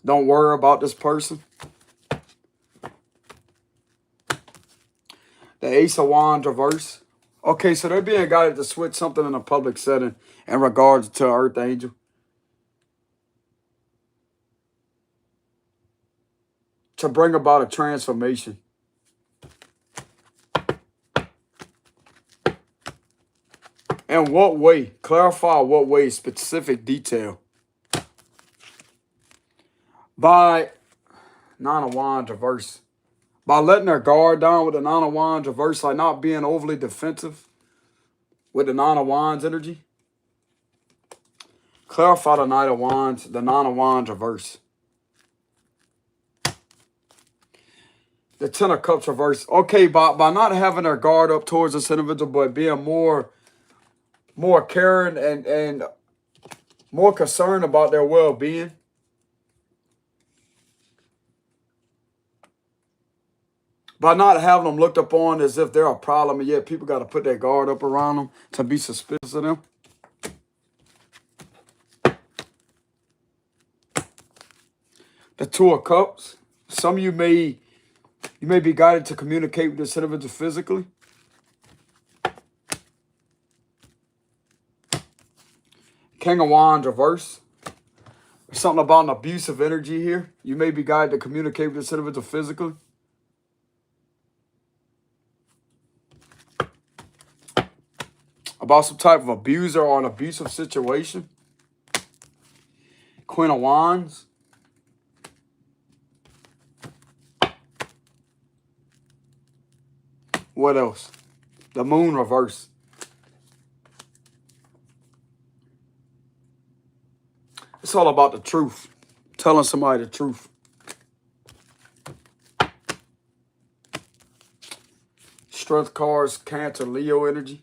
Don't worry about this person. The Ace of Wands reverse. Okay, so they're being guided to switch something in a public setting in regards to earth angel. To bring about a transformation. In what way? Clarify what way, specific detail. By Nine of Wands reverse. By letting their guard down with the Nine of Wands reverse, like not being overly defensive with the Nine of Wands energy. Clarify the Nine of Wands reverse. The Ten of Cups reverse. Okay, by not having their guard up towards this individual, but being more caring and more concerned about their well-being. By not having them looked upon as if they're a problem, and yet people got to put their guard up around them to be suspicious of them. The Two of Cups. Some of you may be guided to communicate with this individual physically. King of Wands reverse. Something about an abusive energy here. You may be guided to communicate with this individual physically. About some type of abuser or an abusive situation. Queen of Wands. What else? The Moon reverse. It's all about the truth. Telling somebody the truth. Strength cards, Cancer, Leo energy.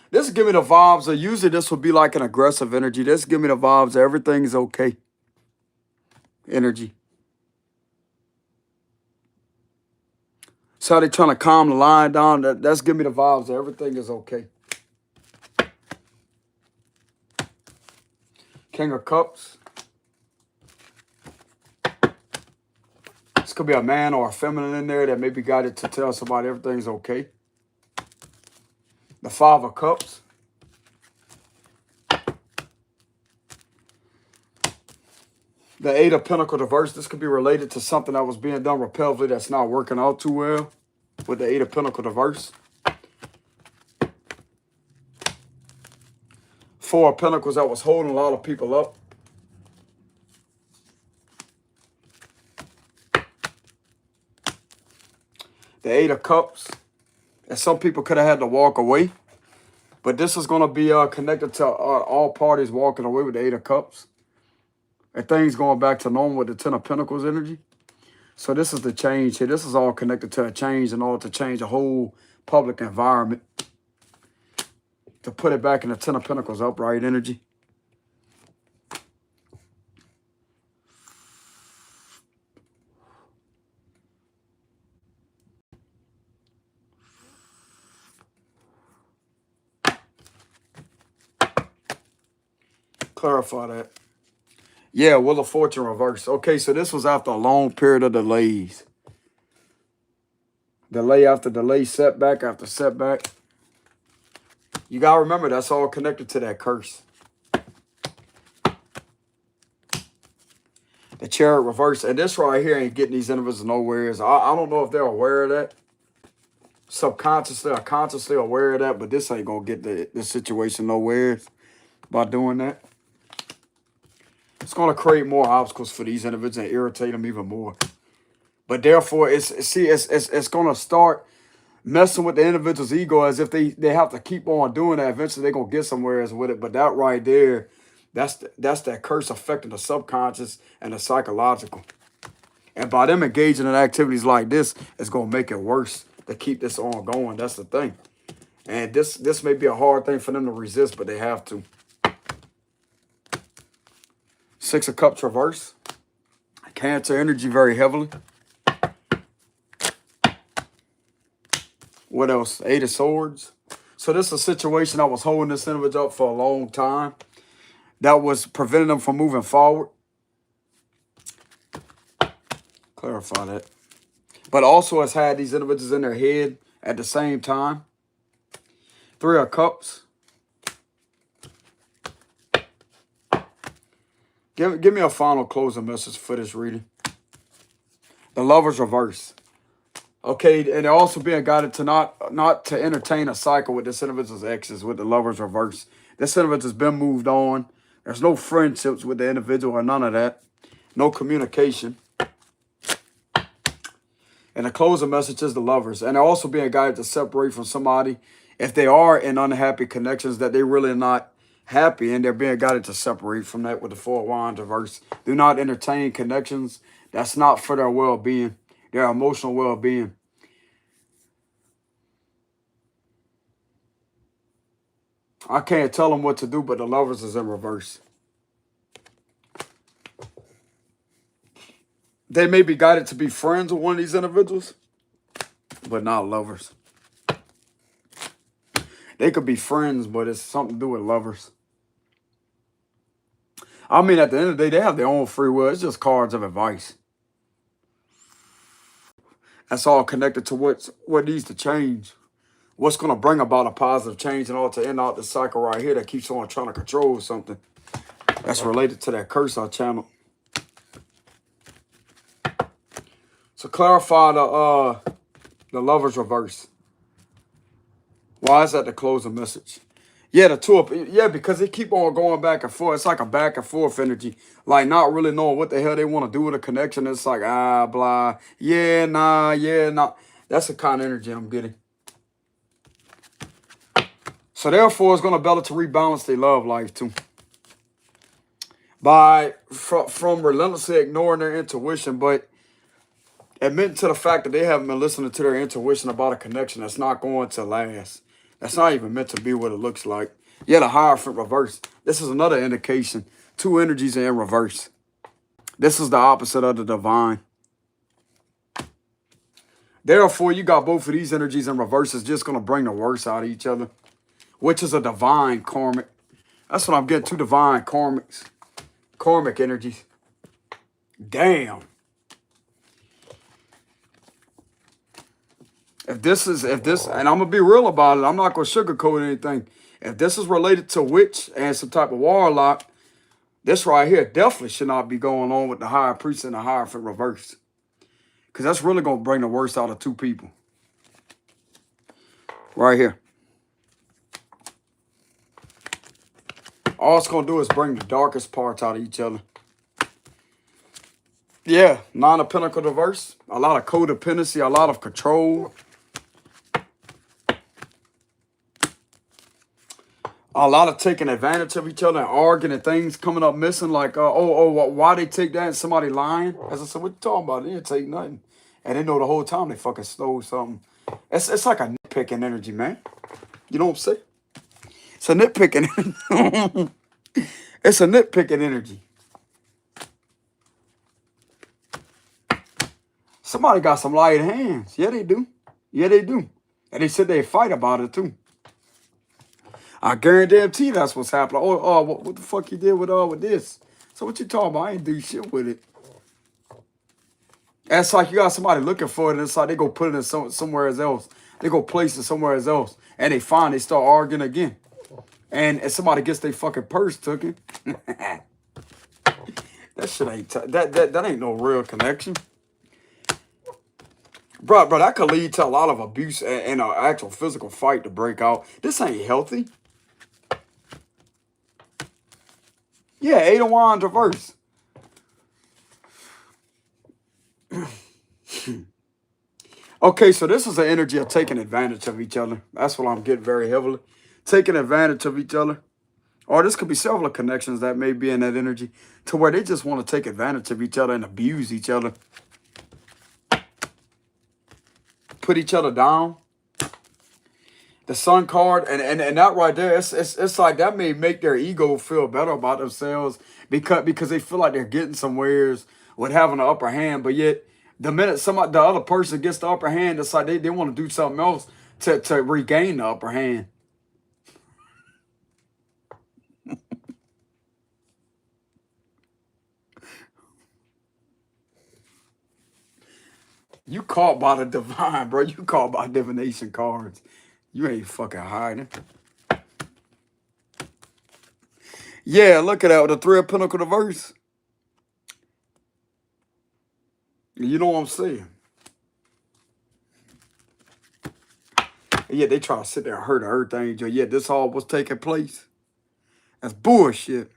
This give me the vibes of, usually this would be like an aggressive energy. This give me the vibes of everything is okay. Energy. So they trying to calm the line down. That's give me the vibes of everything is okay. King of Cups. This could be a man or a feminine in there that may be guided to tell somebody everything's okay. The Five of Cups. The Eight of Pentacles reverse. This could be related to something that was being done repetitively that's not working out too well with the Eight of Pentacles reverse. Four of Pentacles that was holding a lot of people up. The Eight of Cups. And some people could have had to walk away. But this is going to be connected to all parties walking away with the Eight of Cups. And things going back to normal with the Ten of Pentacles energy. So this is the change here. This is all connected to a change in order to change the whole public environment. To put it back in the Ten of Pentacles upright energy. Clarify that. Yeah, Wheel of Fortune reverse. Okay, so this was after a long period of delays. Delay after delay, setback after setback. You got to remember, that's all connected to that curse. The Chariot reverse. And this right here ain't getting these individuals nowhere. I don't know if they're aware of that. Subconsciously or consciously aware of that. But this ain't going to get the situation nowhere by doing that. It's going to create more obstacles for these individuals and irritate them even more. But therefore, it's going to start messing with the individual's ego as if they have to keep on doing that. Eventually, they're going to get somewhere with it. But that right there, that's that curse affecting the subconscious and the psychological. And by them engaging in activities like this, it's going to make it worse to keep this on going. That's the thing. And this may be a hard thing for them to resist, but they have to. Six of Cups reverse. Cancer energy very heavily. What else? Eight of Swords. So this is a situation that was holding this individual up for a long time. That was preventing them from moving forward. Clarify that. But also has had these individuals in their head at the same time. Three of Cups. Give me a final closing message for this reading. The Lovers reverse. Okay, and they're also being guided to not to entertain a cycle with this individual's exes with the Lovers reverse. This individual's been moved on. There's no friendships with the individual or none of that. No communication. And the closing message is the Lovers. And they're also being guided to separate from somebody if they are in unhappy connections that they're really not happy, and they're being guided to separate from that with the Four of Wands reverse. Do not entertain connections. That's not for their well-being, their emotional well-being. I can't tell them what to do, but the Lovers is in reverse. They may be guided to be friends with one of these individuals, but not lovers. They could be friends, but it's something to do with lovers. I mean, at the end of the day, they have their own free will. It's just cards of advice. That's all connected to what needs to change. What's going to bring about a positive change in order to end out the cycle right here that keeps on trying to control something. That's related to that curse I channeled. So clarify the Lovers reverse. Why is that the closing message? Yeah, the two of, yeah, because they keep on going back and forth. It's like a back and forth energy. Like not really knowing what the hell they want to do with a connection. It's like, blah. Yeah, nah. That's the kind of energy I'm getting. So therefore, it's going to be able to rebalance their love life too. From relentlessly ignoring their intuition, but admitting to the fact that they haven't been listening to their intuition about a connection that's not going to last. That's not even meant to be what it looks like. Yeah, the Hierophant reverse. This is another indication. Two energies are in reverse. This is the opposite of the divine. Therefore, you got both of these energies in reverse. It's just going to bring the worst out of each other, which is a divine karmic. That's what I'm getting, two divine karmics. Karmic energies. Damn. If this, and I'm going to be real about it, I'm not going to sugarcoat anything. If this is related to witch and some type of warlock, this right here definitely should not be going on with the High Priest and the Hierophant reverse. Because that's really going to bring the worst out of two people. Right here. All it's going to do is bring the darkest parts out of each other. Yeah, Nine of Pentacles reverse. A lot of codependency, a lot of control. A lot of taking advantage of each other and arguing and things coming up missing. Like, why they take that and somebody lying? As I said, what you talking about? They didn't take nothing. And they know the whole time they fucking stole something. It's like a nitpicking energy, man. You know what I'm saying? It's a nitpicking energy. It's a nitpicking energy. Somebody got some light hands. Yeah, they do. Yeah, they do. And they said they fight about it, too. I guarantee that's what's happening. What the fuck you did with this? So what you talking about? I ain't do shit with it. And it's like you got somebody looking for it, and it's like they go put it in somewhere else. They go place it somewhere else, and they start arguing again. And somebody gets their fucking purse taken. That shit ain't that ain't no real connection. Bro, that could lead to a lot of abuse and an actual physical fight to break out. This ain't healthy. Yeah, 8 of Wands reverse. Okay, so this is an energy of taking advantage of each other. That's what I'm getting very heavily. Taking advantage of each other. Or this could be several connections that may be in that energy to where they just want to take advantage of each other and abuse each other. Put each other down. The Sun card, and that right there, it's like that may make their ego feel better about themselves because they feel like they're getting somewheres with having the upper hand, but yet the minute the other person gets the upper hand, it's like they want to do something else to regain the upper hand. You caught by the divine, bro. You caught by divination cards. You ain't fucking hiding. Yeah, look at that with the 3 of Pentacles reverse. You know what I'm saying? Yeah, they try to sit there and hurt Earth Angel. Yeah, this all was taking place. That's bullshit.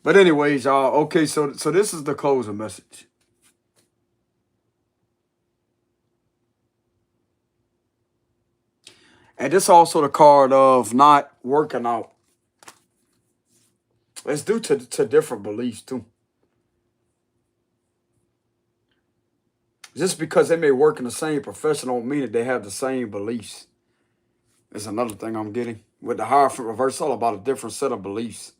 But anyways, y'all, okay, so this is the closing message. And this also the card of not working out. It's due to different beliefs, too. Just because they may work in the same profession don't mean that they have the same beliefs. That's another thing I'm getting. With the Hierophant reverse, all about a different set of beliefs.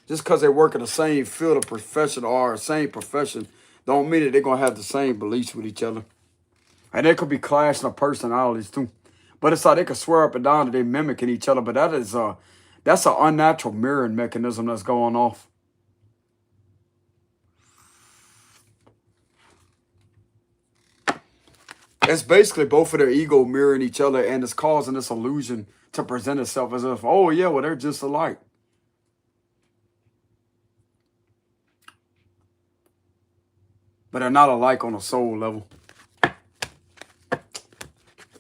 Just because they work in the same field of profession or same profession don't mean that they're going to have the same beliefs with each other. And they could be clashing of personalities, too. But it's like they could swear up and down that they're mimicking each other, but that's an unnatural mirroring mechanism that's going off. It's basically both of their ego mirroring each other, and it's causing this illusion to present itself as if, oh, yeah, well, they're just alike. But they're not alike on a soul level.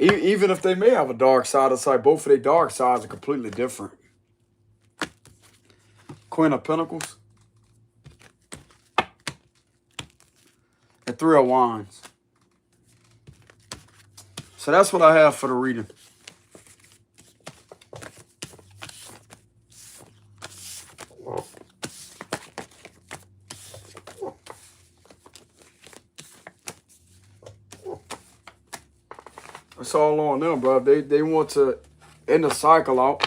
Even if they may have a dark side, it's like both of their dark sides are completely different. Queen of Pentacles. And 3 of Wands. So that's what I have for the reading. It's all on them, bro. They want to end the cycle out.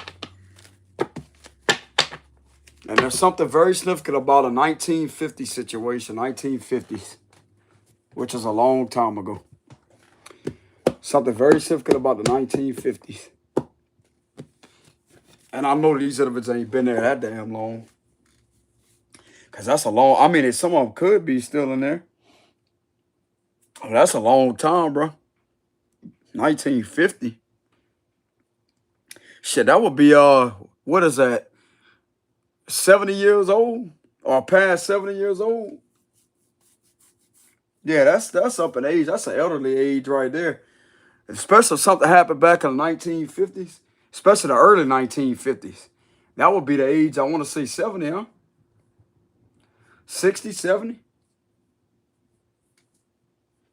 And there's something very significant about a 1950 situation, 1950s, which is a long time ago. Something very significant about the 1950s. And I know these individuals ain't been there that damn long. Because that's a long, I mean, some of them could be still in there. Oh, that's a long time, bro. 1950. Shit, that would be, what is that? 70 years old? Or past 70 years old? Yeah, that's up in age. That's an elderly age right there. Especially if something happened back in the 1950s, especially the early 1950s. That would be the age, I want to say 70, huh? 60, 70?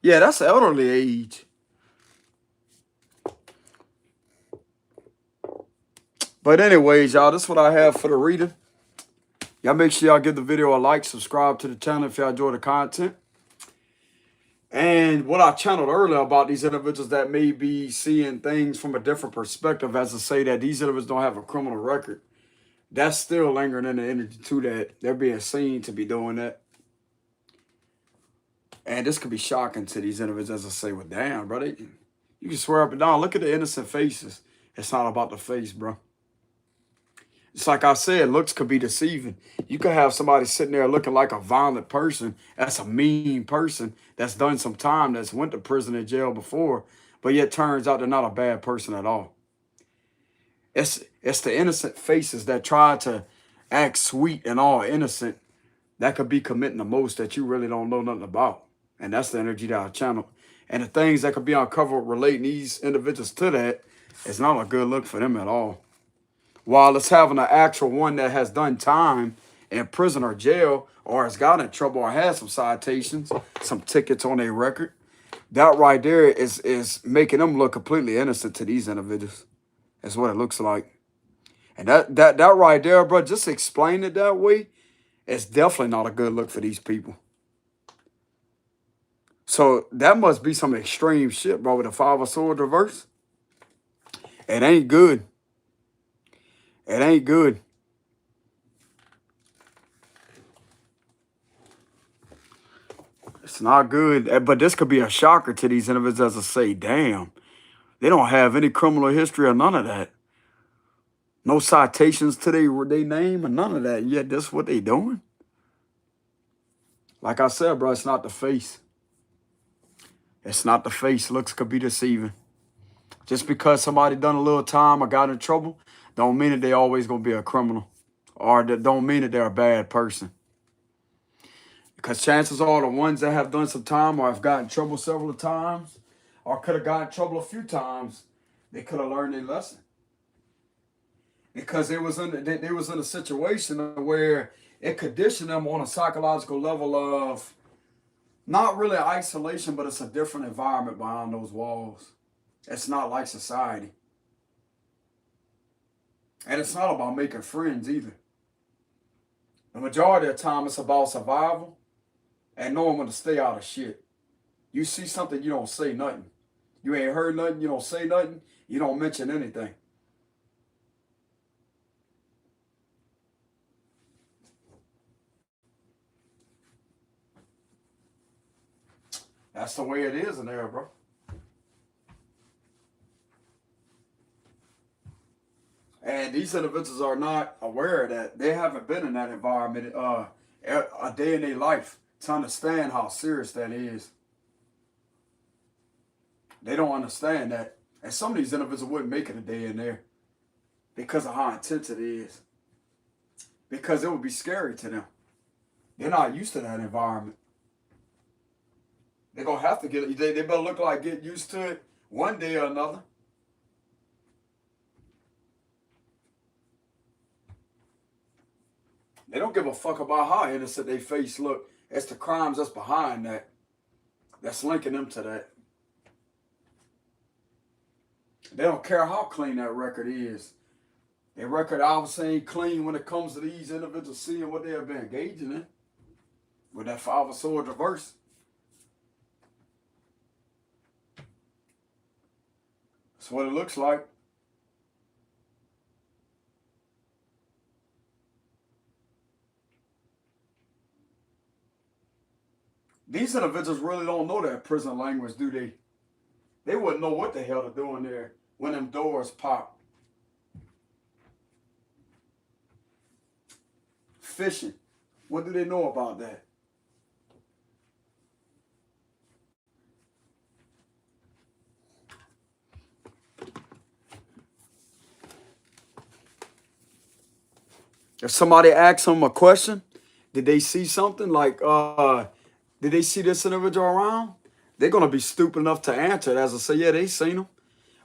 Yeah, that's elderly age. But anyways, y'all, this is what I have for the reader. Y'all make sure y'all give the video a like, subscribe to the channel if y'all enjoy the content. And what I channeled earlier about these individuals that may be seeing things from a different perspective, as to say that these individuals don't have a criminal record, that's still lingering in the energy too, that they're being seen to be doing that. And this could be shocking to these individuals, as I say, well, damn, bro, you can swear up and down. Look at the innocent faces. It's not about the face, bro. It's like I said, looks could be deceiving. You could have somebody sitting there looking like a violent person. That's a mean person that's done some time, that's went to prison and jail before, but yet turns out they're not a bad person at all. It's the innocent faces that try to act sweet and all innocent that could be committing the most that you really don't know nothing about. And that's the energy that I channel. And the things that could be uncovered relating these individuals to that is not a good look for them at all. While it's having an actual one that has done time in prison or jail, or has gotten in trouble or had some citations, some tickets on their record, that right there is making them look completely innocent to these individuals. That's what it looks like. And that right there, bro, just explain it that way, it's definitely not a good look for these people. So that must be some extreme shit, bro, with the Five of Swords reverse. It ain't good. It ain't good. It's not good. But this could be a shocker to these individuals to say, damn, they don't have any criminal history or none of that. No citations to their name or none of that. Yet that's what they doing. Like I said, bro, it's not the face. It's not the face. Looks could be deceiving. Just because somebody done a little time or got in trouble, don't mean that they always gonna be a criminal. Or that don't mean that they're a bad person. Because chances are the ones that have done some time or have gotten in trouble several times or could have gotten in trouble a few times, they could have learned their lesson. Because they was in a situation where it conditioned them on a psychological level of not really isolation, but it's a different environment behind those walls. It's not like society. And it's not about making friends either. The majority of the time, it's about survival and knowing when to stay out of shit. You see something, you don't say nothing. You ain't heard nothing, you don't say nothing, you don't mention anything. That's the way it is in there, bro. And these individuals are not aware of that. They haven't been in that environment a day in their life to understand how serious that is. They don't understand that. And some of these individuals wouldn't make it a day in there because of how intense it is. Because it would be scary to them. They're not used to that environment. They're going to have to they better look like get used to it one day or another. They don't give a fuck about how innocent they face look. It's the crimes that's behind that. That's linking them to that. They don't care how clean that record is. Their record obviously ain't clean when it comes to these individuals seeing what they have been engaging in. With that Five of Swords reverse. That's what it looks like. These individuals really don't know that prison language, do they? They wouldn't know what the hell to do in there when them doors pop. Fishing. What do they know about that? If somebody asks them a question, did they see something like, did they see this individual around? they're going to be stupid enough to answer it as I say, yeah, they seen them.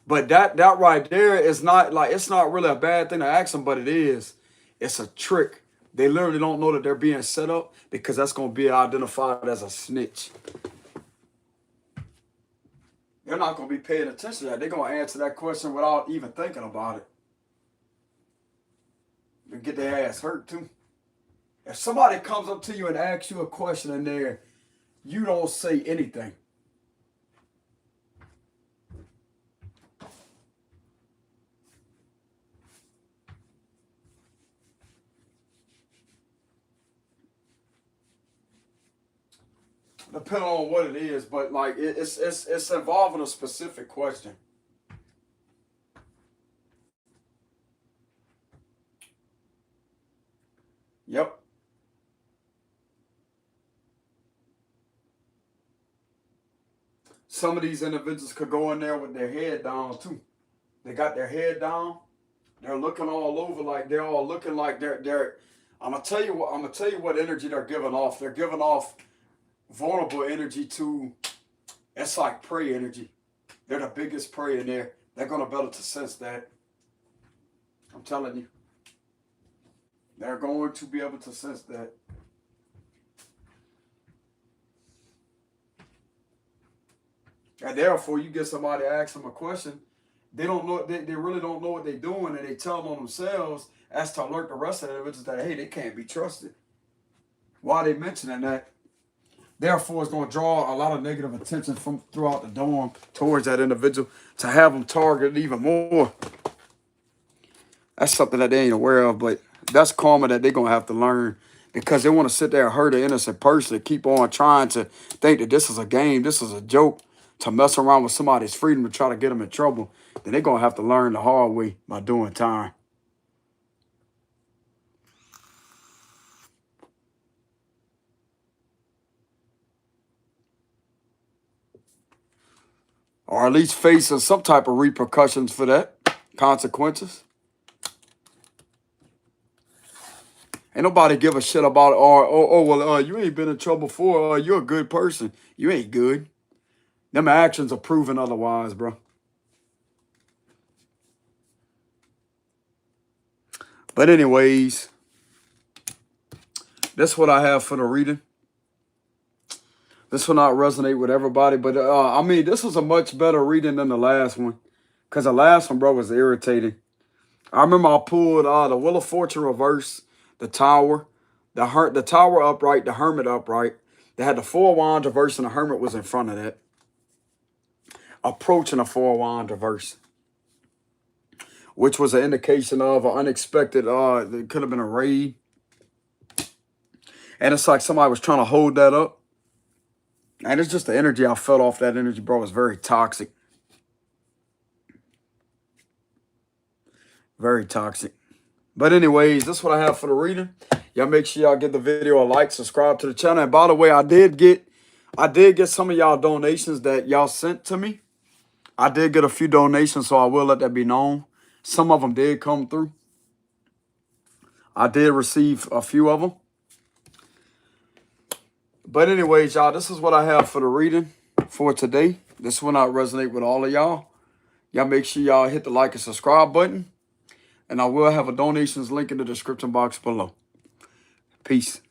But that right there is not like, it's not really a bad thing to ask them, but it is. It's a trick. They literally don't know that they're being set up because that's going to be identified as a snitch. They're not going to be paying attention to that. They're going to answer that question without even thinking about it. And get their ass hurt too. If somebody comes up to you and asks you a question in there, you don't say anything. Depending on what it is, but like it's involving a specific question. Yep. Some of these individuals could go in there with their head down too. They got their head down. They're looking all over like they're all looking like they're. I'm gonna tell you what energy they're giving off. They're giving off vulnerable energy to. It's like prey energy. They're the biggest prey in there. They're gonna be able to sense that. I'm telling you. They're going to be able to sense that. And therefore, you get somebody to ask them a question, they don't know, they really don't know what they're doing, and they tell them on themselves as to alert the rest of the individuals that, hey, they can't be trusted. Why are they mentioning that? Therefore, it's going to draw a lot of negative attention from throughout the dorm towards that individual to have them targeted even more. That's something that they ain't aware of, but that's karma that they're going to have to learn because they want to sit there and hurt an innocent person, keep on trying to think that this is a game, this is a joke, to mess around with somebody's freedom to try to get them in trouble. Then they're going to have to learn the hard way by doing time. Or at least facing some type of repercussions for that, consequences. Ain't nobody give a shit about it. Or you ain't been in trouble before. You're a good person. You ain't good. Them actions are proving otherwise, bro. But anyways, that's what I have for the reading. This will not resonate with everybody, but I mean, this was a much better reading than the last one. Because the last one, bro, was irritating. I remember I pulled the Wheel of Fortune reverse, the Tower, the Tower upright, the Hermit upright. They had the Four Wands reverse, and the Hermit was in front of that. Approaching a Four Wands reverse, which was an indication of an unexpected, it could have been a raid. And it's like somebody was trying to hold that up. And it's just the energy I felt off that energy, bro, was very toxic. Very toxic. But anyways, this is what I have for the reading. Y'all make sure y'all give the video a like, subscribe to the channel. And by the way, I did get some of y'all donations that y'all sent to me. I did get a few donations, so I will let that be known. Some of them did come through. I did receive a few of them. But anyways, y'all, this is what I have for the reading for today. This will not resonate with all of y'all. Y'all make sure y'all hit the like and subscribe button. And I will have a donations link in the description box below. Peace.